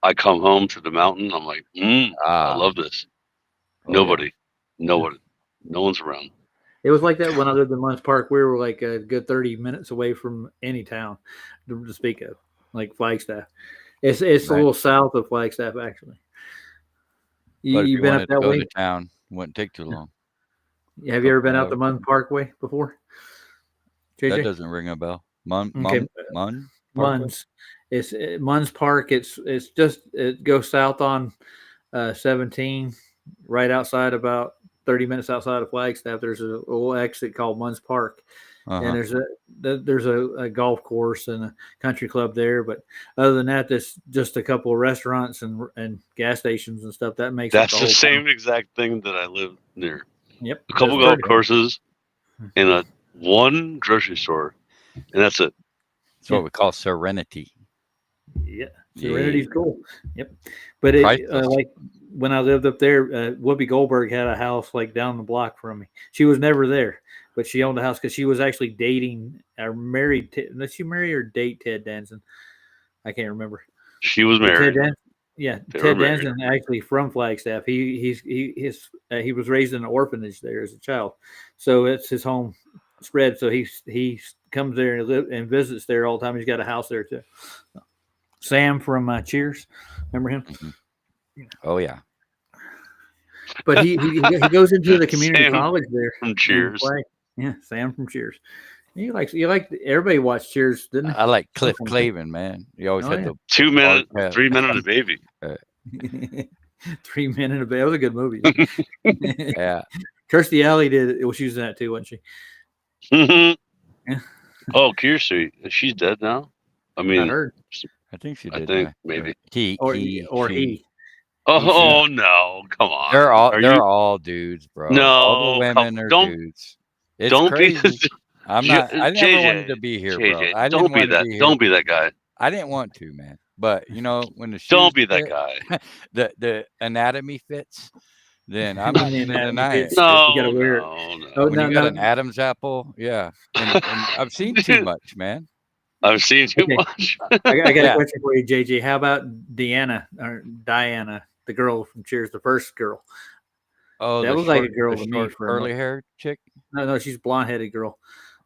I come home to the mountain. I'm like, I love this. No one's around. It was like that when I lived in Munns Park. We were like a good 30 minutes away from any town to speak of, like Flagstaff. It's a little south of Flagstaff, actually. You've been up that way? Town wouldn't take too long. Have you ever been out the Munns Parkway before? JJ? That doesn't ring a bell. Munns. It's Munns Park. It goes south on 17, right outside, about 30 minutes outside of Flagstaff. There's a little exit called Munns Park, and there's a golf course and a country club there. But other than that, there's just a couple of restaurants and gas stations and stuff. That's the same exact thing that I live near. Yep, a couple golf courses and one grocery store, and that's it. That's what we call serenity. Yeah, Serenity's cool. Yep, but like when I lived up there, Whoopi Goldberg had a house like down the block from me. She was never there, but she owned a house because she was actually dating or married. Did she marry or date Ted Danson? I can't remember. She was married. Ted Danson actually from Flagstaff. He was raised in an orphanage there as a child, so it's his home spread. So he comes there and visits there all the time. He's got a house there too. Sam from Cheers, remember him? Mm-hmm. Oh yeah. But he goes into the community college there from Cheers. Yeah, Sam from Cheers. You like everybody watched Cheers, didn't they? I like Cliff Clavin, man. He always had the 2 men, 3 men and a baby. 3 Men and a Baby. That was a good movie. Yeah. Kirstie Alley did. Well, she was in that too, wasn't she? Mm-hmm. Oh, Kirstie, she's dead now. I mean, I heard. I think she did. I think maybe he. Oh no! Come on. They're all dudes, bro. No, all the women are dudes. It's don't crazy. be. I'm not. I never wanted to be here, bro. I don't be that. Don't be that guy. I didn't want to, man. But when the shoes don't be that guy. The anatomy fits. Then I'm not going to deny it. No, you gotta wear it. Oh, when you got an Adam's apple, yeah. And I've seen too much, man. I've seen too much. I got a question for you, JJ. How about Diana, the girl from Cheers, the first girl? Oh, that was like a girl to me. Curly hair chick? No, she's blonde headed girl.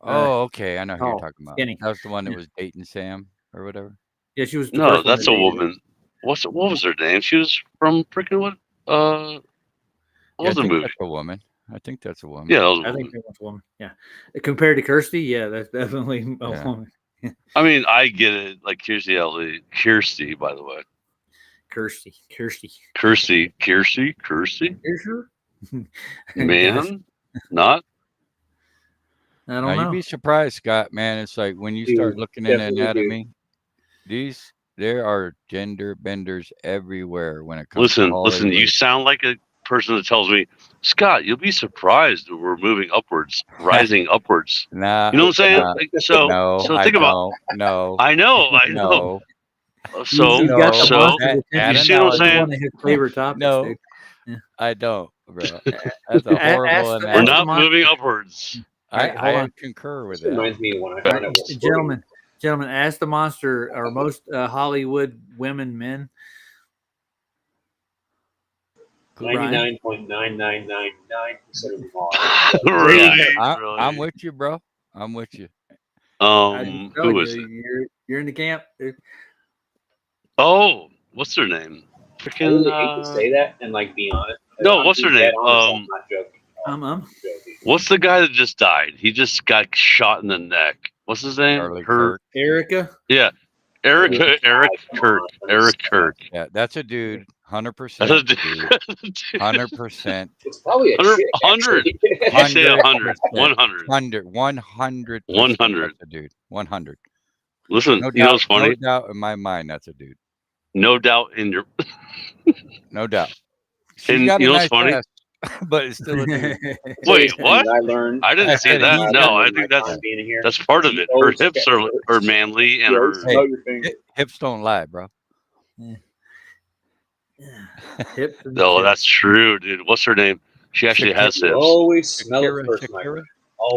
Oh, okay. I know who you're talking about. Skinny. That was the one that was dating Sam or whatever. Yeah, she was. No, that's a woman. What was her name? She was from freaking what? What was the movie? That's a woman. I think that's a woman. Yeah, that was a woman. I think that's a woman. Yeah, compared to Kirstie, yeah, that's definitely a woman. I mean, I get it. Like Kirstie, by the way. Kirstie. Man, not. I don't know. You'd be surprised, Scott. Man, it's like when you start looking in anatomy, there are gender benders everywhere when it comes. Listen. You sound like a person that tells me, Scott, you'll be surprised that we're moving upwards, rising upwards. Nah, you know what I'm saying? So think about. No, I know. No. So you see what I'm saying? One of his favorite topics. No, dude. Yeah. I don't, bro. That's a horrible analogy. We're not moving upwards. I concur with that. Reminds me when I find out gentlemen, ask the monster: are most Hollywood women men? 99.9999% of them are. Right. I'm with you, bro. I'm with you. Who is it? You're in the camp, dude. Oh, what's her name? I really hate to say that and be honest. No, what's her name? I'm not joking. What's the guy that just died? He just got shot in the neck. What's his name? Erica. Yeah, Eric Kirk. Yeah, that's a dude. 100%. That's a dude. 100%. It's probably a 100. I say 100. 100. 100. 100. That's a dude. 100. Listen, no you know what's funny? No doubt in my mind, that's a dude. No doubt in your. No doubt. And you know what's funny? Ass, but it's still a dude. Wait, what? I didn't see that. No, I think that's part of it. Her hips are manly, and her hips don't lie, bro. Hips. No, that's true, dude. What's her name? She actually has hips. Always smell it first, my friend.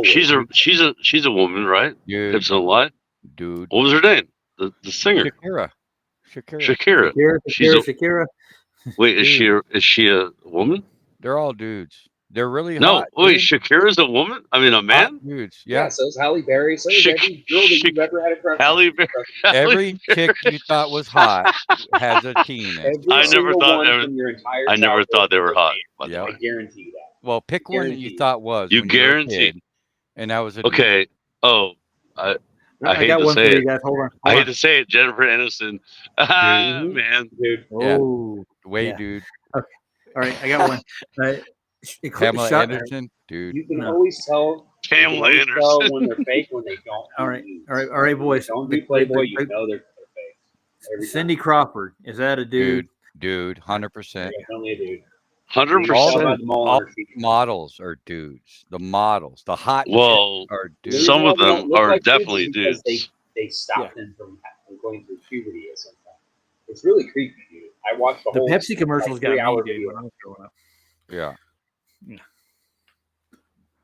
She's a woman, right? Dude. Hips don't lie, dude. What was her name? The singer. Shakira. Wait, is she a woman? They're all dudes. They're really hot. No, wait, Shakira's a woman? I mean, a man? Hot dudes. Yeah, so is Halle Berry. So is every girl that you've ever had a crush on. Halle Berry. Every chick you thought was hot has a teen. I never thought they were hot. I guarantee you that. Well, pick one that you thought was. You guarantee. And that was a okay. dude. Oh, I hate to say it. Hold on. I hate to say it. Jennifer Aniston. Man. Dude. Oh. Dude. Okay. All right. I got one. Pamela Anderson, dude. You can always tell. Pamela Anderson. When they're fake, when they don't. All right, boys. Don't do Playboy. You know they're fake. Cindy Crawford, is that a dude? Dude, 100%. Definitely a dude. 100%. All models are dudes. The models, the hot are dudes. Some of them are definitely dudes. They stop them from going through puberty at some time. It's really creepy, dude. I watched the whole Pepsi commercials got me, dude, when I was growing up. Yeah.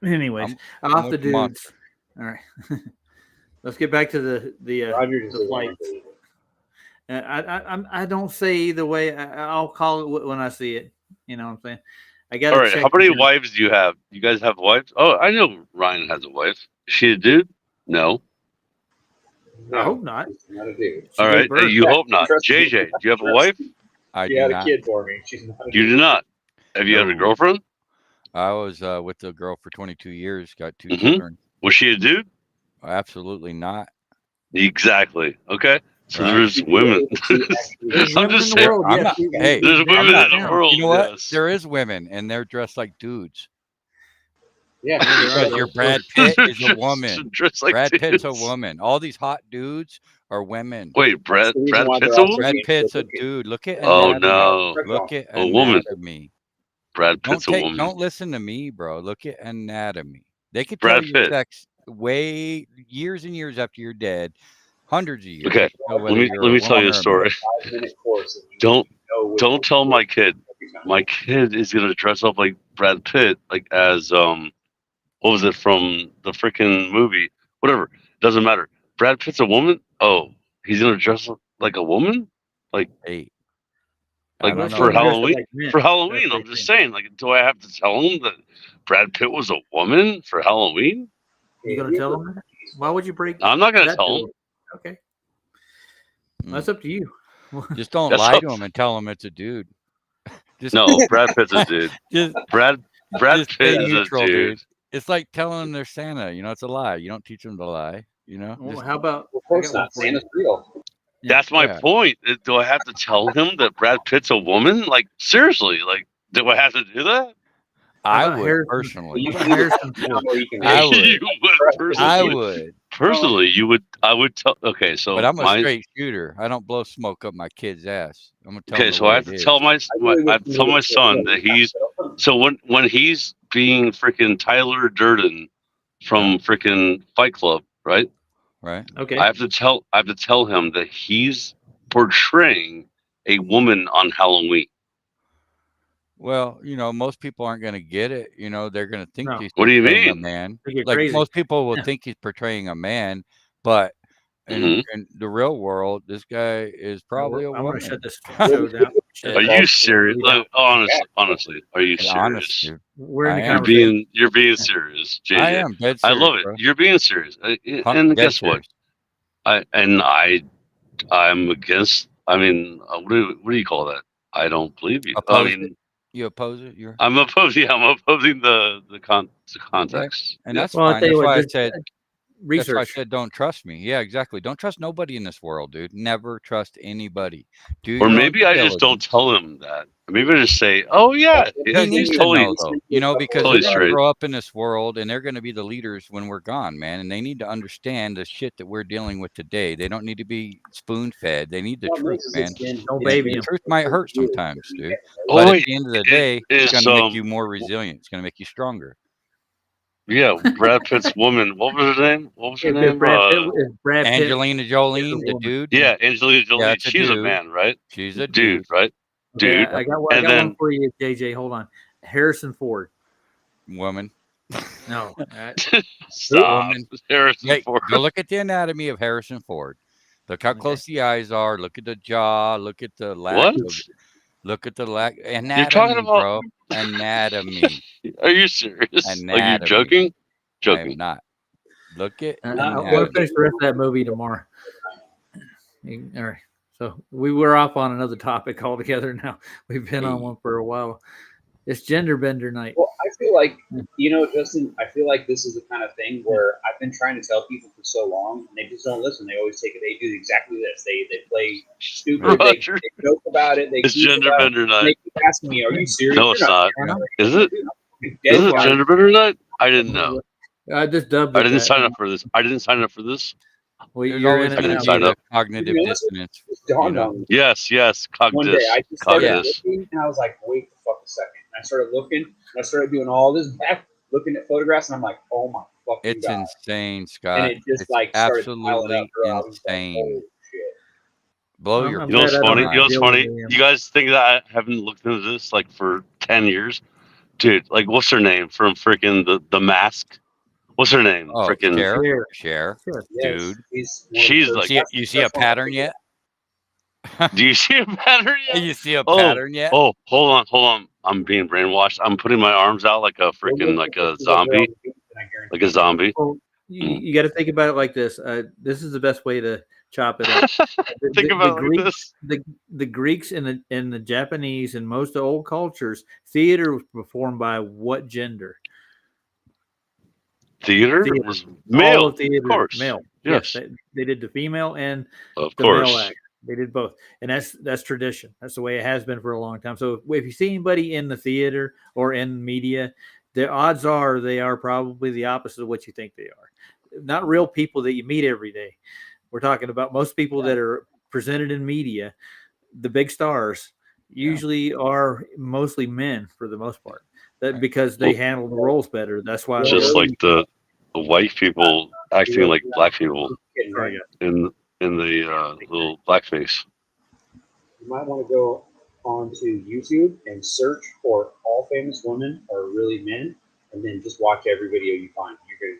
Anyways, off the dudes. All right, let's get back to the flights. I don't say either way. I'll call it when I see it. You know what I'm saying? I got to All right. check. How many wives do you have? You guys have wives? Oh, I know Ryan has a wife. Is she a dude? No. I hope not. Not a dude. All right. You hope not. JJ, do you have a wife? She had a kid for me. She's not a You dude. do not. Have you had a girlfriend? I was with the girl for 22 years. Got 2 children. Was she a dude? Absolutely not. Exactly. Okay. So there's women. I'm just saying. Hey, there's women in the world. You know what? Yes. There is women, and they're dressed like dudes. Yeah, because your Brad Pitt is a woman. Dressed like Brad Pitt's a dudes. woman. All these hot dudes are women. Wait, Brad Pitt's a woman? Brad Pitt's a dude. Look at Oh anatomy. no. Look at a woman. anatomy. Brad Pitt's a woman. Don't listen to me, bro. Look at anatomy. They could Brad tell your Pitt. sex way years and years after you're dead, hundreds of years. Okay, let me tell you a story. Don't tell my kid. My kid is gonna dress up like Brad Pitt, like as what was it from the freaking movie? Whatever, doesn't matter. Brad Pitt's a woman. Oh, he's gonna dress up like a woman, like like for Halloween. For Halloween, I'm just saying. Like, do I have to tell him that Brad Pitt was a woman for Halloween? You gonna tell him that? Why would you break? I'm not gonna tell him. Okay, that's up to you. Just don't lie to him and tell him it's a dude. No, Brad Pitt's a dude. Brad Pitt is a dude. It's like telling them they're Santa. You know, it's a lie. You don't teach them to lie. You know. Well, how about? Of course not. Santa's real. That's my point. Do I have to tell him that Brad Pitt's a woman? Like, seriously, like, do I have to do that? I would personally. I would. Personally, you would. I would tell. Okay, so. But I'm a straight shooter. I don't blow smoke up my kid's ass. I'm gonna tell. Okay, so I have to tell my son that he's. So when he's being freaking Tyler Durden from freaking Fight Club, right? Right. Okay. I have to tell him that he's portraying a woman on Halloween. Well, you know, most people aren't going to get it. You know, they're going to think he's What do you portraying a mean? man. Like crazy. Most people will think he's portraying a man, but in the real world, this guy is probably a woman. I'm going to shut this show down. Are you serious? Like, honestly, are you serious? Honest, We're in the conversation. You're being serious, JJ. I am. Dead serious, I love it. Bro. You're being serious. And guess what? I'm against. I mean, what do you call that? I don't believe you. You oppose it? I'm opposing. I'm opposing the context, right. And that's fine. That's why I said research. That's why I said don't trust me. Yeah, exactly. Don't trust nobody in this world, dude. Never trust anybody. Or maybe I just don't tell him that. Maybe I just say, "Oh yeah, he's totally." To know, though, you know, because totally they're going to grow up in this world, and they're going to be the leaders when we're gone, man. And they need to understand the shit that we're dealing with today. They don't need to be spoon-fed. They need the truth, man. The truth might hurt sometimes, dude. But at the end of the day, it's going to make you more resilient. It's going to make you stronger. Yeah, Brad Pitt's woman. What was her name? Brad Pitt, Angelina Jolie, the dude. Yeah, Angelina Jolie. Yeah, she's a man, right? She's a dude, right? Dude. Yeah, I got one for you, JJ. Hold on. Harrison Ford. Woman. No. Stop. Woman. Harrison Ford. Go look at the anatomy of Harrison Ford. Look how close the eyes are. Look at the jaw. Look at the lack of. Look at the lack. Anatomy, you're talking about bro. Anatomy. Are you serious? Anatomy. Are you joking? I am not. Look at. We'll finish the rest of that movie tomorrow. All right. So we were off on another topic altogether now. We've been on one for a while. It's gender bender night. Well, I feel like, you know, Justin, I feel like this is the kind of thing where I've been trying to tell people for so long, and they just don't listen. They always take it. They do exactly this. They play stupid. They joke about it. It's gender bender night. They keep asking me, "Are you serious?" No, it's not. Is it? Is it gender bender night? I didn't know. I just dubbed it. I didn't sign up for this. Well, you're in it now. Cognitive dissonance. You know? Yes. One day I just started looking, and I was like, "Wait the fuck a second." And I started looking, and I started doing all this back, looking at photographs, and I'm like, "Oh my fucking It's God." insane, Scott. And it just it's like started absolutely insane. Like, Blow your. You know what's funny? You guys think that I haven't looked into this like for 10 years, dude? Like, what's her name from freaking the Mask? What's her name? Oh, freaking Cher. Dude, she's like. You see a pattern yet? Do you see a pattern yet? You see a pattern yet? Oh, hold on. I'm being brainwashed. I'm putting my arms out like a freaking zombie. Like a zombie. Well, you got to think about it like this. This is the best way to chop it up. Think about it like this. The Greeks and the Japanese and most of old cultures, theater was performed by what gender? Theater was male. Of course. Male. Yes. They did the female and the male act. They did both, and that's tradition. That's the way it has been for a long time. So if you see anybody in the theater or in media, the odds are they are probably the opposite of what you think they are. Not real people that you meet every day. We're talking about most people that are presented in media. The big stars usually are mostly men for the most part. That because they handle the roles better. That's why. Just like the white people acting like black people in the little blackface. You might want to go onto YouTube and search for all famous women are really men, and then just watch every video you find.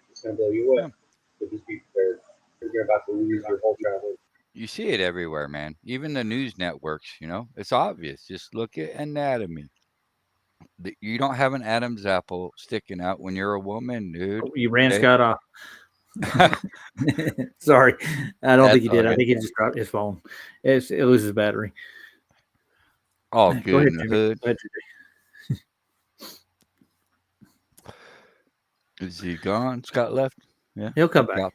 It's gonna blow you away. So just be prepared. You're about to lose your whole childhood. You see it everywhere, man. Even the news networks, it's obvious. Just look at anatomy. You don't have an Adam's apple sticking out when you're a woman, dude. You ran Scott off. Sorry, I don't think he did. I think he just dropped his phone. It loses battery. Oh, good. Go ahead, in the hood. Is he gone? Scott left. Yeah, he'll come back.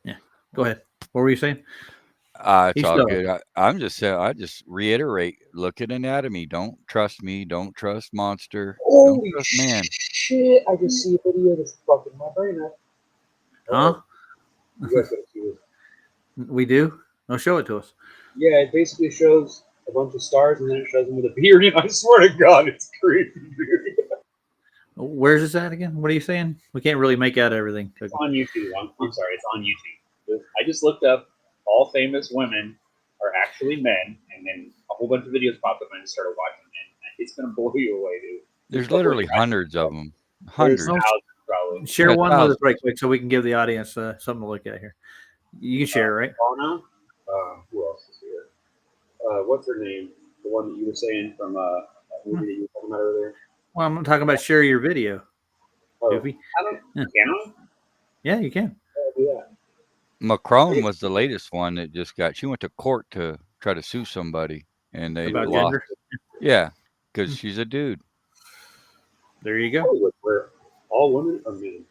Yeah, go ahead. What were you saying? It's all good. I'm just saying. I just reiterate. Look at anatomy. Don't trust me. Don't trust monster. Holy shit! I just see a video that's fucking my brain up. Huh? You guys gotta see this. We do? No, show it to us. Yeah, it basically shows a bunch of stars and then it shows them with a beard. And I swear to God, it's creepy, dude. Where's this at again? What are you saying? We can't really make out everything. It's on YouTube. I'm sorry, it's on YouTube. I just looked up all famous women are actually men, and then a whole bunch of videos popped up and I just started watching them. And it's gonna blow you away, dude. There's literally hundreds of them. Hundreds. Probably. Share one with us right quick so we can give the audience something to look at here. You can share, right? Anna? Who else is here? What's her name? The one that you were saying from a movie that you were talking about earlier? Well, I'm talking about share your video. Can I? Yeah, you can. Do that. Macron was the latest one that just got. She went to court to try to sue somebody, and they about lost. Gender? Yeah, because she's a dude. There you go. Where all women are men.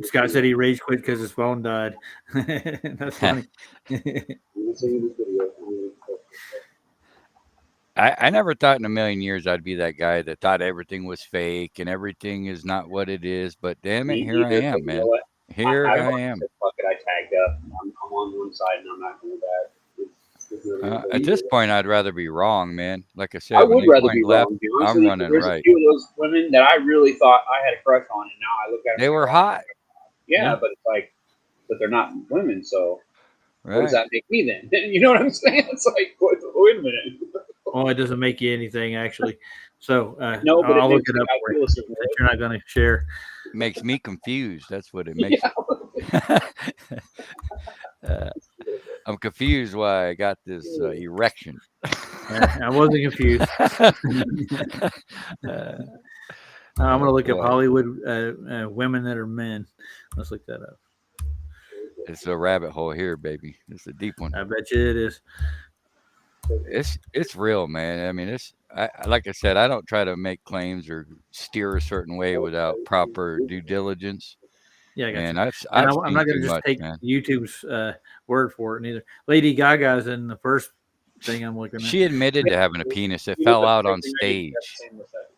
Scott said he rage quit because his phone died. That's funny. I never thought in a million years I'd be that guy that thought everything was fake and everything is not what it is. But damn it, here I am, man. Here I am. Fuck it, I tagged up. I'm on one side and I'm not going back. At this point, I'd rather be wrong, man. Like I said, I would rather be left, wrong. I'm running There's right. a few of those women that I really thought I had a crush on, and now I look at them. They were hot. Yeah, but it's like, but they're not women, so right. What does that make me then? You know what I'm saying? It's like, wait a minute. Well, it doesn't make you anything, actually. So no, but I'll look it up for you. That you're not going to share. Makes me confused. That's what it makes. I'm confused why I got this erection. I wasn't confused. I'm going to look up Hollywood women that are men. Let's look that up. It's a rabbit hole here, baby. It's a deep one. I bet you it is. It's real, man. I mean, like I said, I don't try to make claims or steer a certain way without proper due diligence. Yeah, I got and you. I'm not going to just take YouTube's word for it neither. Lady Gaga's in the first thing I'm looking at. She admitted to having a penis. It fell out on stage.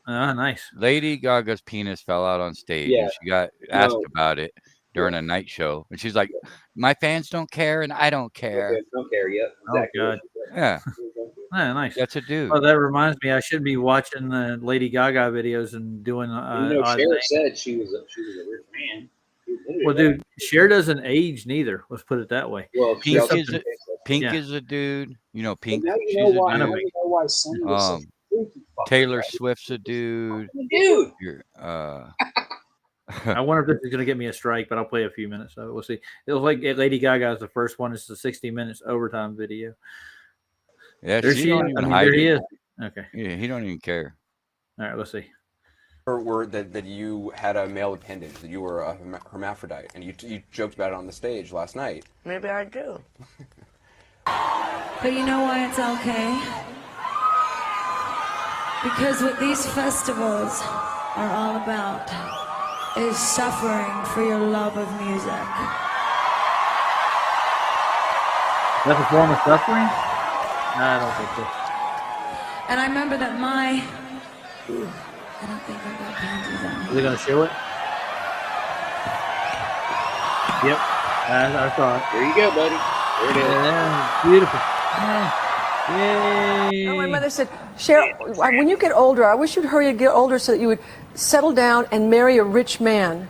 Nice. Lady Gaga's penis fell out on stage. Yeah. And she got asked about it during a night show, and she's like, "My fans don't care, and I don't care." My fans don't care yet. Exactly. Oh God. Yeah. Yeah, nice. That's a dude. Oh, that reminds me, I should be watching the Lady Gaga videos and doing. Cher said she was a rich man. Well, dude, Cher doesn't age neither. Let's put it that way. Well, Pink is a dude. You know, Pink. Now you know why. Now you know why Sonny was Taylor Swift's a dude. Dude. I wonder if this is going to get me a strike, but I'll play a few minutes. So we'll see. It was like Lady Gaga's the first one. It's the 60 minutes overtime video. Yeah, there she don't is. even I mean, hide there he it. is. Okay. Yeah, he don't even care. All right, let's see. Word that you had a male appendage, that you were a hermaphrodite, and you joked about it on the stage last night. Maybe I do. But you know why it's okay? Because what these festivals are all about is suffering for your love of music. That's a form of suffering? No, I don't think so. And I remember that I don't think I got panties on. Are they going to show it? Yep. I saw it. There you go, buddy. There it is. Yeah, beautiful. Yeah. Yay. Oh, my mother said, Cheryl, when you get older, I wish you'd hurry to get older so that you would settle down and marry a rich man.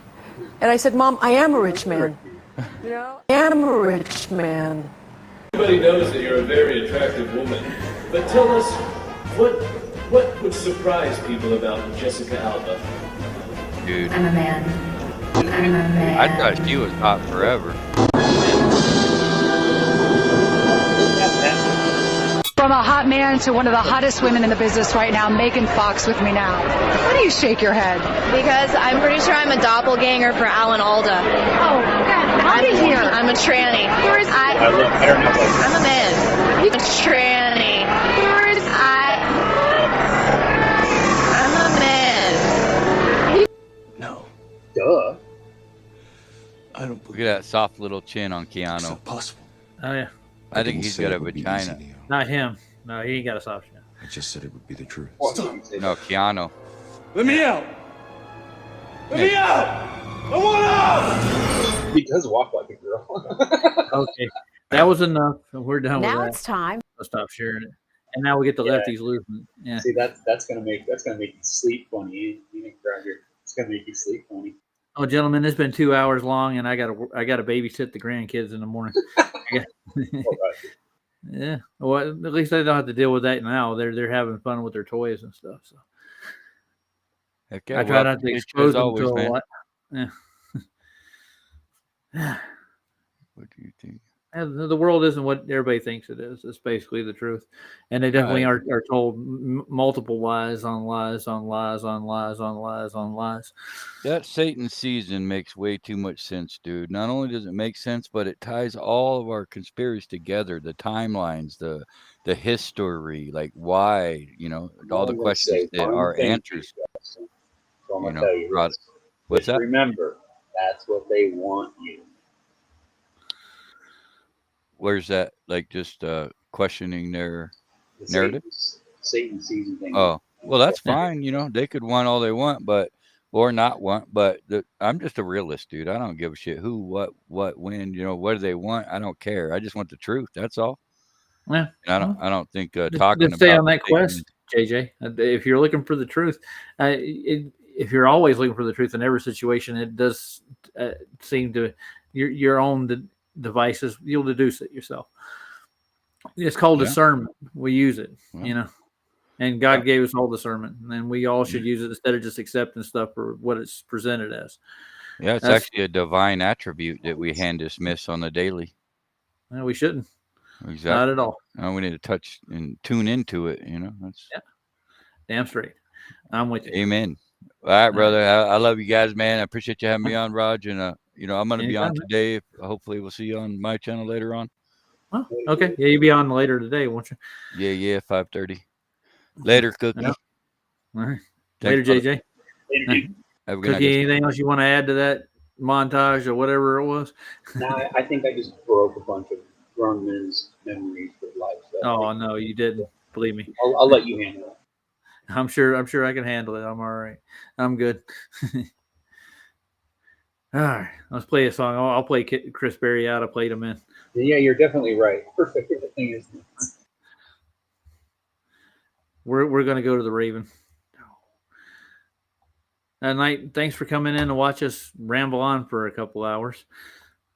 And I said, Mom, I am a rich man. You know, I am a rich man. Everybody knows that you're a very attractive woman, but tell us, what would surprise people about Jessica Alba? Dude. I'm a man. I'm a man. I thought she was hot forever. From a hot man to one of the hottest women in the business right now, Megan Fox with me now. Why do you shake your head? Because I'm pretty sure I'm a doppelganger for Alan Alda. Oh, get out of here. I'm a tranny. I'm a man. I'm a tranny. I'm a man. No. Duh. I don't Look at that soft little chin on Keanu. It's impossible. Oh, yeah. I think he's got a vagina. Not him. No, he ain't got a soft chin. I just said it would be the truth. No, Keanu. Let me out! Let me out! I want out! He does walk like a girl. Okay. That was enough. We're done with that. Now it's time. I'll stop sharing it. And now we get the lefties loose. Yeah. See, that's gonna make you sleep funny. It's gonna make you sleep funny. Oh, gentlemen, it's been 2 hours long, and I got to babysit the grandkids in the morning. Yeah. Well, at least they don't have to deal with that now. They're having fun with their toys and stuff. So Heck yeah, I try not to expose them to a lot. Yeah. What do you think? And the world isn't what everybody thinks it is. It's basically the truth, and they definitely are told multiple lies on lies on lies on lies on lies on lies. That Satan season makes way too much sense, dude. Not only does it make sense, but it ties all of our conspiracies together, the timelines, the history, like why, all the questions that are answers. So I'm gonna tell you this. What's that? Remember, that's what they want you. Where's that? Like just questioning their narrative? Satan season thing. Oh, well, that's fine. They could want all they want, or not want. But I'm just a realist, dude. I don't give a shit who, what, when. What do they want? I don't care. I just want the truth. That's all. Yeah. And I don't think talking stay about on that quest, JJ. If you're looking for the truth, if you're always looking for the truth in every situation, it does seem to your own devices, you'll deduce it yourself. It's called discernment. We use it, and God gave us all discernment, and we all should use it instead of just accepting stuff for what it's presented as. Yeah, it's actually a divine attribute that we hand dismiss on the daily. No, we shouldn't. Exactly. Not at all. We need to touch and tune into it. That's damn straight. I'm with you. Amen. All right, brother. I love you guys, man. I appreciate you having me on, Raj, and I'm going to be on today. Hopefully, we'll see you on my channel later on. Oh, okay. Yeah, you'll be on later today, won't you? Yeah, 5:30. Later, Cookie. All right. Thanks, later, JJ. Later. Have a good night. Cookie, anything else you want to add to that montage or whatever it was? No, I think I just broke a bunch of grown men's memories with life. Oh, no, you didn't. Believe me. I'll let you handle it. I'm sure I can handle it. I'm all right. I'm good. All right, let's play a song. I'll play Chris Berry out. I played him in. Yeah, you're definitely right. Perfect. The thing is, we're gonna go to the Raven. Night. Thanks for coming in and watch us ramble on for a couple hours.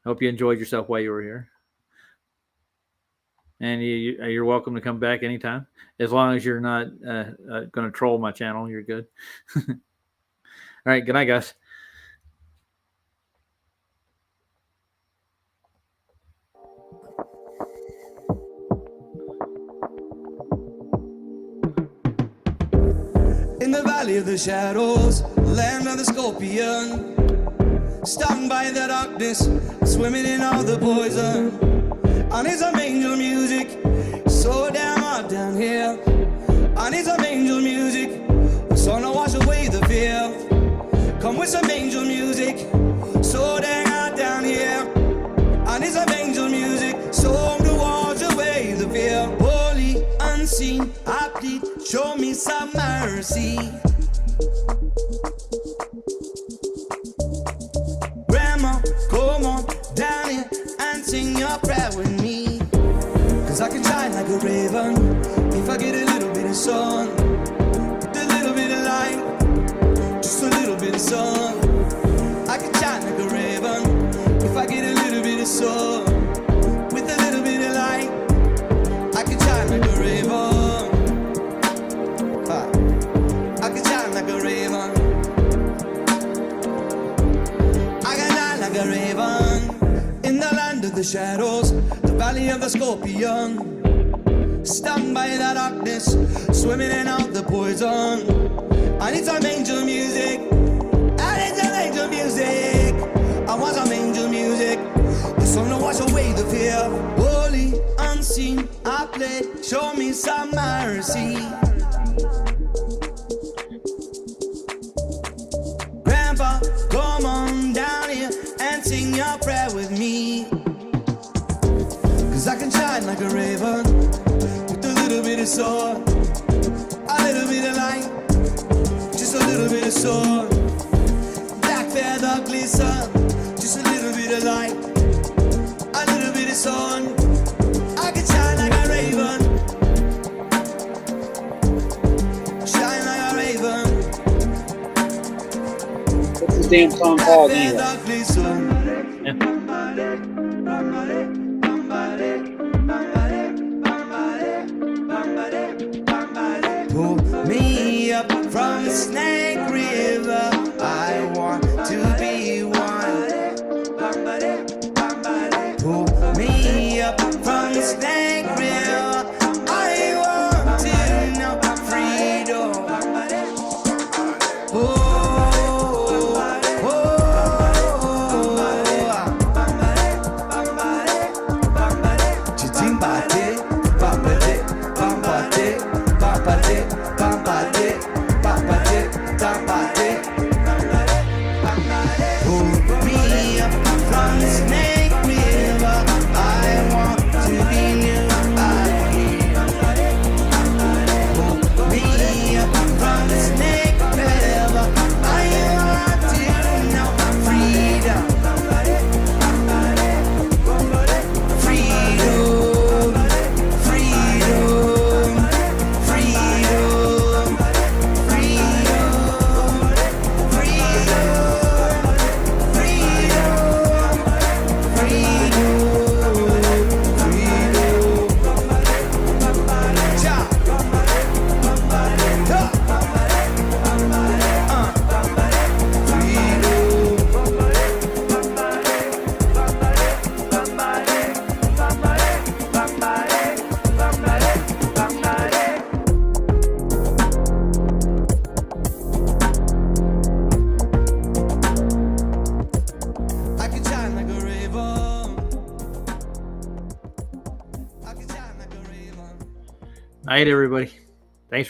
Hope you enjoyed yourself while you were here. And you're welcome to come back anytime, as long as you're not going to troll my channel. You're good. All right. Good night, guys. valley of the shadows, land of the scorpion. Stung by the darkness, swimming in all the poison. I need some angel music, so damn hot down here. I need some angel music, so to wash away the fear. Come with some angel music, so damn hot down here. I need some angel music, so to wash away the fear. Holy, unseen, I plead, show me some mercy. Grandma, come on down here and sing your prayer with me. Cause I can shine like a raven if I get a little bit of sun. A little bit of light, just a little bit of sun. I can shine like a raven if I get a little bit of sun. With a little bit of light, I can shine like a raven. I can shine like a raven. I can shine like a raven. In the land of the shadows, the valley of the scorpion. Stung by the darkness, swimming in out the poison. I need some angel music. I need some angel music. I want some angel music. The song to wash away the fear. Holy, unseen, I play. Show me some mercy. Grandpa, come on down here and sing your prayer with me. Cause I can shine like a raven with a little bit of sun, a little bit of light, just a little bit of sun. Black feather glisten, just a little bit of light, a little bit of sun. I can shine like a raven, shine like a raven. What's this damn song called anyway? Pull me up from the Snake River. I want to be one. Pull me up from the Snake River. I want to know freedom. Night, everybody.